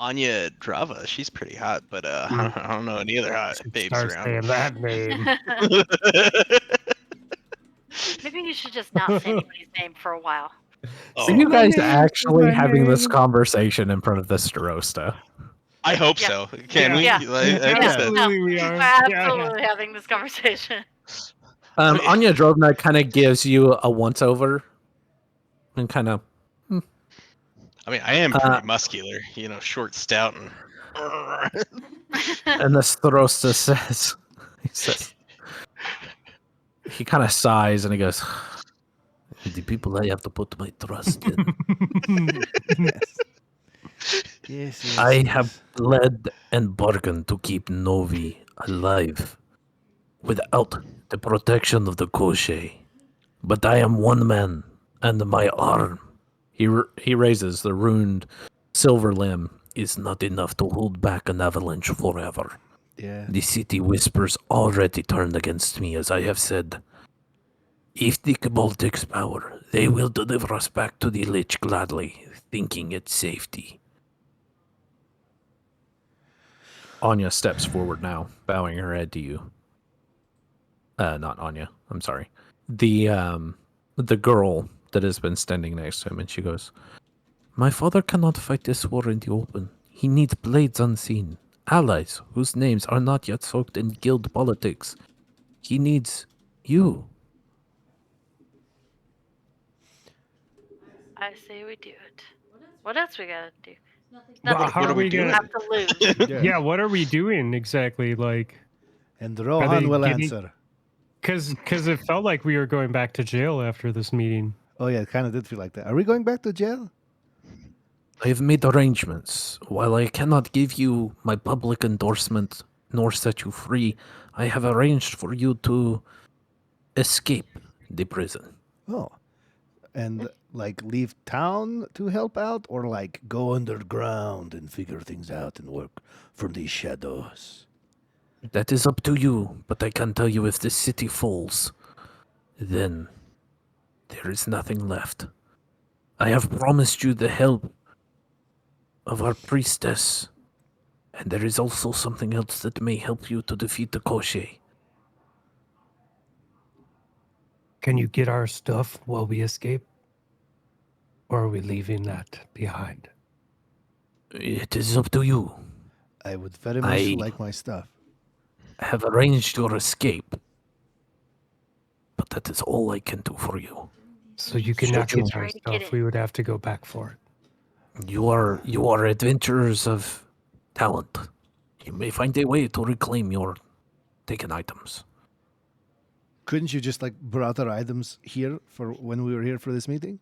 Anya Drava. She's pretty hot, but I don't know any other hot babes Start around. saying that name. Maybe you should just not say anybody's name for a while. So you My guys name, actually my having this name. conversation in front of the Starosta? I hope Yeah. so. Can we? Yeah. Like, I guess that- Absolutely, we are. We're Yeah. absolutely having this conversation. Anya Drobna kind of gives you a once over and kind of I mean, I am pretty muscular, short, stout, and. and the Starosta says, he kind of sighs and he goes, the people I have to put my trust in. Yes. I have pled and bargained to keep Novi alive without the protection of the Koshe. But I am one man, and my arm, he raises the ruined silver limb, is not enough to hold back an avalanche forever. Yeah. The city whispers already turned against me, as I have said. If the Cabal takes power, They will deliver us back to the Lich gladly, thinking it's safety. Anya steps forward now, bowing her head to you. Not Anya, I'm sorry. The girl that has been standing next to him, and she goes, "My father cannot fight this war in the open. He needs blades unseen, allies whose names are not yet soaked in guild politics. He needs you." I say we do it. What else we gotta do? Well, Nothing. how What are are we we doing? gonna? Have to lose. Yeah, what are we doing exactly? Like, And they Rohan will getting- answer. because it felt like we were going back to jail after this meeting. Oh yeah, it kind of did feel like that. Are we going back to jail? I have made arrangements. While I cannot give you my public endorsement nor set you free, I have arranged for you to escape the prison. Oh, and like leave town to help out, or like go underground and figure things out and work from these shadows. That is up to you, but I can tell you if this city falls, then there is nothing left. I have promised you the help of our priestess, and there is also something else that may help you to defeat the Koshei. Can you get our stuff while we escape? Or are we leaving that behind? It is up to you. I would very much I- like my stuff. I have arranged your escape, but that is all I can do for you. So you can Sure, not get try our to get stuff. it. We would have to go back for it. You are adventurers of talent. You may find a way to reclaim your taken items. Couldn't you just like brought our items here for when we were here for this meeting?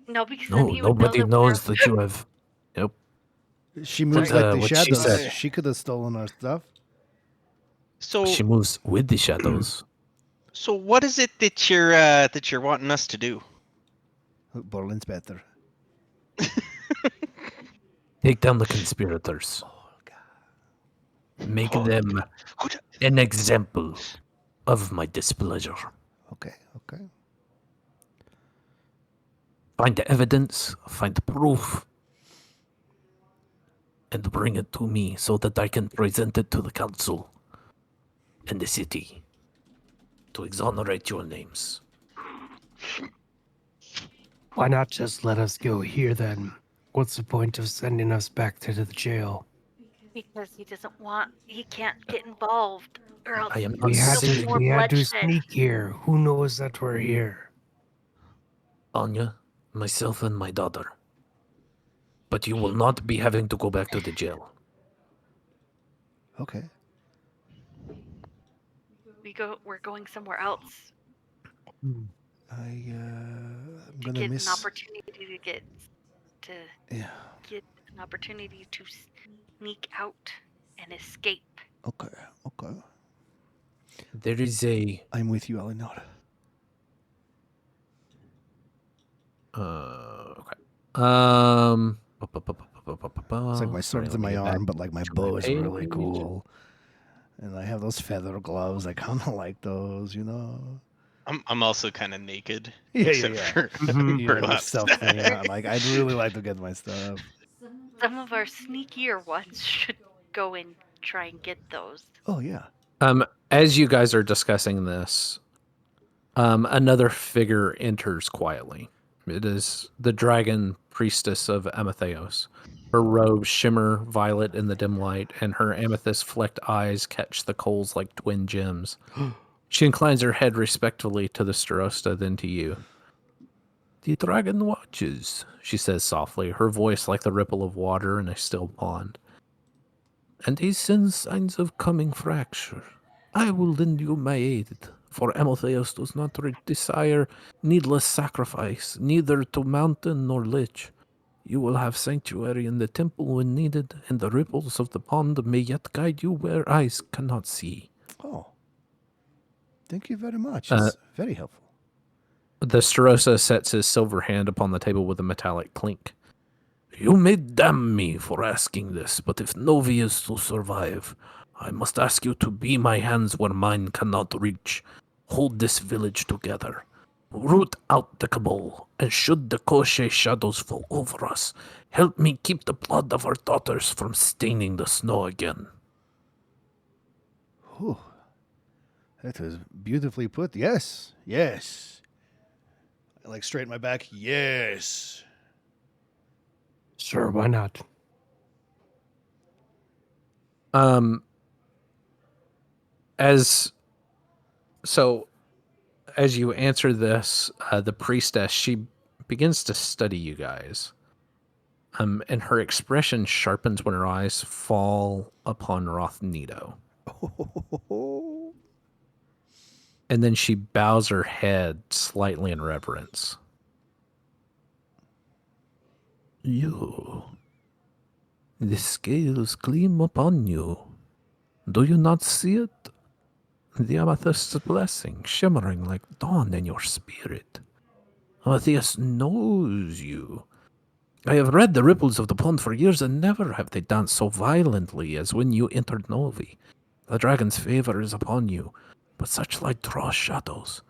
No, because No, then he would nobody know that knows we're- that you have. Yep. She moves What, like the what she shadows. said. She could have stolen our stuff. So, She moves with the shadows. so what is it that you're wanting us to do? Borlin's better. Take down the conspirators. Make Oh, them good. an example of my displeasure. Okay, okay. Find evidence, find proof, and bring it to me so that I can present it to the council and the city to exonerate your names. Why not just let us go here then? What's the point of sending us back to the jail? because he can't get involved, or else I am not We had there'll be to more we had to bloodshed. sneak here. Who knows that we're here? Anya, myself, and my daughter. But you will not be having to go back to the jail. Okay. We're going somewhere else I'm to gonna get miss. an opportunity to Yeah. get an opportunity to sneak out and escape. Okay. Okay. There is a I'm with you, Eleanor. okay. It's like my sword's in my arm, but like my to bow my is really page. cool. And I have those feather gloves. I kind of like those, you know. I'm also kind of naked. Yeah, except yeah. for Mhm. You for have your gloves. stuff thing out. Like, I'd really like to get my stuff. Some of our sneakier ones should go and try and get those. Oh yeah. As you guys are discussing this, another figure enters quietly. It is the dragon priestess of Amatheos. Her robes shimmer violet in the dim light, and her amethyst-flecked eyes catch the coals like twin gems. She inclines her head respectfully to the Starosta, then to you. "The dragon watches," she says softly, her voice like the ripple of water in a still pond. "And he sends signs of coming fracture. I will lend you my aid, for Amatheus does not desire needless sacrifice, neither to mountain nor lich. You will have sanctuary in the temple when needed, and the ripples of the pond may yet guide you where eyes cannot see." Oh. Thank you very much. It's very helpful. The Starosta sets his silver hand upon the table with a metallic clink. "You may damn me for asking this, but if Novi is to survive, I must ask you to be my hands where mine cannot reach. Hold this village together. Root out the cabal, and should the Koshé shadows fall over us, help me keep the blood of our daughters from staining the snow again. Whew. That is beautifully put. Yes. Yes. I like straighten my back. Yes. Sure, why not? As you answer this, the priestess, she begins to study you guys. And her expression sharpens when her eyes fall upon Rothnito. And then she bows her head slightly in reverence. The scales gleam upon you. Do you not see it? The amethyst's blessing shimmering like dawn in your spirit. Orpheus knows you. I have read the ripples of the pond for years, and never have they danced so violently as when you entered Novi. The dragon's favor is upon you, but such light draws shadows.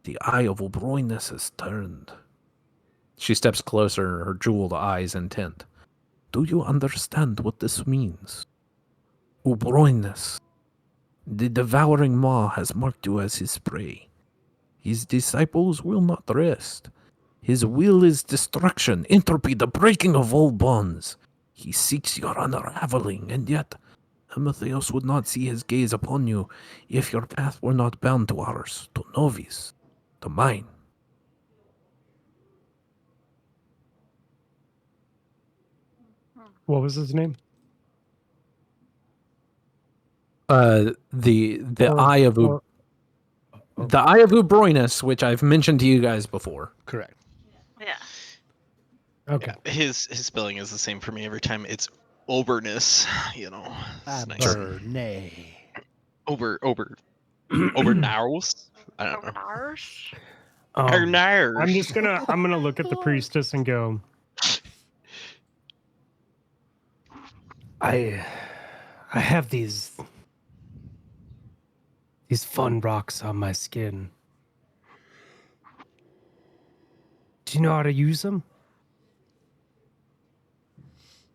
The eye of Obroinus is turned. She steps closer, her jeweled eyes intent. Do you understand what this means? Obroinus, the devouring maw has marked you as his prey. His disciples will not rest. His will is destruction, entropy, the breaking of all bonds. He seeks your unraveling, and yet Amatheus would not see his gaze upon you if your path were not bound to ours, to Novi's, to mine. What was his name? The eye of the eye of Ubroinus, which I've mentioned to you guys before. Correct. Yeah. Okay. His spelling is the same for me every time. It's Oberness, you know. It's nice. Abernay. Obernaus. I don't know. Carbonars? Obernaus. I'm gonna look at the priestess and go, I have these fun rocks on my skin. Do you know how to use them?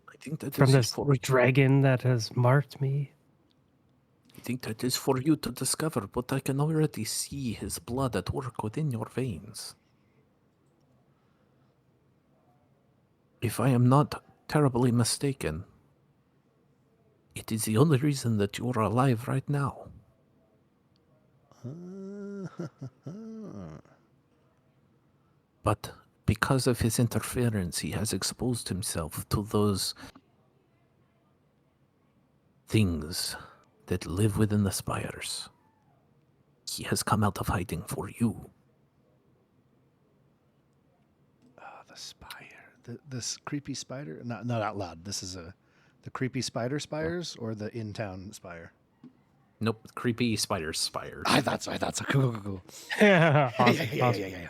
I think that From is this for dragon that has marked me? I think that is for you to discover, but I can already see his blood at work within your veins. If I am not terribly mistaken, it is the only reason that you are alive right now. But because of his interference, he has exposed himself to those things that live within the spires. He has come out of hiding for you. The spire. This creepy spider? Not out loud. This is the creepy spider spires or the in-town spire? Nope, creepy spiders. I thought so. Cool. Awesome, awesome. Yeah.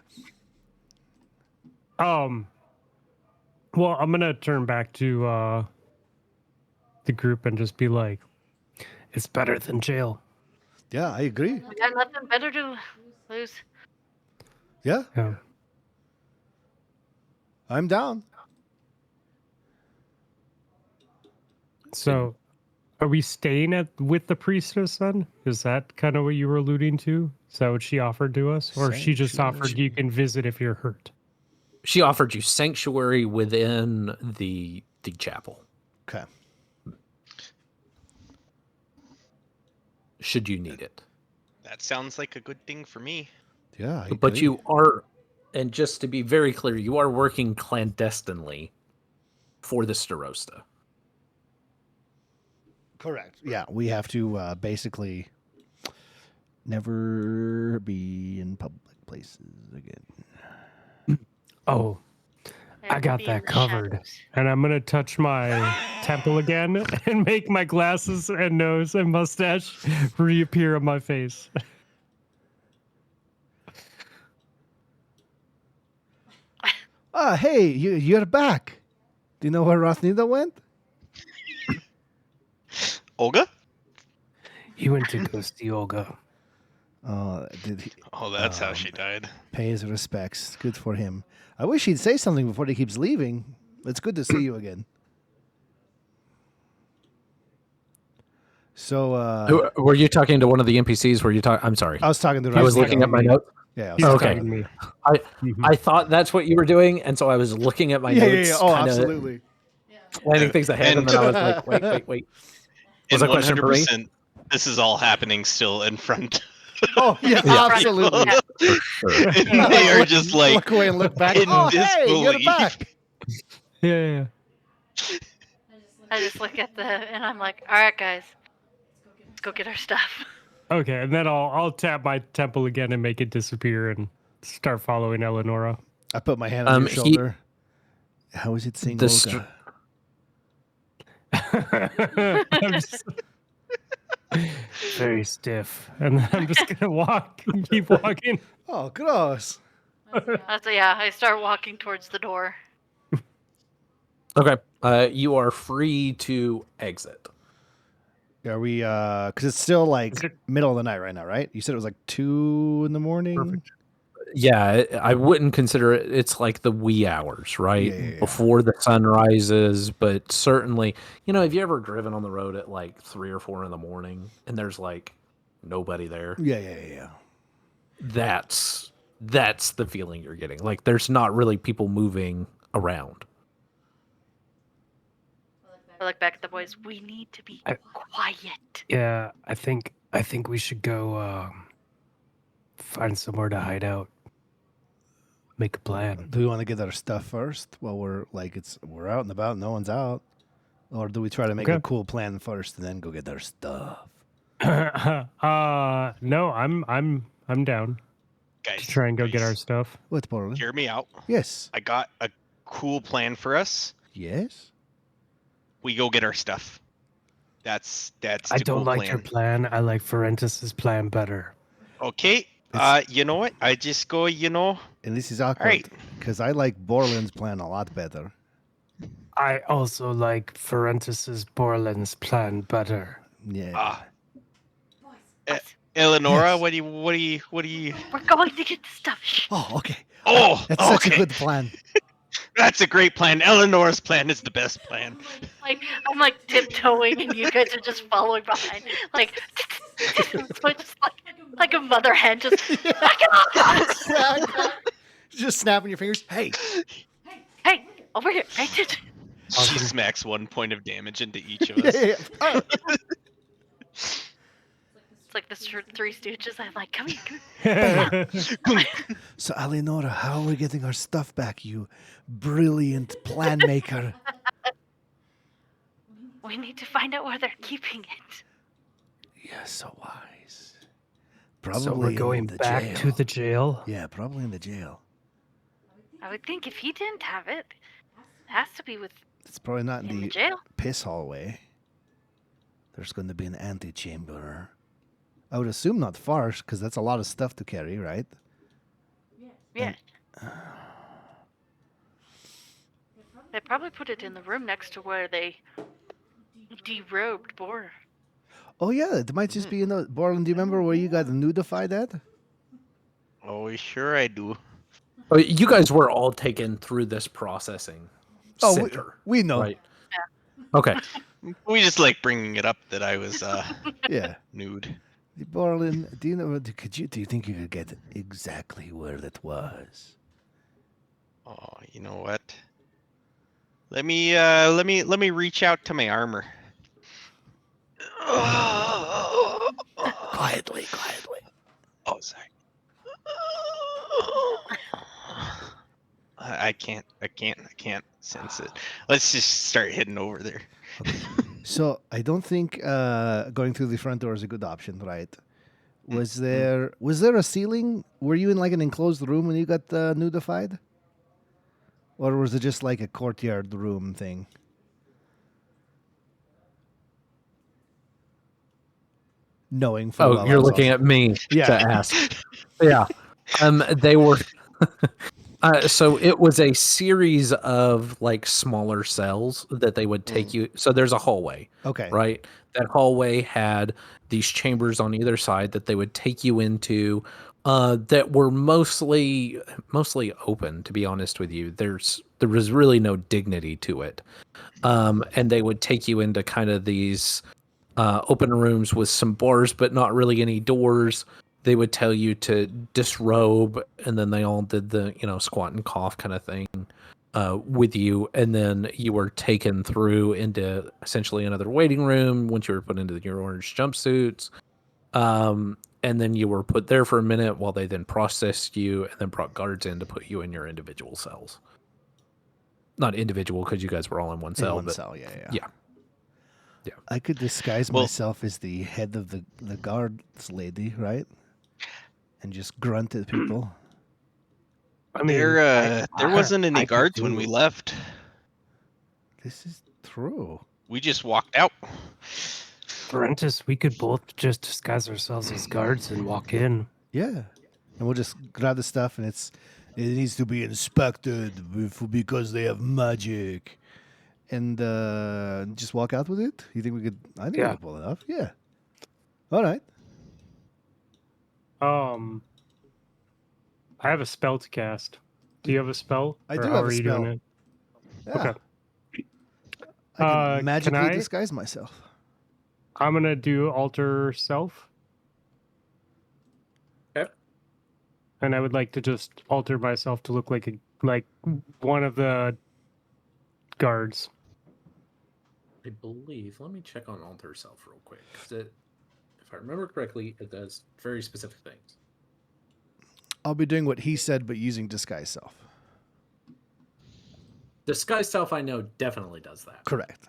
Well, I'm gonna turn back to the group and just be like, it's better than jail. Yeah, I agree. We got nothing better to lose. Yeah, Yeah. I'm down. So, are we staying with the priestess then? Is that kind of what you were alluding to? Is that what she offered to us, or she just offered you can visit if you're hurt? She offered you sanctuary within the chapel. Okay. Should you need it. That sounds like a good thing for me. Yeah, I But agree. you are, and just to be very clear, you are working clandestinely for the Starosta. Correct. Yeah, we have to basically never be in public places again. Oh, I got Be in that the covered. shadows. And I'm gonna touch my temple again and make my glasses and nose and mustache reappear on my face. Hey, you're back. Do you know where Rothnida went? Olga? You went to go see Olga. Did he Oh, that's how she died. pay his respects? Good for him. I wish he'd say something before he keeps leaving. It's good to see you again. So Were you talking to one of the NPCs? Were you talking? I'm sorry. I was talking to. I was looking at my notes. Yeah. I was He's Okay. talking to me. I thought that's what you were doing, and so I was looking at my notes, Oh, kinda absolutely. planning things ahead, and then I was like, wait. Was And that a question for me? 100%, this is all happening still in front. Oh, yeah, Yeah. absolutely. For sure. And they are just like look away and look back. in Oh, hey, you're disbelief. back. Yeah. I just look at and I'm like, all right, guys, let's go get our stuff. Okay, and then I'll tap my temple again and make it disappear and start following Eleonora. I put my hand on your He- shoulder. How is it saying The Olga? I'm just very stiff, and then I'm just gonna walk and keep walking. Oh, gross. So yeah, I start walking towards the door. Okay. You are free to exit. Are we, because it's still like Is it- middle of the night right now, right? You said it was like 2 in the morning? Perfect. Yeah, I wouldn't consider it. It's like the wee hours, right? Yeah. Before the sun rises, but certainly, have you ever driven on the road at like 3 or 4 in the morning and there's like nobody there? Yeah. That's the feeling you're getting. Like there's not really people moving around. I look back at the boys. We need to be quiet. Yeah, I think we should go find somewhere to hide out. Make a plan. Do we want to get our stuff first while we're out and about, no one's out? Or do we try to make a cool plan first and then go get our stuff? No, I'm down Guys, to try and go get our guys, stuff. What's Portland? Hear me out. Yes. I got a cool plan for us. Yes? We go get our stuff. That's I the don't cool like plan. your plan. I like Forentus's plan better. Okay. You know what? I just go, And this is awkward right. because I like Borland's plan a lot better. I also like Forentus's Borland's plan better. Yeah. Eleonora, Yes. what do you We're going to get the stuff. Shh. Oh, okay. Oh, That's such a okay. good plan. That's a great plan. Eleanor's plan is the best plan. Like I'm like tiptoeing, and you guys are just following behind. Like, so it's just like a mother hen, just. Just snapping your fingers. Hey. Hey, over here. Pay attention. She smacks 1 point of damage into each of us. Oh. It's like the Three Stooges. I'm like, come here. So, Eleonora, how are we getting our stuff back, you brilliant plan maker? We need to find out where they're keeping it. You're so wise. Probably So we're going in the back jail. to the jail. Yeah, probably in the jail. I would think if he didn't have it, it has to be with It's probably not in in the the jail. piss hallway. There's going to be an antechamber. I would assume not far, because that's a lot of stuff to carry, right? Yeah. They probably put it in the room next to where they derobed Bor. Oh, yeah, it might just be in the... Borland, do you remember where you got nudified at? Oh, sure I do. Oh, you guys were all taken through this processing center, we know. right? Okay. We just like bringing it up that I was Yeah. nude. Borland, do you think you could get exactly where that was? Oh, you know what? Let me reach out to my armor. Quietly. Oh, sorry. I can't sense it. Let's just start heading over there. So I don't think going through the front door is a good option, right? Was there a ceiling? Were you in like an enclosed room when you got nudified? Or was it just like a courtyard room thing? Knowing full well Oh, you're I was looking also- at me Yeah. to ask. Yeah. They were So it was a series of like smaller cells that they would take you. So there's a hallway, Okay. right? That hallway had these chambers on either side that they would take you into, that were mostly open. To be honest with you, there was really no dignity to it, and they would take you into kind of these open rooms with some bars, but not really any doors. They would tell you to disrobe, and then they all did the squat and cough kind of thing with you, and then you were taken through into essentially another waiting room once you were put into your orange jumpsuits, and then you were put there for a minute while they then processed you, and then brought guards in to put you in your individual cells. Not individual because you guys were all in one In cell, one but cell, yeah. yeah. I could disguise Well- myself as the head of the guards lady, right? And just grunt at people. I mean, There wasn't I any could guards when we do- left. This is true. We just walked out. Parentis, we could both just disguise ourselves as guards and walk in. Yeah. And we'll just grab the stuff, and it needs to be inspected because they have magic. And just walk out with it? You think we could? I think we Yeah. could pull it off. Yeah. All right. I have a spell to cast. Do you have a spell? I Or do how have a are you spell. doing it? Yeah. Okay. I can Can magically I? disguise myself. I'm gonna do alter self. Okay. And I would like to just alter myself to look like one of the guards. I believe. Let me check on alter self real quick. 'Cause if I remember correctly, it does very specific things. I'll be doing what he said, but using disguise self. Disguise self, I know, definitely does that. Correct.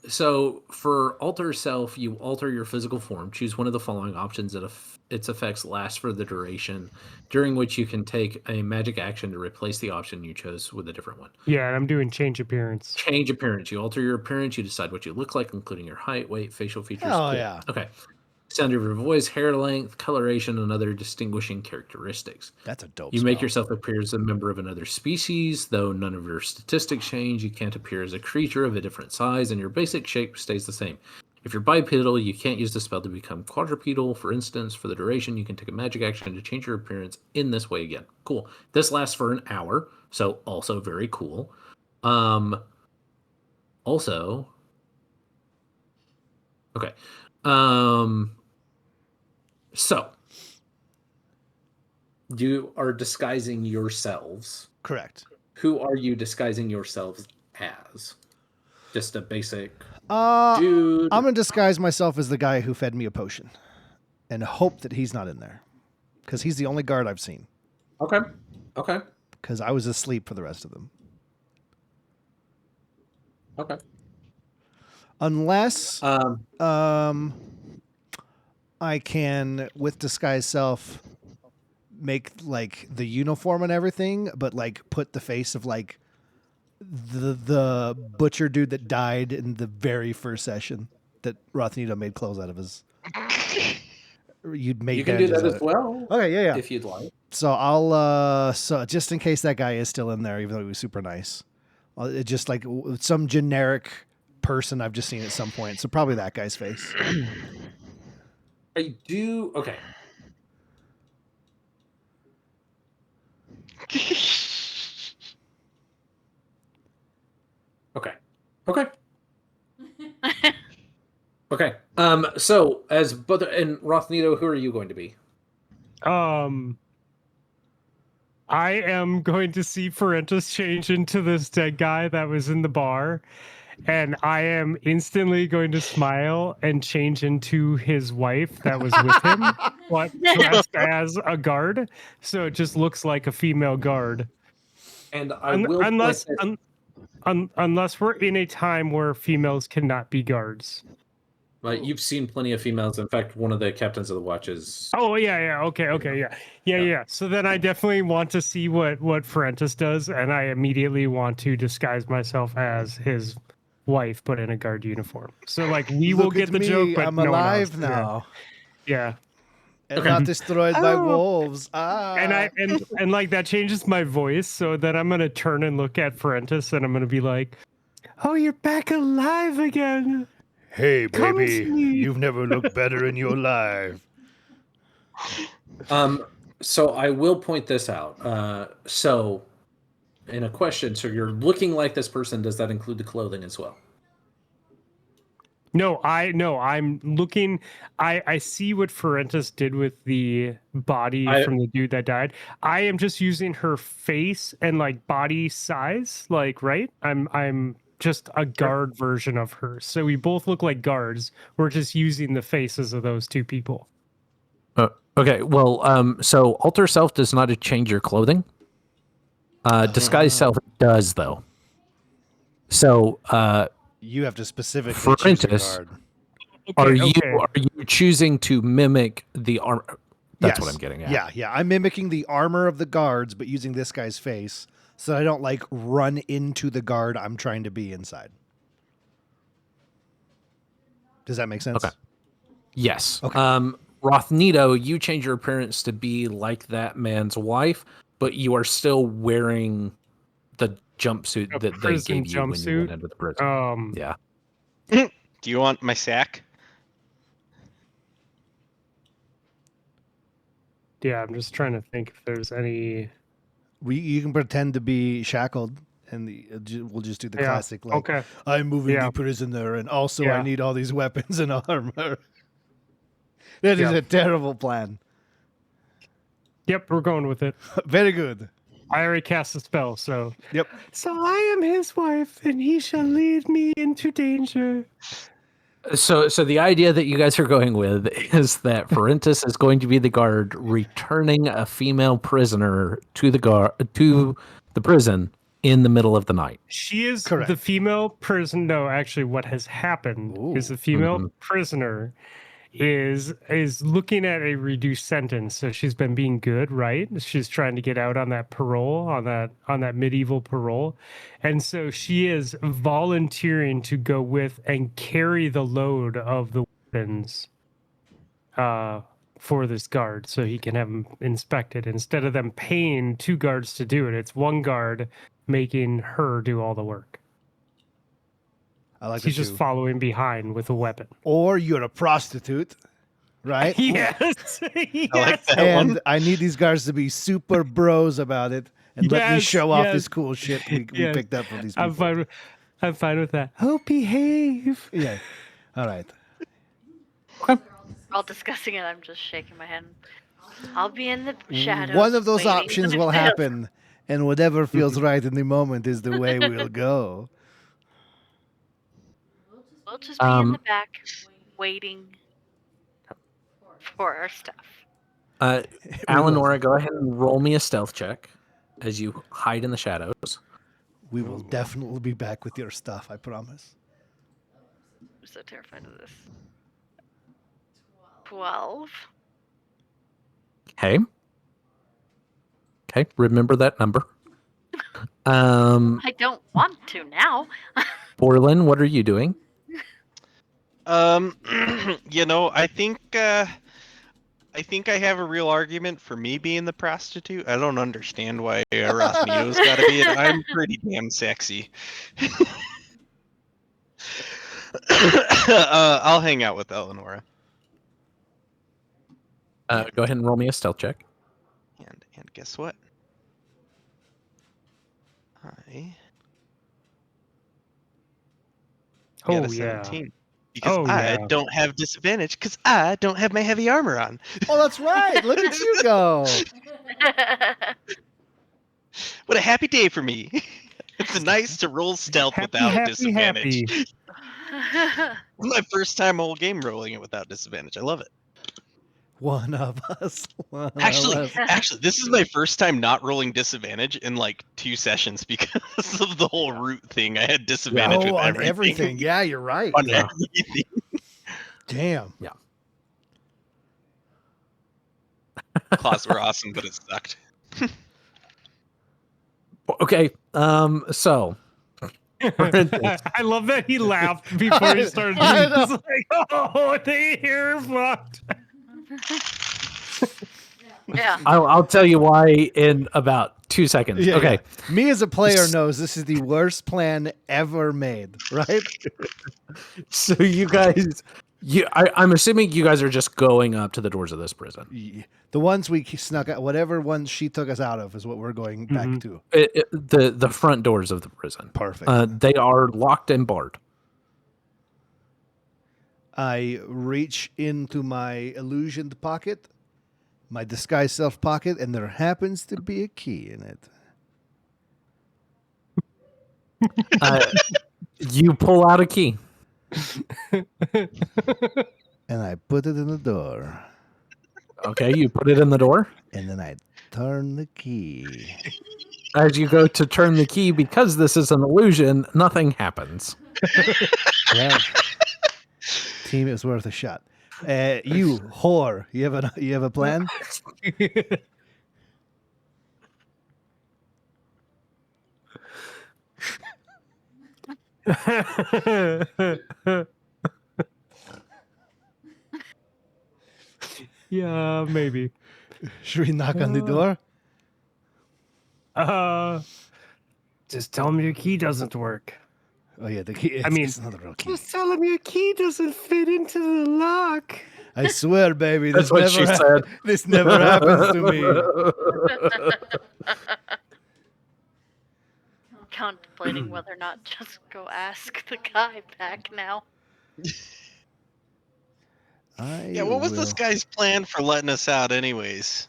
So for alter self, you alter your physical form. Choose one of the following options that its effects last for the duration, during which you can take a magic action to replace the option you chose with a different one. Yeah, and I'm doing change appearance. Change appearance. You alter your appearance. You decide what you look like, including your height, weight, facial features. Hell Cool. yeah. Okay. Sound of your voice, hair length, coloration, and other distinguishing characteristics. That's a dope You make spell. yourself appear as a member of another species, though none of your statistics change. You can't appear as a creature of a different size, and your basic shape stays the same. If you're bipedal, you can't use the spell to become quadrupedal. For instance, for the duration, you can take a magic action to change your appearance in this way again. Cool. This lasts for an hour, so also very cool. Also, okay. So you are disguising yourselves. Correct. Who are you disguising yourselves as? Just a basic I'm dude. gonna disguise myself as the guy who fed me a potion, and hope that he's not in there, because he's the only guard I've seen. Okay. Okay. Because I was asleep for the rest of them. Okay. Unless Um, I can, with disguise self, make like the uniform and everything, but like put the face of like the butcher dude that died in the very first session that Rothnito made clothes out of his. You'd make you can do bandages that out as of it. well. Okay, yeah. If you'd like. So I'll so just in case that guy is still in there, even though he was super nice, it's just like some generic person I've just seen at some point. So probably that guy's face. I do. Okay. Okay. Okay. Okay. So as both and Rothnito, who are you going to be? I am going to see Parentis change into this dead guy that was in the bar, and I am instantly going to smile and change into his wife that was with him, but dressed as a guard. So it just looks like a female guard. And I will unless point unless we're in a time where females cannot be guards. But you've seen plenty of females. In fact, one of the captains of the watch is. Oh yeah, okay, yeah. So then I definitely want to see what Parentis does, and I immediately want to disguise myself as his wife, but in a guard uniform. So like we will Look get at the me, joke, but I'm no one alive else. now. Yeah. And not destroyed by wolves. Ah. And like that changes my voice, so that I'm gonna turn and look at Ferentis, and I'm gonna be like, "Oh, you're back alive again." Hey, Come baby, to me. you've never looked better in your life. So I will point this out. So in a question, so you're looking like this person, does that include the clothing as well? No, I'm looking. I see what Ferentis did with the body from the dude that died. I am just using her face and like body size, like right. I'm just a guard version of her, so we both look like guards. We're just using the faces of those two people. Okay, well, so alter self does not change your clothing. Disguise self does, though. So, You have to specifically choose a Ferentis, guard. are you choosing to mimic the armor? That's what Yes. I'm getting at. Yeah. I'm mimicking the armor of the guards, but using this guy's face, so I don't like run into the guard I'm trying to be inside. Does that make sense? Okay. Yes. Okay. Rothnito, you change your appearance to be like that man's wife, but you are still wearing the jumpsuit that they prison gave you when you went jumpsuit? into the prison. Yeah. Do you want my sack? Yeah, I'm just trying to think if there's any. You can pretend to be shackled, and we'll just do the classic, like, Okay. I'm moving the prisoner, and also I need all these weapons and armor. That is a terrible plan. Yep, we're going with it. Very good. I already cast a spell, so. Yep. So I am his wife, and he shall lead me into danger. So the idea that you guys are going with is that Ferentis is going to be the guard returning a female prisoner to the prison in the middle of the night. She is Correct. the female prison. No, actually, what has happened is the female prisoner is looking at a reduced sentence. So she's been being good, right? She's trying to get out on that parole, on that medieval parole. And so she is volunteering to go with and carry the load of the weapons for this guard so he can have them inspected. Instead of them paying 2 guards to do it, it's 1 guard making her do all the work. I like He's that just too. following behind with a weapon. Or you're a prostitute, right? Yes. I like that And one. I need these guys to be super bros about it and let me Yes, show off yes. this cool shit we Yes. picked up from these people. I'm fine with that. Oh, behave. Yeah. All right. All discussing it, I'm just shaking my head. I'll be in the shadows. One of those waiting options for will the- happen, and whatever feels right in the moment is the way we'll go. We'll just be in the back, waiting for our stuff. Alanora, go ahead and roll me a stealth check as you hide in the shadows. We will definitely be back with your stuff, I promise. I'm so terrified of this. 12. Okay, remember that number. I don't want to now. Borlin, what are you doing? I think I have a real argument for me being the prostitute. I don't understand why Rothnito's got to be it. I'm pretty damn sexy. I'll hang out with Eleonora. Go ahead and roll me a stealth check. And guess what? I got a 17. Because I don't have disadvantage because I don't have my heavy armor on. Oh, that's right. Look at you go. What a happy day for me. It's nice to roll stealth without disadvantage. My first time whole game rolling it without disadvantage. I love it. One of us. Actually, this is my first time not rolling disadvantage in like 2 sessions because of the whole root thing. I had disadvantage with on everything. Yeah, you're right. On everything. Damn. Yeah. Claws were awesome, but it sucked. Okay, so I love that he laughed before he started. He's like, "Oh, the ear fucked." Yeah. I'll tell you why in about 2 seconds. Yeah, Okay. yeah. Me as a player knows this is the worst plan ever made, right? So you guys, I'm assuming you guys are just going up to the doors of this prison. The ones we snuck out, whatever ones she took us out of, is what we're going back Mhm. to. The front doors of the prison. Perfect. They are locked and barred. I reach into my illusioned pocket, my disguise self pocket, and there happens to be a key in it. You pull out a key. And I put it in the door. Okay, you put it in the door. And then I turn the key. As you go to turn the key, because this is an illusion, nothing happens. Well, team, it was worth a shot. You whore, you have a plan? Yeah, maybe. Should we knock on the door? Just tell him your key doesn't work. Oh yeah, the key. It's not a real key. Just tell him your key doesn't fit into the lock. I swear, baby, That's this what never she said. This never happens to me. Contemplating whether or not just go ask the guy back now. Yeah, what was this guy's plan for letting us out, anyways?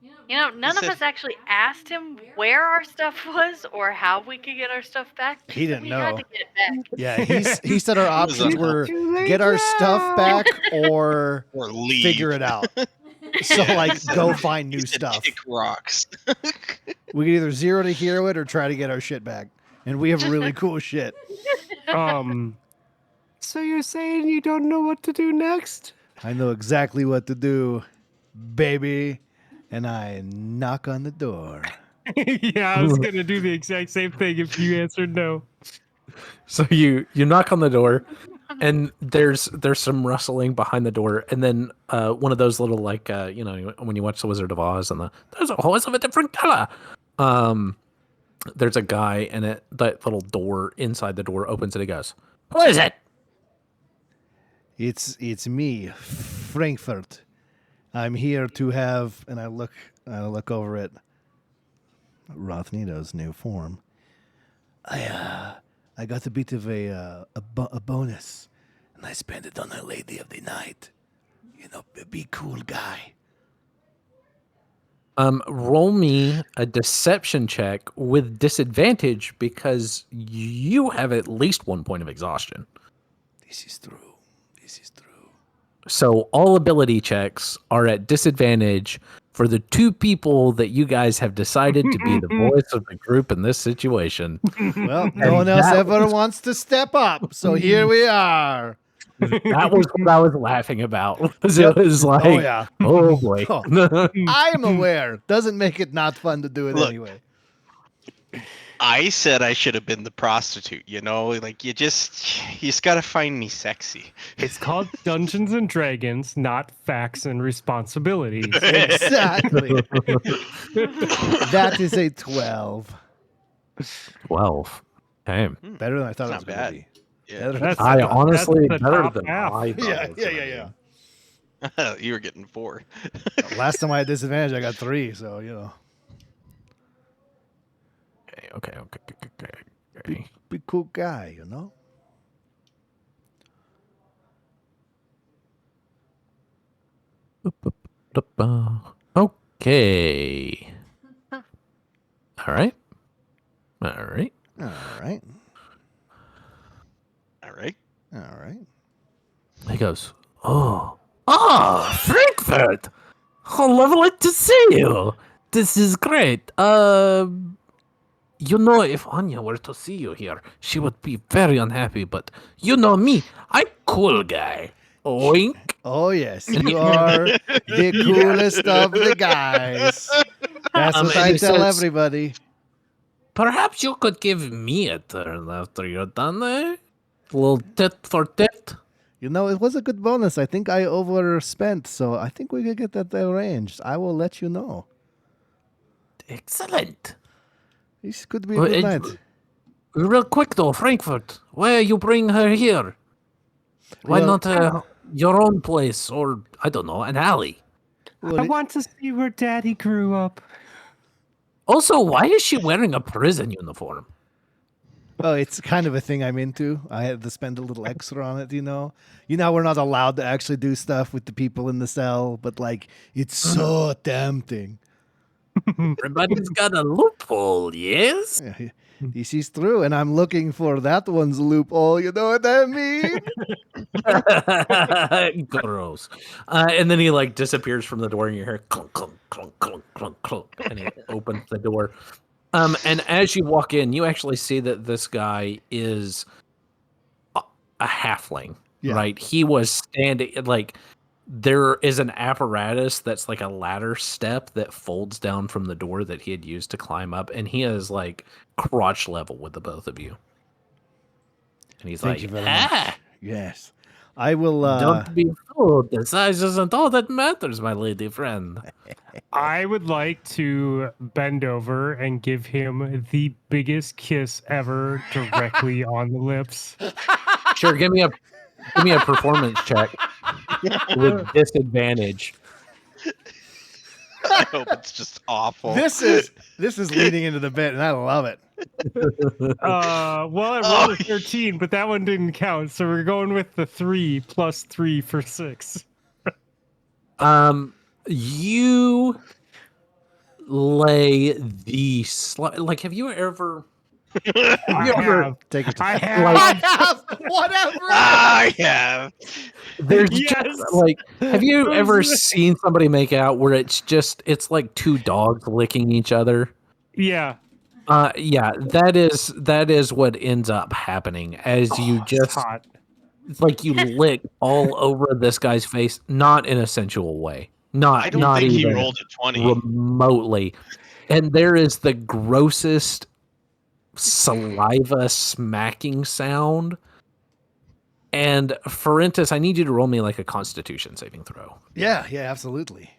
You know, none of said- us actually asked him where our stuff was or how we could get our stuff back. He didn't we know. had to get it back. Yeah, he said our options on were Too late get our now. stuff back or Or leave. figure it out. So like, go find new He said stuff. kick rocks. We can either zero to hero it or try to get our shit back. And we have really cool shit. So you're saying you don't know what to do next? I know exactly what to do, baby. And I knock on the door. Yeah, I was gonna do the exact same thing if you answered no. So you knock on the door, and there's some rustling behind the door, and then one of those little like when you watch The Wizard of Oz and there's a horse of a different color. There's a guy, and that little door inside the door opens, and he goes, "Who is it?" It's me, Frankfurt. I'm here to have, and I look over at Rothnito's new form. I got a bit of a bonus, and I spent it on a lady of the night. You know, be cool guy. Roll me a deception check with disadvantage because you have at least 1 point of exhaustion. This is true. So all ability checks are at disadvantage for the two people that you guys have decided to be the voice of the group in this situation. Well, no one else ever wants to step up, so here we are. That was what I was laughing about. Yep. It was like, Oh yeah, oh boy. I am aware. Doesn't make it not fun to do it Look. anyway. I said I should have been the prostitute, like you just gotta find me sexy. It's called Dungeons and Dragons, not facts and responsibilities. Exactly. That is a 12. 12. Okay. Better than I thought it Not was going bad. to be. Yeah. Better than That's I the- honestly that's the better top than half. I thought Yeah, it was gonna yeah. be. You were getting 4. Last time I had disadvantage, I got 3. So Okay. big cool guy, you know. Okay. All right. All right. All right. All right. He goes, Frankfurt. Oh, lovely to see you. This is great. If Anya were to see you here, she would be very unhappy, but you know me, I'm cool guy. Wink. Oh yes, you are the coolest of the guys. That's what and I he tell says- everybody. Perhaps you could give me a turn after you're done, eh? A little tit for tit. You know, it was a good bonus. I think I overspent, so I think we could get that arranged. I will let you know. Excellent. This could be a Well, good it- night. Real quick though, Frankfurt, where you bring her here? Why Well- not your own place, or I don't know, an alley? Well, I want to see where Daddy grew up. Also, why is she wearing a prison uniform? Oh, it's kind of a thing I'm into. I had to spend a little extra on it, you know. You know, we're not allowed to actually do stuff with the people in the cell, but like, it's so tempting. Everybody's got a loophole, yes? He sees through, and I'm looking for that one's loophole. You know what I mean? Gross. And then he like disappears from the door, and you hear clunk, clunk, clunk, clunk, clunk, clunk, and he opens the door. And as you walk in, you actually see that this guy is a halfling, Yeah. right? He was standing like there is an apparatus that's like a ladder step that folds down from the door that he had used to climb up, and he is like crotch level with the both of you. And he's Thank like, you very "Ah, much. Yes, I will. don't be fooled. The size isn't all that matters, my lady friend." I would like to bend over and give him the biggest kiss ever directly on the lips. Sure, give me a performance check with disadvantage. I hope it's just awful. This is leading into the bit, and I love it. Well, I rolled a 13, but that one didn't count. So we're going with the 3 plus 3 for 6. You lay the like. Have you ever? I have. Take it. I Like- have. have whatever. I have. There's Yes. just like. Have you Those ever are- seen somebody make out where it's like two dogs licking each other? Yeah. Yeah, that is what ends up happening as you Oh, it's just hot. it's like you lick all over this guy's face, not in a sensual way, not I don't not think he even rolled a 20. remotely. And there is the grossest saliva smacking sound. And Forentis, I need you to roll me like a Constitution saving throw. Yeah, absolutely.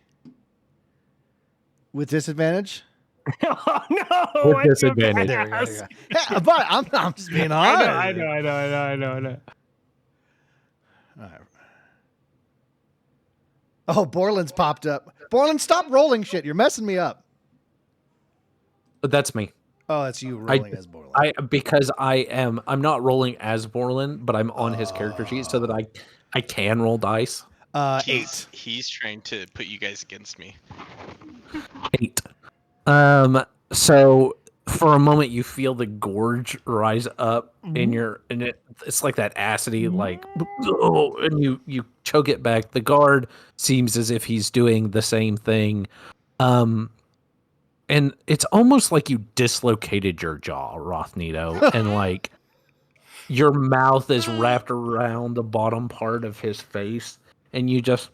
With disadvantage. Oh no! With I feel disadvantage. There we go. ass. Yeah, but I'm just being honest. I know. All right. Oh, Borland's popped up. Borland, stop rolling shit. You're messing me up. But that's me. Oh, that's you rolling as Borland. Because I'm not rolling as Borland, but I'm on his character sheet so that I can roll dice. 8. He's trying to put you guys against me. 8. So for a moment you feel the gorge rise up in your, and it's like that acidy, like, oh, and you choke it back. The guard seems as if he's doing the same thing. And it's almost like you dislocated your jaw, Rothnito, and like your mouth is wrapped around the bottom part of his face, and you just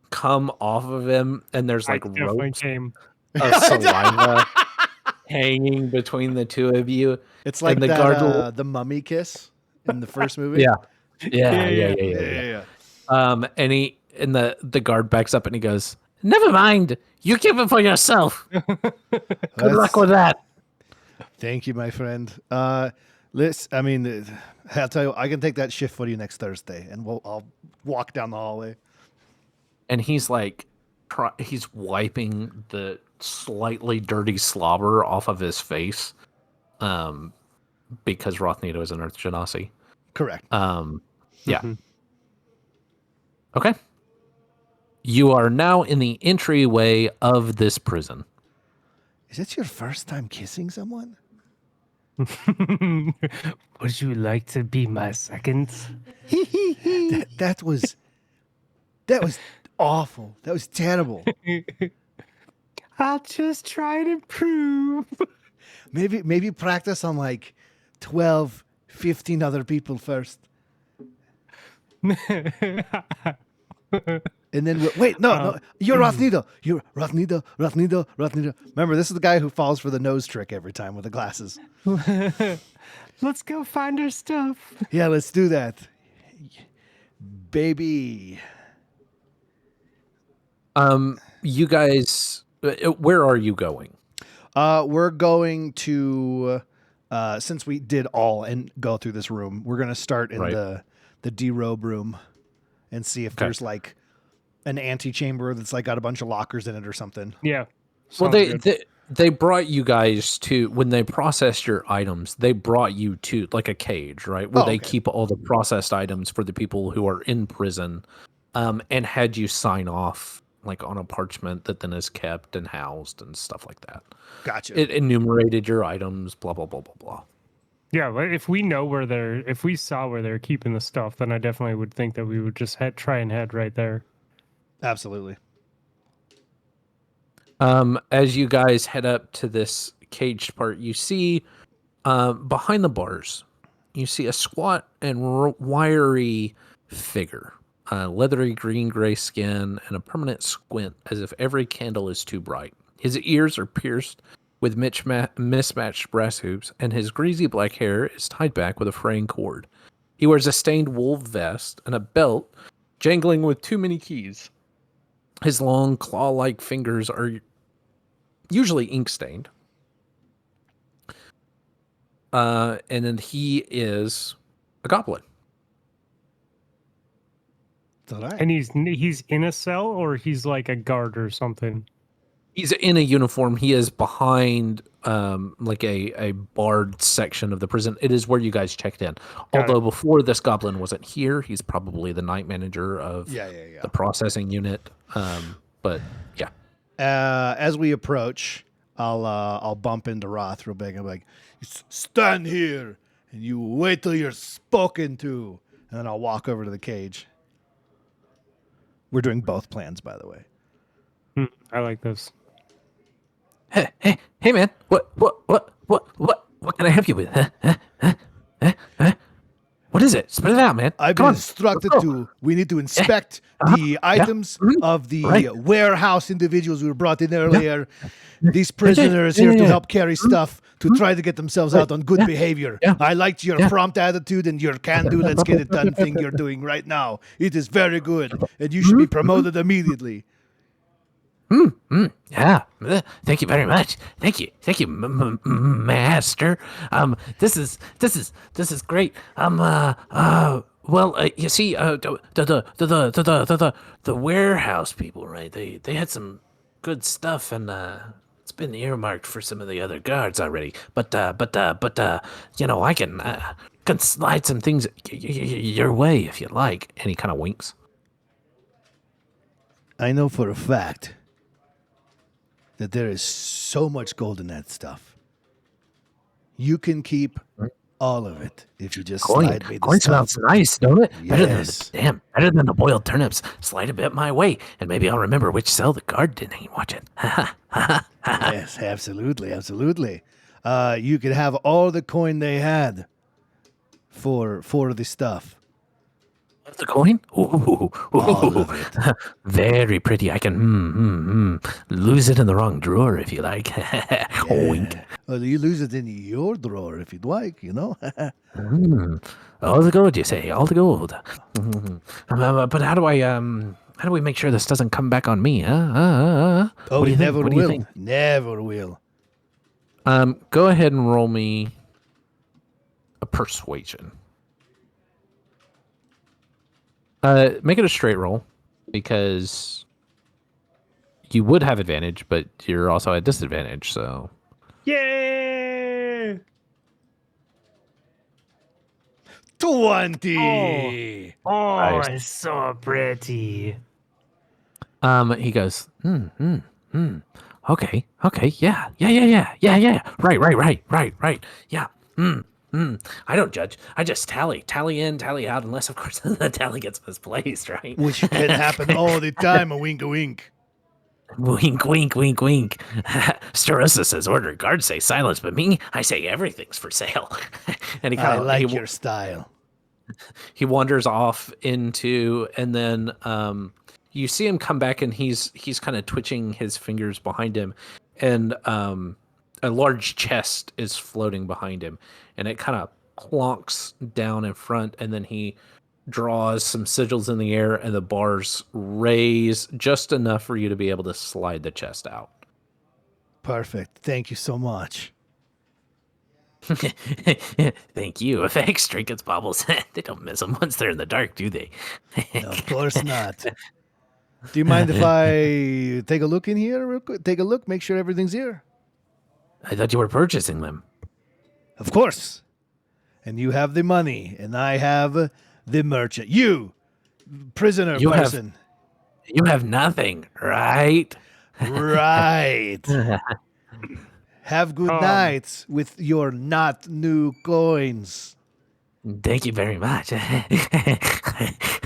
come off of him, and there's like I definitely ropes came. of saliva hanging between the two of you. It's like And the that, guard will- the mummy kiss in the first movie. Yeah. Yeah. Yeah. And the guard backs up and he goes, "Never mind. You keep it for yourself. Good luck with that." Thank you, my friend. I'll tell you, I can take that shift for you next Thursday, and I'll walk down the hallway. And he's like, he's wiping the slightly dirty slobber off of his face, because Rothnito is an Earth Genasi. Correct. Yeah. Okay. You are now in the entryway of this prison. Is it your first time kissing someone? Would you like to be my second? That was awful. That was terrible. I'll just try to improve. Maybe practice on like 12, 15 other people first. And then wait, no, you're Rothnito. You're Rothnito. Remember, this is the guy who falls for the nose trick every time with the glasses. Let's go find our stuff. Yeah, let's do that. baby. You guys, where are you going? We're going to, since we did all and go through this room, we're going to start in Right. the derobe room and see if Okay. there's like an antechamber that's like got a bunch of lockers in it or something. Yeah. Well, Sounds good. they brought you guys to, when they processed your items, they brought you to like a cage, right, where Oh, they okay. keep all the processed items for the people who are in prison, and had you sign off like on a parchment that then is kept and housed and stuff like that. Gotcha. It enumerated your items, blah blah blah blah blah. Yeah, well, if we know where if we saw where they're keeping the stuff, then I definitely would think that we would just try and head right there. Absolutely. As you guys head up to this caged part, you see behind the bars, you see a squat and wiry figure, leathery green-gray skin, and a permanent squint as if every candle is too bright. His ears are pierced with mismatched brass hoops, and his greasy black hair is tied back with a fraying cord. He wears a stained wool vest and a belt jangling with too many keys. His long, claw-like fingers are usually ink-stained. And then he is a goblin. It's all right. And he's in a cell, or he's like a guard or something. He's in a uniform. He is behind like a barred section of the prison. It is where you guys checked in. Although before this goblin wasn't here, he's probably the night manager of the processing unit. But yeah. As we approach, I'll bump into Roth real big. I'm like, stand here and you wait till you're spoken to, and then I'll walk over to the cage. We're doing both plans, by the way. I like this. Hey, man! What can I help you with? What is it? Spit it out, man. I've been instructed to. We need to inspect the items of the warehouse individuals who were brought in earlier. These prisoners here to help carry stuff to try to get themselves out on good behavior. I liked your prompt attitude and your can-do, let's get it done thing you're doing right now. It is very good, and you should be promoted immediately. Yeah. Thank you very much. Thank you, master. This is great. Well, you see, the warehouse people, right? They had some good stuff, and it's been earmarked for some of the other guards already. But you know, I can slide some things your way if you like. And he kind of winks. I know for a fact that there is so much gold in that stuff. You can keep all of it if you just slide me the Coin stuff. smells nice, don't it? Yes. Better than the boiled turnips. Slide a bit my way, and maybe I'll remember which cell the guard didn't ain't watching. Yes, absolutely. You could have all the coin they had for the stuff. The coin? Ooh, All of it. Very pretty. I can lose it in the wrong drawer if you like. Wink. Well, you lose it in your drawer if you'd like, you know. All the gold, you say? All the gold. But how do we make sure this doesn't come back on me? Oh, What do you it think? never What do you will. think? Never will. Go ahead and roll me a persuasion. Make it a straight roll, because you would have advantage, but you're also at disadvantage, so. Yay! 20. Oh, Nice. it's so pretty. He goes, okay, yeah. Right. Yeah. I don't judge. I just tally in, tally out, unless of course the tally gets misplaced, right? Which can happen all the time, a wink a wink. Wink. Starossa says order, guards say silence, but me, I say everything's for sale. And he I kind of like your style. he wanders off into, and then you see him come back, and he's kind of twitching his fingers behind him, and a large chest is floating behind him, and it kind of plonks down in front, and then he draws some sigils in the air, and the bars raise just enough for you to be able to slide the chest out. Perfect. Thank you so much. Thank you. Thanks, trinkets, baubles. They don't miss them once they're in the dark, do they? No, of course not. Do you mind if I take a look in here real quick? Take a look, make sure everything's here. I thought you were purchasing them. Of course. And you have the money, and I have the merchant. You, prisoner You have- person. You have nothing, right? Right. Have good night with your not new coins. Thank you very much.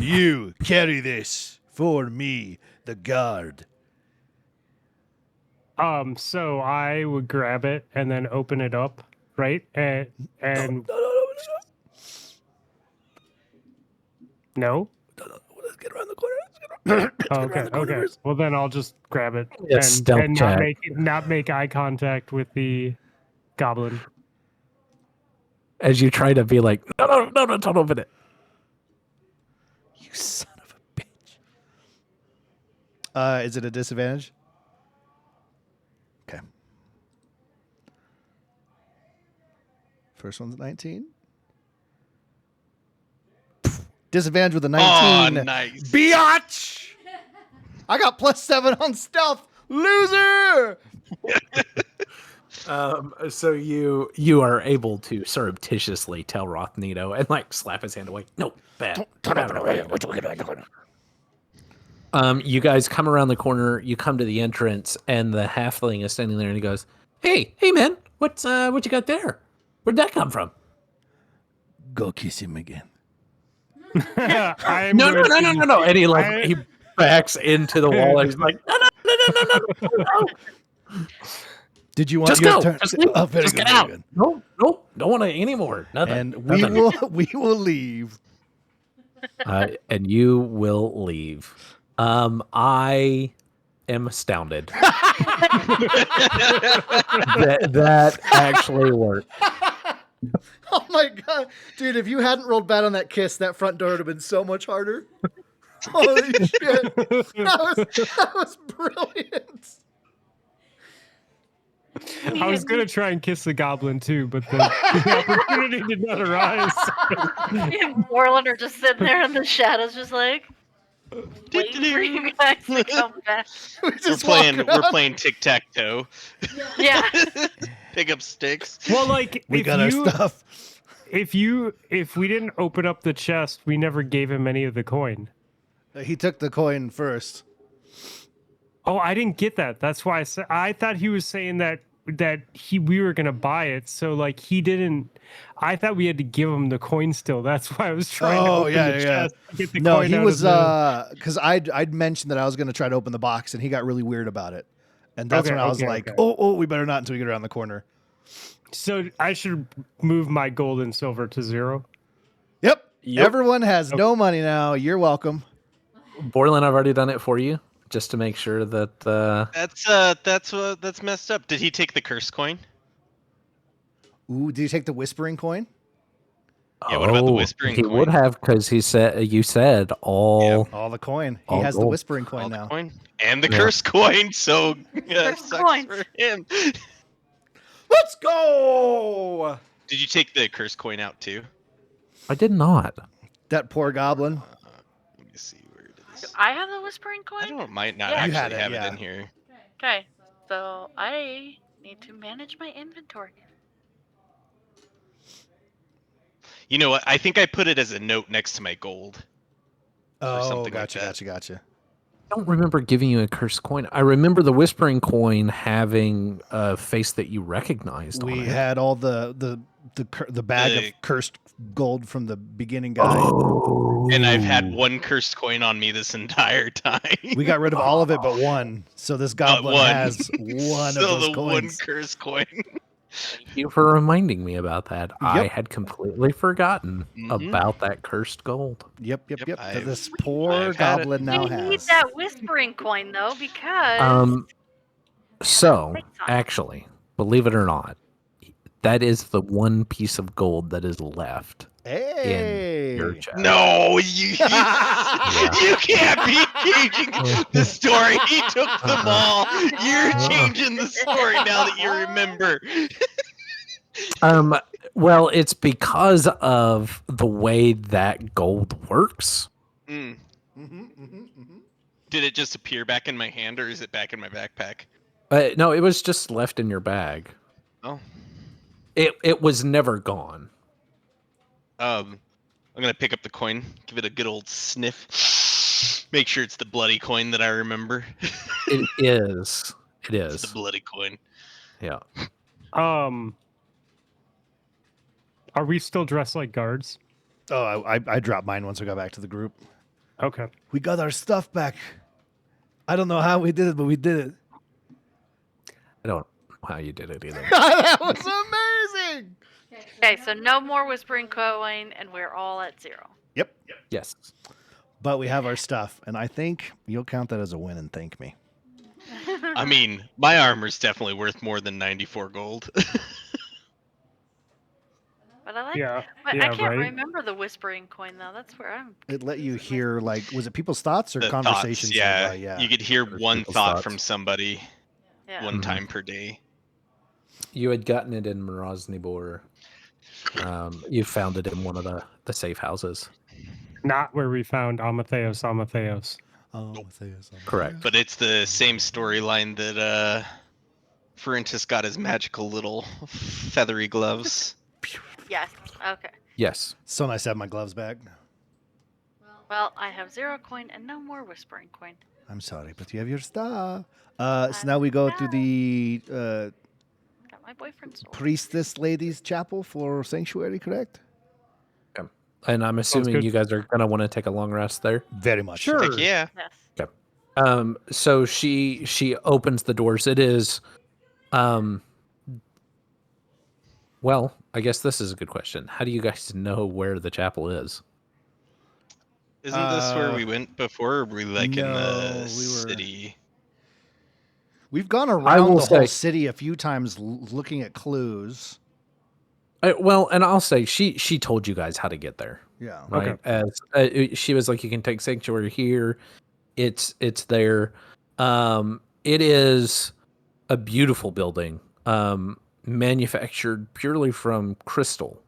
You carry this for me, the guard. So I would grab it and then open it up, right? And no. Let's get around the corner. Okay. Well, then I'll just grab it Yeah, stealth and check. not make eye contact with the goblin. As you try to be like, no, don't open it. You son of a bitch. Is it a disadvantage? Okay. First one's 19. Disadvantage with a 19. Oh, nice. Biatch! I got +7 on stealth. Loser! So you are able to surreptitiously tell Rothnito and like slap his hand away. No, bad. You guys come around the corner. You come to the entrance, and the halfling is standing there, and he goes, "Hey, man, what you got there? Where'd that come from?" Go kiss him again. I'm No. going And he backs into the wall, and he's like, no. Did you want Just your go. turn? Just leave. Oh, very Just good, get very out. good. Nope. Don't want to anymore. Nothing. And we Nothing. will leave. And you will leave. I am astounded that actually worked. Oh my god, dude! If you hadn't rolled bad on that kiss, that front door would have been so much harder. Holy shit! That was brilliant. I was gonna try and kiss the goblin too, but the opportunity did not arise. Me and Borland are just sitting there in the shadows, just like waiting for you guys to come back. We're playing tic-tac-toe. Yeah. Pick up sticks. Well, like We got our stuff. If we didn't open up the chest, we never gave him any of the coin. He took the coin first. Oh, I didn't get that. That's why I thought he was saying that we were gonna buy it. So like he didn't. I thought we had to give him the coin still. That's why I was trying to open the chest to get the No, coin he out was of because I'd mentioned that I was going to try to open the box, and he got really weird about it. And that's when I was like, oh, we better not until we get around the corner. So I should move my gold and silver to 0. Yep. Everyone has no money now. You're welcome. Borland, I've already done it for you, just to make sure that. That's messed up. Did he take the curse coin? Ooh, did you take the whispering coin? Yeah, what about the whispering He coin? would have, because you said all. All the coin. He All has the gold. whispering All coin the now. coin and the Yeah. curse coin. So Curse sucks coins. for him. Let's go. Did you take the curse coin out too? I did not. That poor goblin. Let me see where it is. I have the whispering I coin? don't might not Yeah. You actually had it, have yeah. it in here. Okay. So I need to manage my inventory. You know what? I think I put it as a note next to my gold. Oh, something like gotcha, that. gotcha. I don't remember giving you a cursed coin. I remember the whispering coin having a face that you recognized. We on it. had all the bag The- of cursed gold from the beginning guy. Oh. And I've had one cursed coin on me this entire time. We got rid of all of it but one. So this goblin one. has one so of those the one coins. cursed coin. Thank you for reminding me about that. I Yep. had completely forgotten Mhm. about that cursed gold. Yep. Yep, That I've- this poor I've had it. goblin now We need has. that whispering coin though, because So Big time. actually, believe it or not, that is the one piece of gold that is left Hey. in your chapel. No, you can't be changing the story. He took them all. You're changing the story now that you remember. Well, it's because of the way that gold works. Mm. Mm-hmm. Did it just appear back in my hand, or is it back in my backpack? No, it was just left in your bag. Oh. It was never gone. I'm gonna pick up the coin, give it a good old sniff, make sure it's the bloody coin that I remember. It is. It It's the is. bloody coin. Yeah. Are we still dressed like guards? Oh, I dropped mine once we got back to the group. Okay. We got our stuff back. I don't know how we did it, but we did it. I don't know how you did it either. That was amazing. Okay, so no more whispering coin, and we're all at 0. Yep. Yes. But we have our stuff, and I think you'll count that as a win and thank me. I mean, my armor's definitely worth more than 94 gold. But I like. Yeah. But yeah, I can't right? remember the whispering coin though. That's where I'm. It let you hear, like, was it people's thoughts or The conversations? thoughts, yeah. nearby? Yeah. You could hear There's one people's thought thoughts. from somebody Yeah. one Mhm. time per day. You had gotten it in Moroznibor. You found it in one of the safe houses. Not where we found Amatheus. Oh, Nope. say something. Correct. But it's the same storyline that Furentus got his magical little feathery gloves. Yes. Okay. Yes. So nice to have my gloves back. Well, I have 0 coin and no more whispering coin. I'm sorry, but you have your stuff. So now we go to the Got my boyfriend's sword. priestess lady's chapel for sanctuary, correct? And I'm assuming good. you guys are gonna want to take a long rest there. Very much. Sure. Heck yeah. Yes. So she opens the doors. It is well, I guess this is a good question. How do you guys know where the chapel is? Isn't this where we went before? Or were we like in no, the we were- city? We've gone I around will the whole say- city a few times looking at clues. Well, and I'll say she told you guys how to get there, Yeah. right? Okay. As she was like, you can take sanctuary here. It's there. It is a beautiful building, manufactured purely from crystal.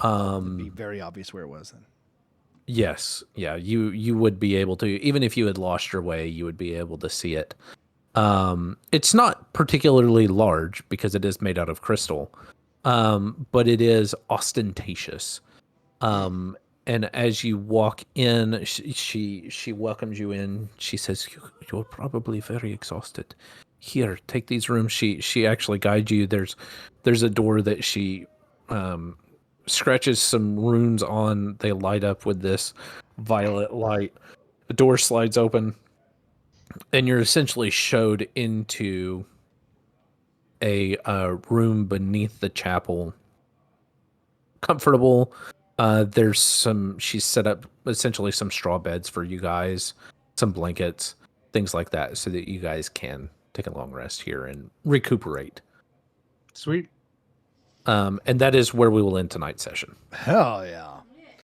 It'd be very obvious where it was then. Yes, yeah, you would be able to, even if you had lost your way, you would be able to see it. It's not particularly large because it is made out of crystal, but it is ostentatious. And as you walk in, she welcomes you in. She says, "You're probably very exhausted. Here, take these rooms." She actually guides you. There's a door that she scratches some runes on. They light up with this violet light. The door slides open, and you're essentially showed into a room beneath the chapel. Comfortable. She's set up essentially some straw beds for you guys, some blankets, things like that, so that you guys can take a long rest here and recuperate. Sweet. And that is where we will end tonight's session. Hell yeah.